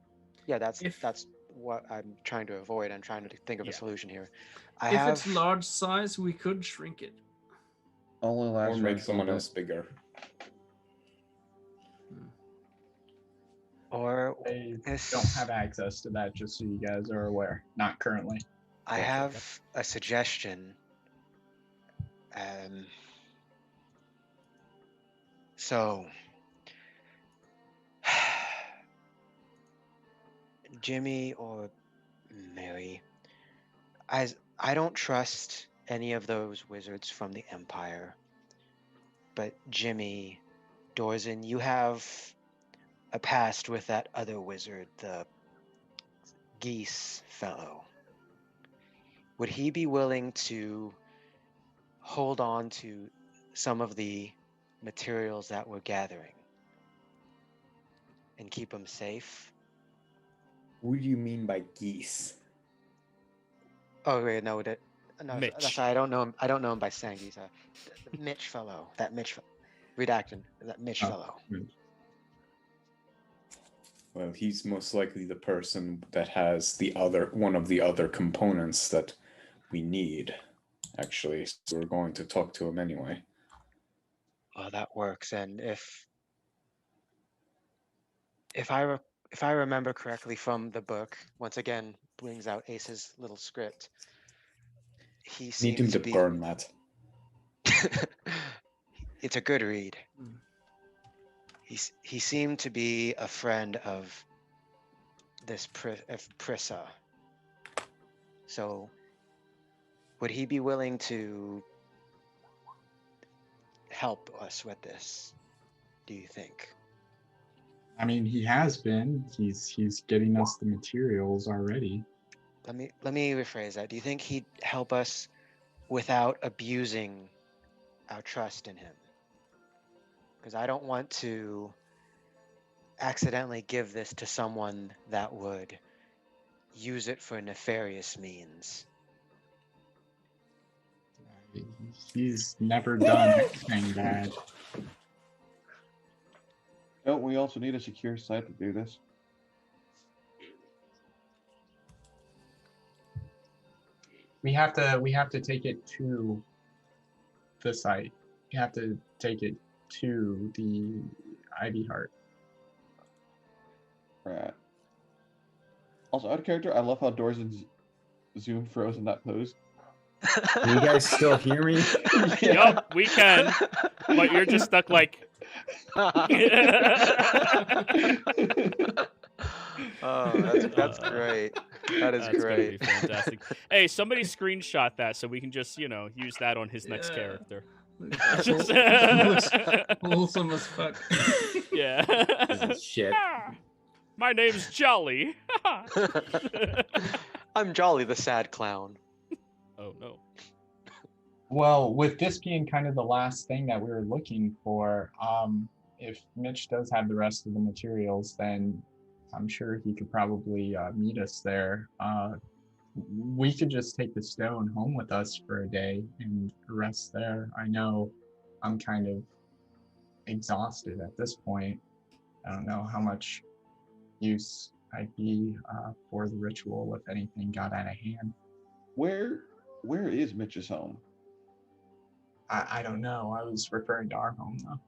Yeah, that's what I'm trying to avoid. I'm trying to think of a solution here. If it's large size, we could shrink it. Only Or last make someone else bigger. Or I don't have access to that, just so you guys are aware. Not currently. I have a suggestion. So, Jimmy or Mary, I don't trust any of those wizards from the Empire. But Jimmy, Dorzen, you have a past with that other wizard, the geese fellow. Would he be willing to hold on to some of the materials that we're gathering and keep them safe? Who do you mean by geese? Oh wait, no, Mitch. that's I don't know him. I don't know him by saying he's the Mitch fellow. That Mitch, redacted. That Mitch fellow. Well, he's most likely the person that has one of the other components that we need. Actually, so we're going to talk to him anyway. Well, that works. And if I remember correctly from the book, once again brings out Ace's little script. He Need him seems to be. burn that. It's a good read. He seemed to be a friend of this Prissa. So, would he be willing to help us with this? Do you think? I mean, he has been. He's getting us the materials already. Let me rephrase that. Do you think he'd help us without abusing our trust in him? Because I don't want to accidentally give this to someone that would use it for nefarious means. He's never done anything bad. Don't we also need a secure site to do this? We have to take it to the site. We have to take it to the Ivy Heart. Right. Also, out of character, I love how Dorzen's Zoom froze in that pose. Can you guys still hear me? Yup, we can. But you're just stuck like. Oh, that's great. That is That's great. Gonna be fantastic. Hey, somebody screenshot that so we can just, use that on his next Yeah. character. Just wholesome as fuck. Yeah. This is shit. My name's Jolly. I'm Jolly the sad clown. Oh no. Well, with this being kind of the last thing that we were looking for, if Mitch does have the rest of the materials, then I'm sure he could probably meet us there. We could just take the stone home with us for a day and rest there. I know I'm kind of exhausted at this point. I don't know how much use I'd be for the ritual if anything got out of hand. Where is Mitch's home? I don't know. I was referring to our home though.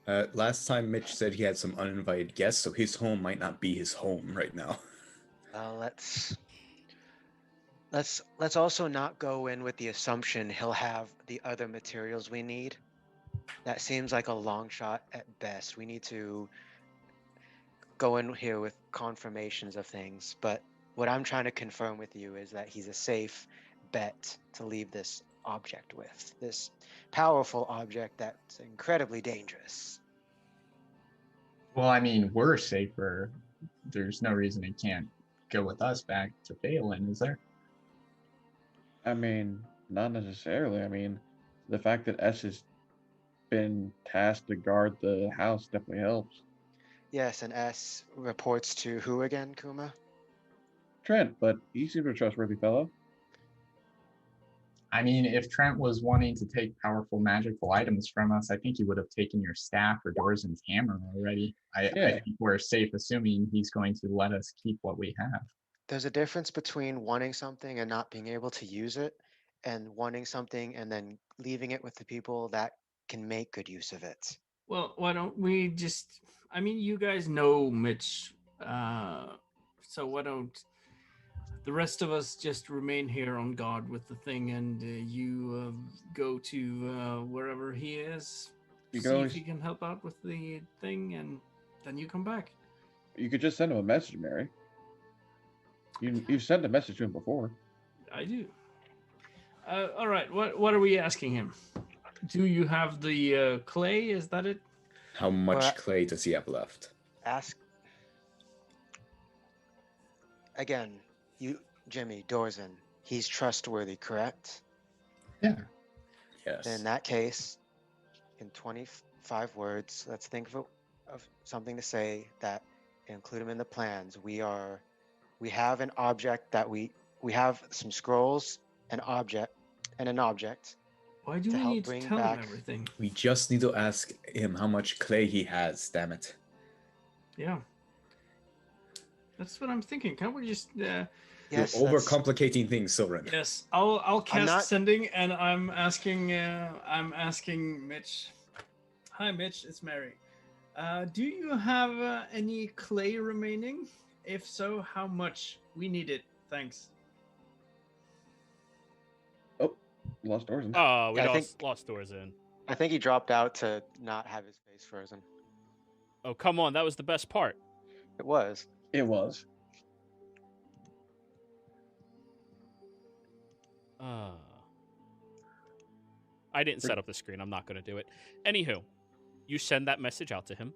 Last time Mitch said he had some uninvited guests, so his home might not be his home right now. Well, let's also not go in with the assumption he'll have the other materials we need. That seems like a long shot at best. We need to go in here with confirmations of things, but what I'm trying to confirm with you is that he's a safe bet to leave this object with. This powerful object that's incredibly dangerous. Well, I mean, we're safer. There's no reason he can't go with us back to Phelan, is there? I mean, not necessarily. I mean, the fact that S has been tasked to guard the house definitely helps. Yes, and S reports to who again, Kuma? Trent, but he seems a trustworthy fellow. I mean, if Trent was wanting to take powerful magical items from us, I think he would have taken your staff or Dorzen's hammer already. I think we're safe assuming he's going to let us keep what we have. There's a difference between wanting something and not being able to use it, and wanting something and then leaving it with the people that can make good use of it. Well, why don't we just? I mean, you guys know Mitch, so why don't the rest of us just remain here on guard with the thing, and you go to wherever he is, You see can if always, he can help out with the thing, and then you come back. you could just send him a message, Mary. You've sent a message to him before. I do. All right. What are we asking him? Do you have the clay? Is that it? How much Well, clay does he have left? Ask again, you, Jimmy Dorzen. He's trustworthy, correct? Yeah. Yes. In that case, in 25 words, let's think of something to say that include him in the plans. We have an object that we have some scrolls, an object. Why do to we help need to bring tell him back- everything? We just need to ask him how much clay he has, damn it. Yeah. That's what I'm thinking. Can't we just? Yes, You're overcomplicating things, Soren. Yes, I'll cast not- sending, and I'm asking Mitch. Hi, Mitch. It's Mary. Do you have any clay remaining? If so, how much? We need it. Thanks. Oh, lost Dorzen. Oh, we Yeah, I lost doors in. I think he dropped out to not have his face frozen. Oh, come on. That was the best part. It was. It was. I didn't set up the screen. I'm not going to do it. Anywho, you send that message out to him.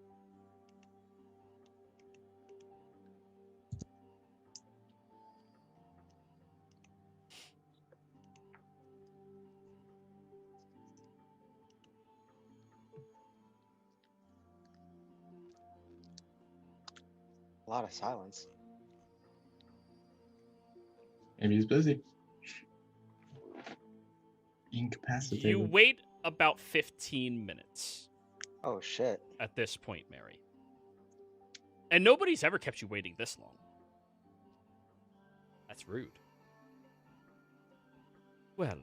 A lot of silence. Maybe he's busy. Incapacitated. You wait about 15 minutes Oh shit. at this point, Mary. And nobody's ever kept you waiting this long. That's rude. Well.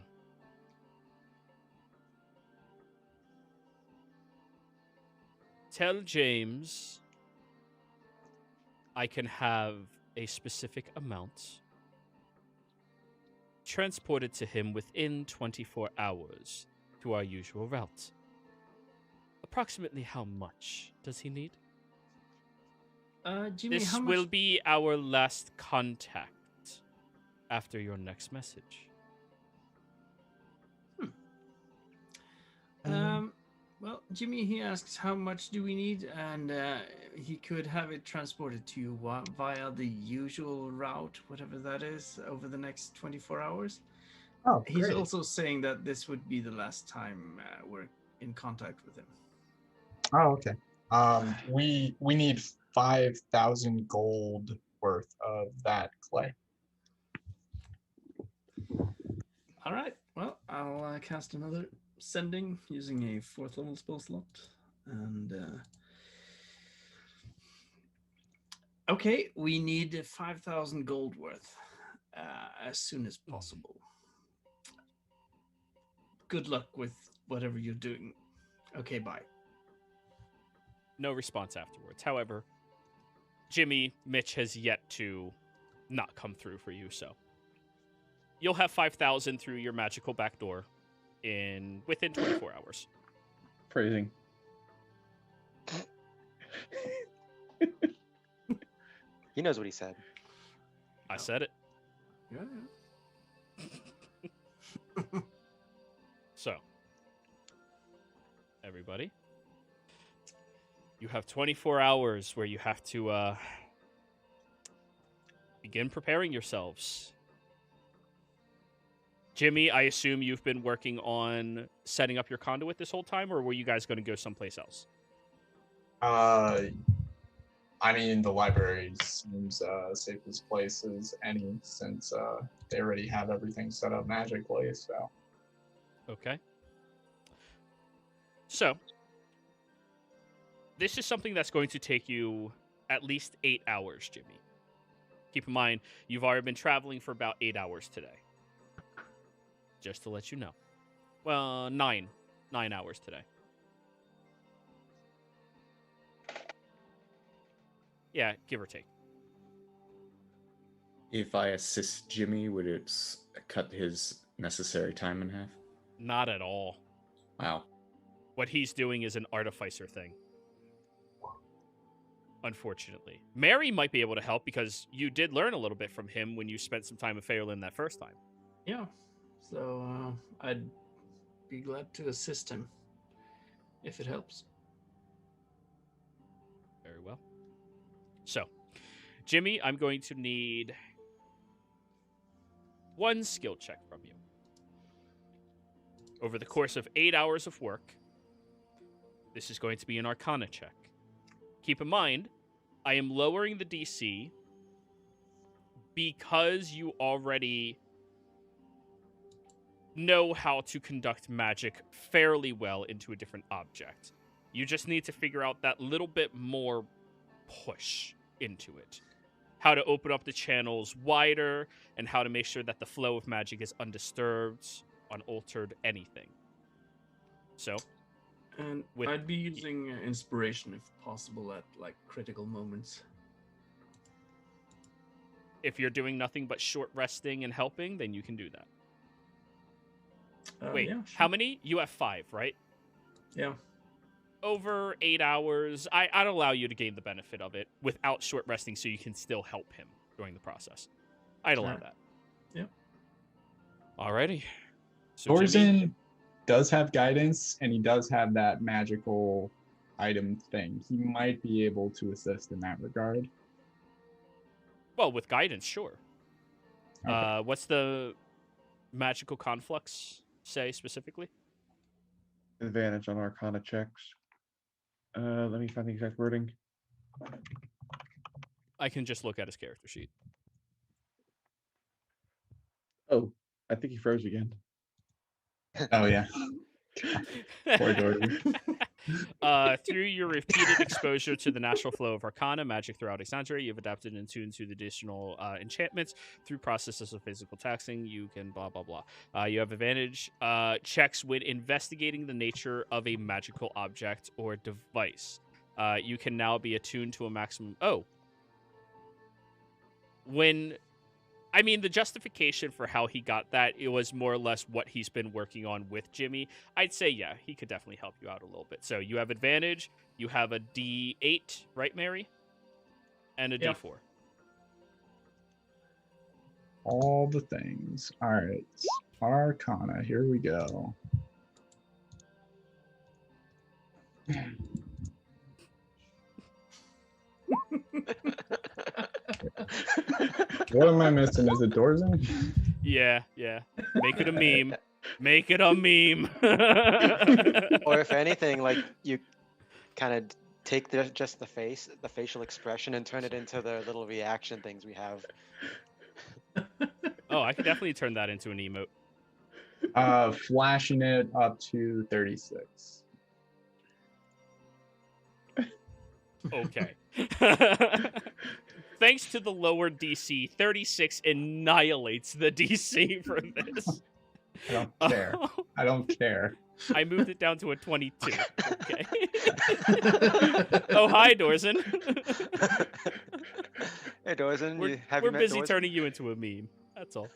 Tell James I can have a specific amount transported to him within 24 hours to our usual route. Approximately how much does he need? Jimmy, This how much? will be our last contact after your next message. Well, Jimmy, he asks how much do we need, and he could have it transported to you via the usual route, whatever that is, over the next 24 hours. Oh, He's great. also saying that this would be the last time we're in contact with him. Oh, okay. We need 5,000 gold worth of that clay. All right. Well, I'll cast another sending using a 4th level spell slot, and okay, we need 5,000 gold worth as soon as possible. Good luck with whatever you're doing. Okay, bye. No response afterwards. However, Jimmy, Mitch has yet to not come through for you, so you'll have 5,000 through your magical back door within 24 hours. Phrasing. He knows what he said. I said it. Yeah. So, everybody, you have 24 hours where you have to begin preparing yourselves. Jimmy, I assume you've been working on setting up your conduit this whole time, or were you guys going to go someplace else? I mean, the library seems safest place as any, since they already have everything set up magically, so. Okay. So, this is something that's going to take you at least 8 hours, Jimmy. Keep in mind, you've already been traveling for about 8 hours today. Just to let you know. Well, 9 hours today. Yeah, give or take. If I assist Jimmy, would it cut his necessary time in half? Not at all. Wow. What he's doing is an artificer thing. Unfortunately. Mary might be able to help because you did learn a little bit from him when you spent some time with Faerlin that first time. Yeah. So I'd be glad to assist him if it helps. Very well. So, Jimmy, I'm going to need 1 skill check from you. Over the course of 8 hours of work, this is going to be an Arcana check. Keep in mind, I am lowering the DC because you already know how to conduct magic fairly well into a different object. You just need to figure out that little bit more push into it. How to open up the channels wider, and how to make sure that the flow of magic is undisturbed, unaltered, anything. So, And I'd be using inspiration if possible at like critical moments. if you're doing nothing but short resting and helping, then you can do that. Wait, yeah, how sure. many? You have 5, right? Yeah. Over 8 hours, I'd allow you to gain the benefit of it without short resting so you can still help him during the process. I'd allow Sure. that. Yep. Alrighty. So Jimmy, Dorzen does have guidance, and he does have that magical item thing. He might be able to assist in that regard. well, with guidance, sure. Okay. What's the magical conflux say specifically? Advantage on Arcana checks. Let me find the exact wording. I can just look at his character sheet. Oh, I think he froze again. Oh yeah. Poor Dorzen. Through your repeated exposure to the natural flow of Arcana magic throughout Exandria, you've adapted and tuned to the additional enchantments through processes of physical taxing. You can blah blah blah. You have advantage checks when investigating the nature of a magical object or device. You can now be attuned to a maximum. The justification for how he got that, it was more or less what he's been working on with Jimmy. I'd say, yeah, he could definitely help you out a little bit. So you have advantage. You have a D8, right, Mary? And a Yeah. D4. All the things. All right. Arcana. Here we go. What am I missing? Is it Dorzen? Yeah. Make it a meme. Make it a meme. Or if anything, like you kind of take just the facial expression, and turn it into the little reaction things we have. Oh, I could definitely turn that into an emote. Flashing it up to 36. Okay. Thanks to the lower DC, 36 annihilates the DC for this. I don't care. I don't care. I moved it down to a 22. Okay. Oh, hi, Dorzen. Hey, Dorzen, We're, have we're you met busy Dorzen? turning you into a meme. That's all.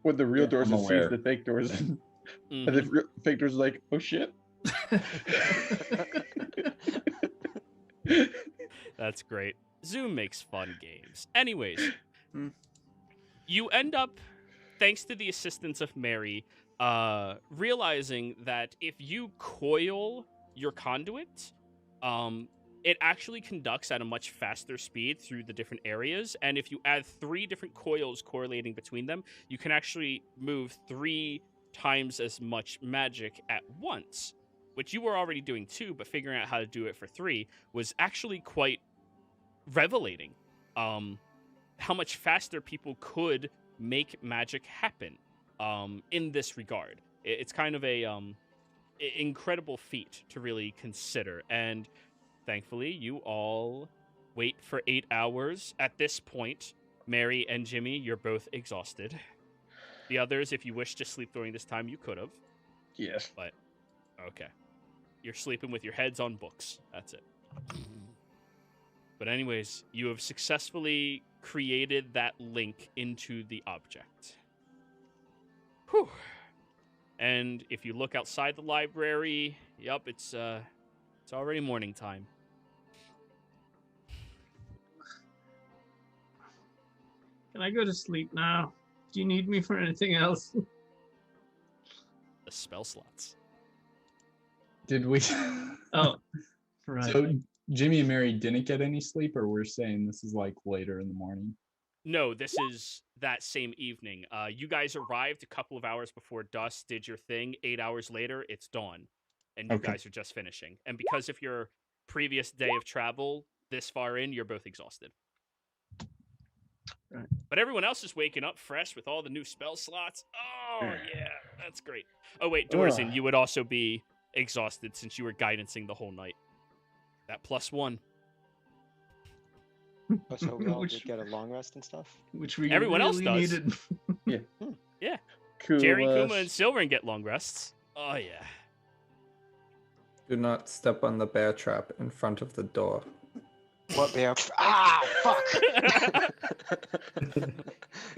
When the real Yeah, I'm Dorsen sees aware. the fake Dorsen, Mhm. and the fake Dorsen's like, oh shit. That's great. Zoom makes fun games. Anyways, Hmm. you end up, thanks to the assistance of Mary, realizing that if you coil your conduit, it actually conducts at a much faster speed through the different areas. And if you add 3 different coils correlating between them, you can actually move 3 times as much magic at once, which you were already doing 2, but figuring out how to do it for 3 was actually quite revelating. How much faster people could make magic happen in this regard. It's kind of a incredible feat to really consider. And thankfully, you all wait for 8 hours. At this point, Mary and Jimmy, you're both exhausted. The others, if you wish to sleep during this time, you could have. Yes. But, okay. You're sleeping with your heads on books. That's it. But anyways, you have successfully created that link into the object. Whew. And if you look outside the library, yep, it's already morning time. Can I go to sleep now? Do you need me for anything else? The spell slots. Did we? Oh, right. So Jimmy and Mary didn't get any sleep, or we're saying this is like later in the morning? No, this is that same evening. You guys arrived a couple of hours before dusk, did your thing. 8 hours later, it's dawn. And you Okay. guys are just finishing. And because of your previous day of travel this far in, you're both exhausted. Right. But everyone else is waking up fresh with all the new spell slots. Oh, yeah, that's great. Oh, wait, Dorzen, you would also be exhausted since you were guidancing the whole night. That +1. Oh, so we all Which- did get a long rest and stuff? Which we Everyone else really does. needed. Yeah. Kuma, Jerry, Kuma, and Silvern get long rests. Oh, yeah. Do not step on the bear trap in front of the door. What bear? Ah, fuck!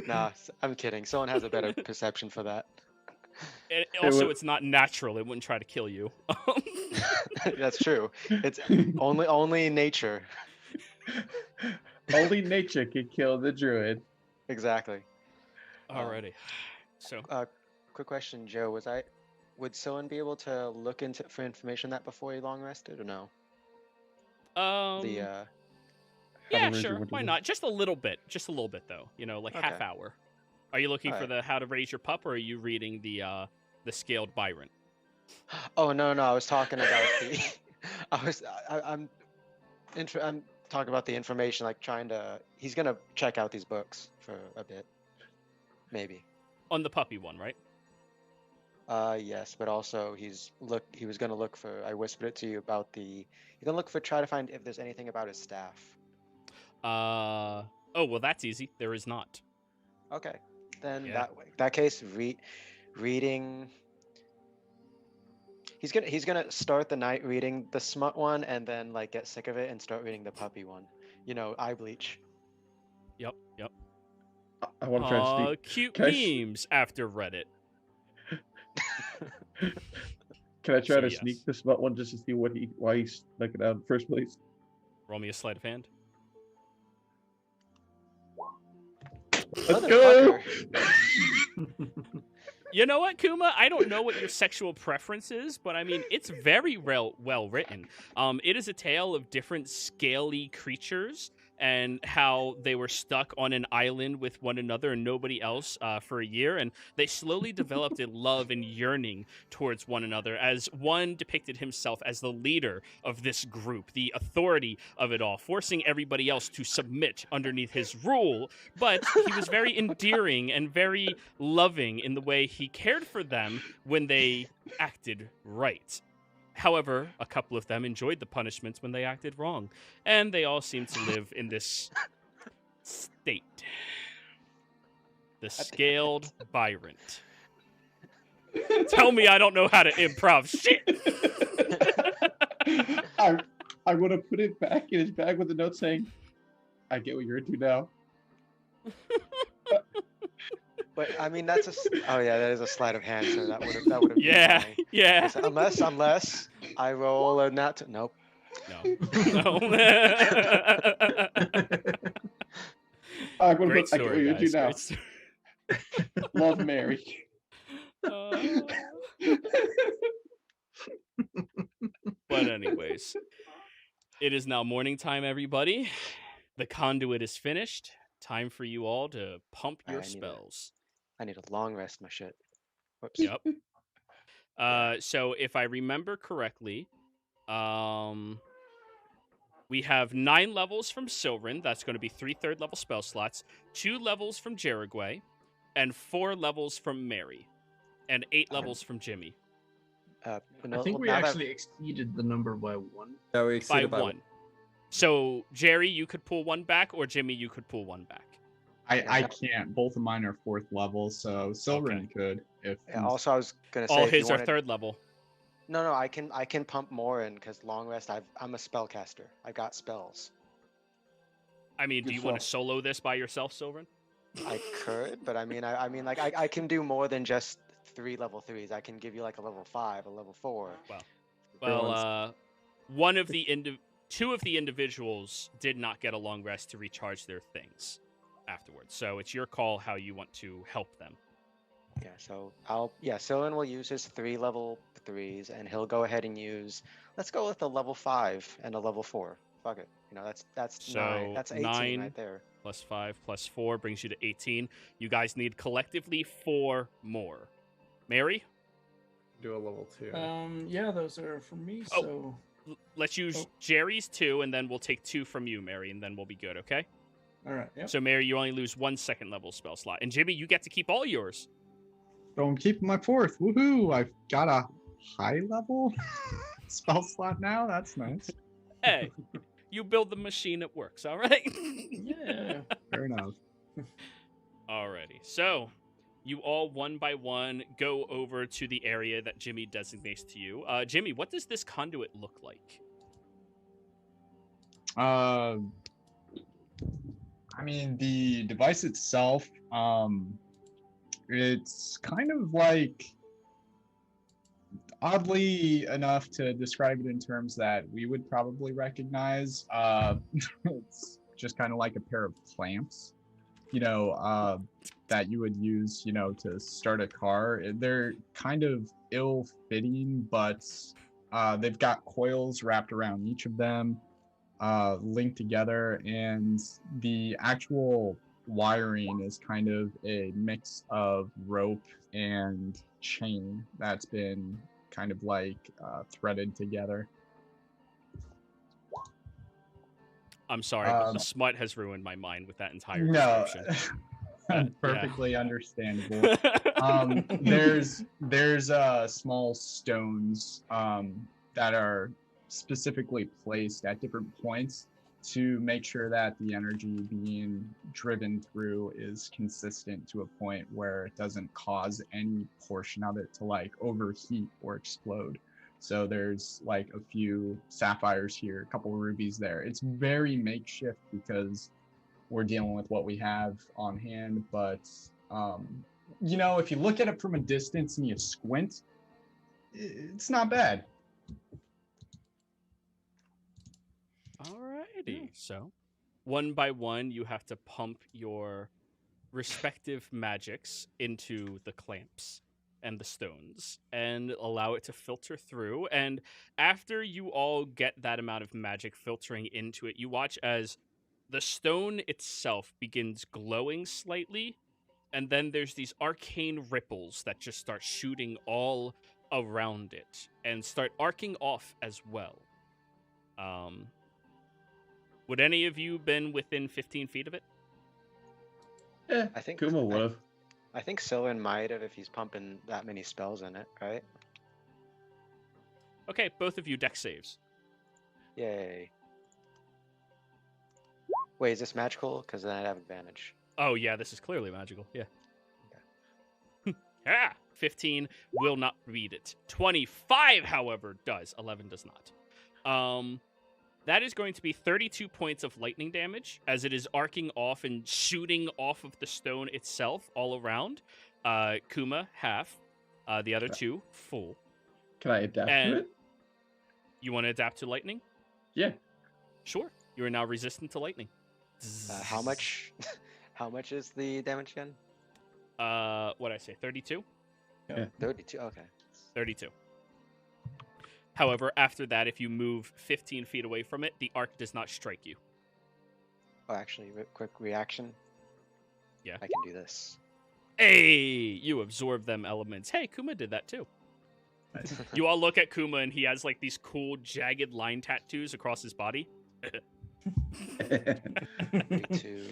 Nah, I'm kidding. Someone has a better perception for that. And also, would- it's not natural. It wouldn't try to kill you. That's true. It's only nature. Only nature could kill the druid. Exactly. Alrighty. So, Quick question, Joe. Would someone be able to look into for information that before he long rested or no? yeah, to raise sure. your Why witness. not? Just a little bit, though. You know, like half Okay. hour. Are you looking for Alright. the How to Raise Your Pup, or are you reading the Scaled Byron? Oh no, I was talking about the. I'm talking about the information. Like trying to. He's gonna check out these books for a bit, maybe. On the puppy one, right? Yes, but also he was gonna look for. I whispered it to you about the. He's gonna try to find if there's anything about his staff. Oh, well, that's easy. There is not. Okay, then Yeah. that case, reading. He's gonna start the night reading the smut one and then like get sick of it and start reading the puppy one. You know, eye bleach. Yep. I want to try and sneak. Cute Can I sh- memes after Reddit. Can I try So, to yes. sneak this one just to see why he snuck it out in the first place? Roll me a sleight of hand. Let's go! Motherfucker. You know what, Kuma? I don't know what your sexual preference is, but I mean, it's very well written. It is a tale of different scaly creatures and how they were stuck on an island with one another and nobody else for a year, and they slowly developed a love and yearning towards one another, as one depicted himself as the leader of this group, the authority of it all, forcing everybody else to submit underneath his rule, but he was very endearing and very loving in the way he cared for them when they acted right. However, a couple of them enjoyed the punishments when they acted wrong, and they all seem to live in this state. The Scaled Byron. Tell me I don't know how to improv. Shit. I want to put it back in his bag with a note saying, "I get what you're into now." But I mean, that's oh yeah, that is a sleight of hand. So that would have Yeah, been yeah. unless I roll a nat. Nope. No. No. I want to Great put, I get what story, you're guys. into now. Great story. Love Mary. But anyways, it is now morning time, everybody. The conduit is finished. Time for you all to pump your spells. I need a long rest, my shit. Whoops. Yep. So if I remember correctly, we have 9 levels from Syngorn. That's going to be 3 third-level spell slots. 2 levels from Jerigway, and 4 levels from Mary, and 8 levels from Jimmy. I think we actually exceeded the number by 1. No, we By exceeded by 1. So, Jerry, you could pull 1 back, or Jimmy, you could pull 1 back. I can't. Both of mine are 4th level, so Silverin could. If Also, I was gonna say all if you his are wanted- 3rd level. No, I can pump more in because long rest. I'm a spellcaster. I got spells. I mean, do you want to solo this by yourself, Sylvan? I could, but I mean, I can do more than just 3 level 3s. I can give you like a level 5, a level 4. Well, two of the individuals did not get a long rest to recharge their things afterwards. So it's your call how you want to help them. Yeah, so Sylvan will use his 3 level 3s, and he'll go ahead and use. Let's go with a level 5 and a level 4. Fuck it. You know, that's So 9. That's 18 9 right there. plus 5 plus 4 brings you to 18. You guys need collectively 4 more. Mary? do a level 2. Yeah, those are from me. Oh. So Let's use Jerry's 2, and then we'll take 2 from you, Mary, and then we'll be good, okay? all right. Yep. So, Mary, you only lose 1 second level spell slot. And Jimmy, you get to keep all yours. So I'm keeping my 4th. Woohoo! I've got a high level spell slot now. That's nice. Hey, you build the machine, it works, all right? Yeah. Fair enough. Alrighty. So, you all one by one go over to the area that Jimmy designates to you. Jimmy, what does this conduit look like? I mean, the device itself, it's kind of like, oddly enough to describe it in terms that we would probably recognize, it's just kind of like a pair of clamps, that you would use, to start a car. They're kind of ill-fitting, but they've got coils wrapped around each of them, linked together, and the actual wiring is kind of a mix of rope and chain that's been kind of like threaded together. I'm sorry, but the smut has ruined my mind with that entire No, description. perfectly understandable. There's small stones that are specifically placed at different points to make sure that the energy being driven through is consistent to a point where it doesn't cause any portion of it to like overheat or explode. So there's like a few sapphires here, a couple of rubies there. It's very makeshift because we're dealing with what we have on hand, but if you look at it from a distance and you squint, it's not bad. Alrighty. So, one by one, you have to pump your respective magics into the clamps and the stones and allow it to filter through. And after you all get that amount of magic filtering into it, you watch as the stone itself begins glowing slightly, and then there's these arcane ripples that just start shooting all around it and start arcing off as well. Would any of you been within 15 feet of it? Yeah, I think Kuma would have. I think Sylvan might have if he's pumping that many spells in it, right? Okay, both of you dex saves. Yay. Wait, is this magical? Because then I'd have advantage. Oh yeah, this is clearly magical. Yeah. Okay. Yeah. 15 will not read it. 25, however, does. 11 does not. That is going to be 32 points of lightning damage as it is arcing off and shooting off of the stone itself all around. Kuma, half. The other two, full. Can I adapt And to it? you want to adapt to lightning? Yeah. Sure. You are now resistant to lightning. How much? How much is the damage again? What I say? 32? Yeah. 32. Okay. 32. However, after that, if you move 15 feet away from it, the arc does not strike you. Oh, actually, quick reaction. Yeah. I can do this. Hey, you absorb them elements. Hey, Kuma did that too. You all look at Kuma and he has like these cool jagged line tattoos across his body. 32.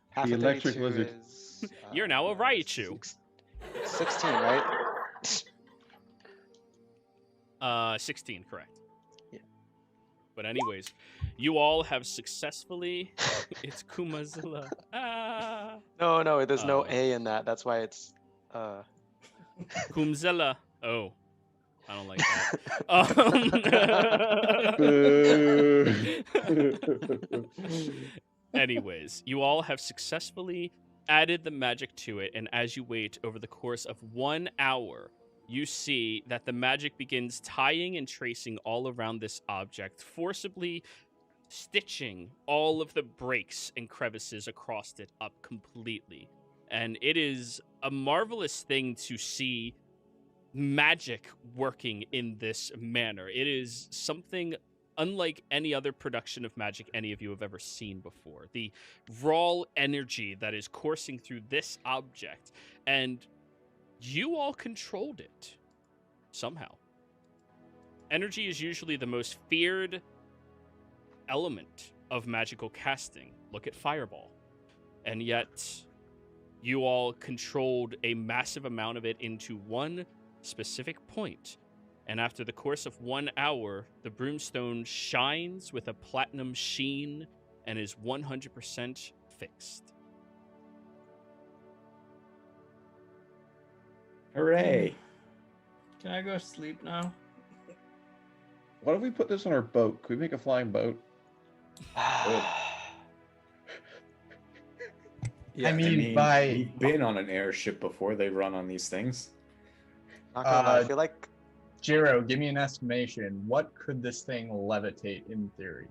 Half The of electric 32 lizard. is, You're now a Raichu. 16, right? 16, correct. Yeah. But anyways, you all have successfully... It's Kumazilla. Ah. No, there's no Oh. A in that. That's why it's Kumzilla. Oh. I don't like that. Anyways, you all have successfully added the magic to it, and as you wait over the course of 1 hour, you see that the magic begins tying and tracing all around this object, forcibly stitching all of the breaks and crevices across it up completely. And it is a marvelous thing to see magic working in this manner. It is something unlike any other production of magic any of you have ever seen before. The raw energy that is coursing through this object, and you all controlled it somehow. Energy is usually the most feared element of magical casting. Look at Fireball. And yet, you all controlled a massive amount of it into one specific point. And after the course of 1 hour, the broomstone shines with a platinum sheen and is 100% fixed. Hooray! Can I go sleep now? What if we put this on our boat? Could we make a flying boat? Yeah, I mean, by- we've been on an airship before. They run on these things. Not gonna lie, I feel like Jiro, give me an estimation. What could this thing levitate in theory?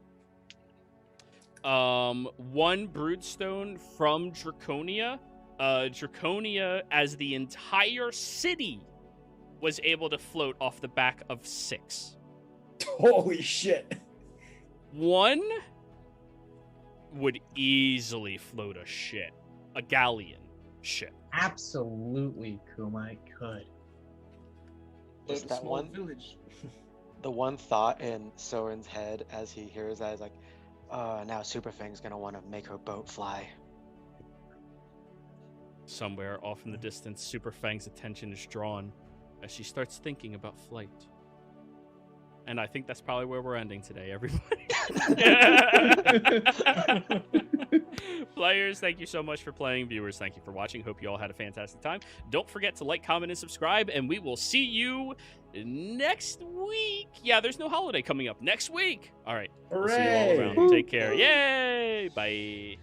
One broodstone from Draconia. Draconia, as the entire city, was able to float off the back of 6. Holy shit! One would easily float a galleon ship. Absolutely, Kuma, I could. just that Small one. village. The one thought in Soren's head as he hears that is like, now Superfang's gonna want to make her boat fly. Somewhere off in the distance, Superfang's attention is drawn as she starts thinking about flight. And I think that's probably where we're ending today, everybody. Players, thank you so much for playing. Viewers, thank you for watching. Hope you all had a fantastic time. Don't forget to like, comment, and subscribe, and we will see you next week. Yeah, there's no holiday coming up next week. All right. We'll see you all Hooray! around. Take care. Yay! Bye.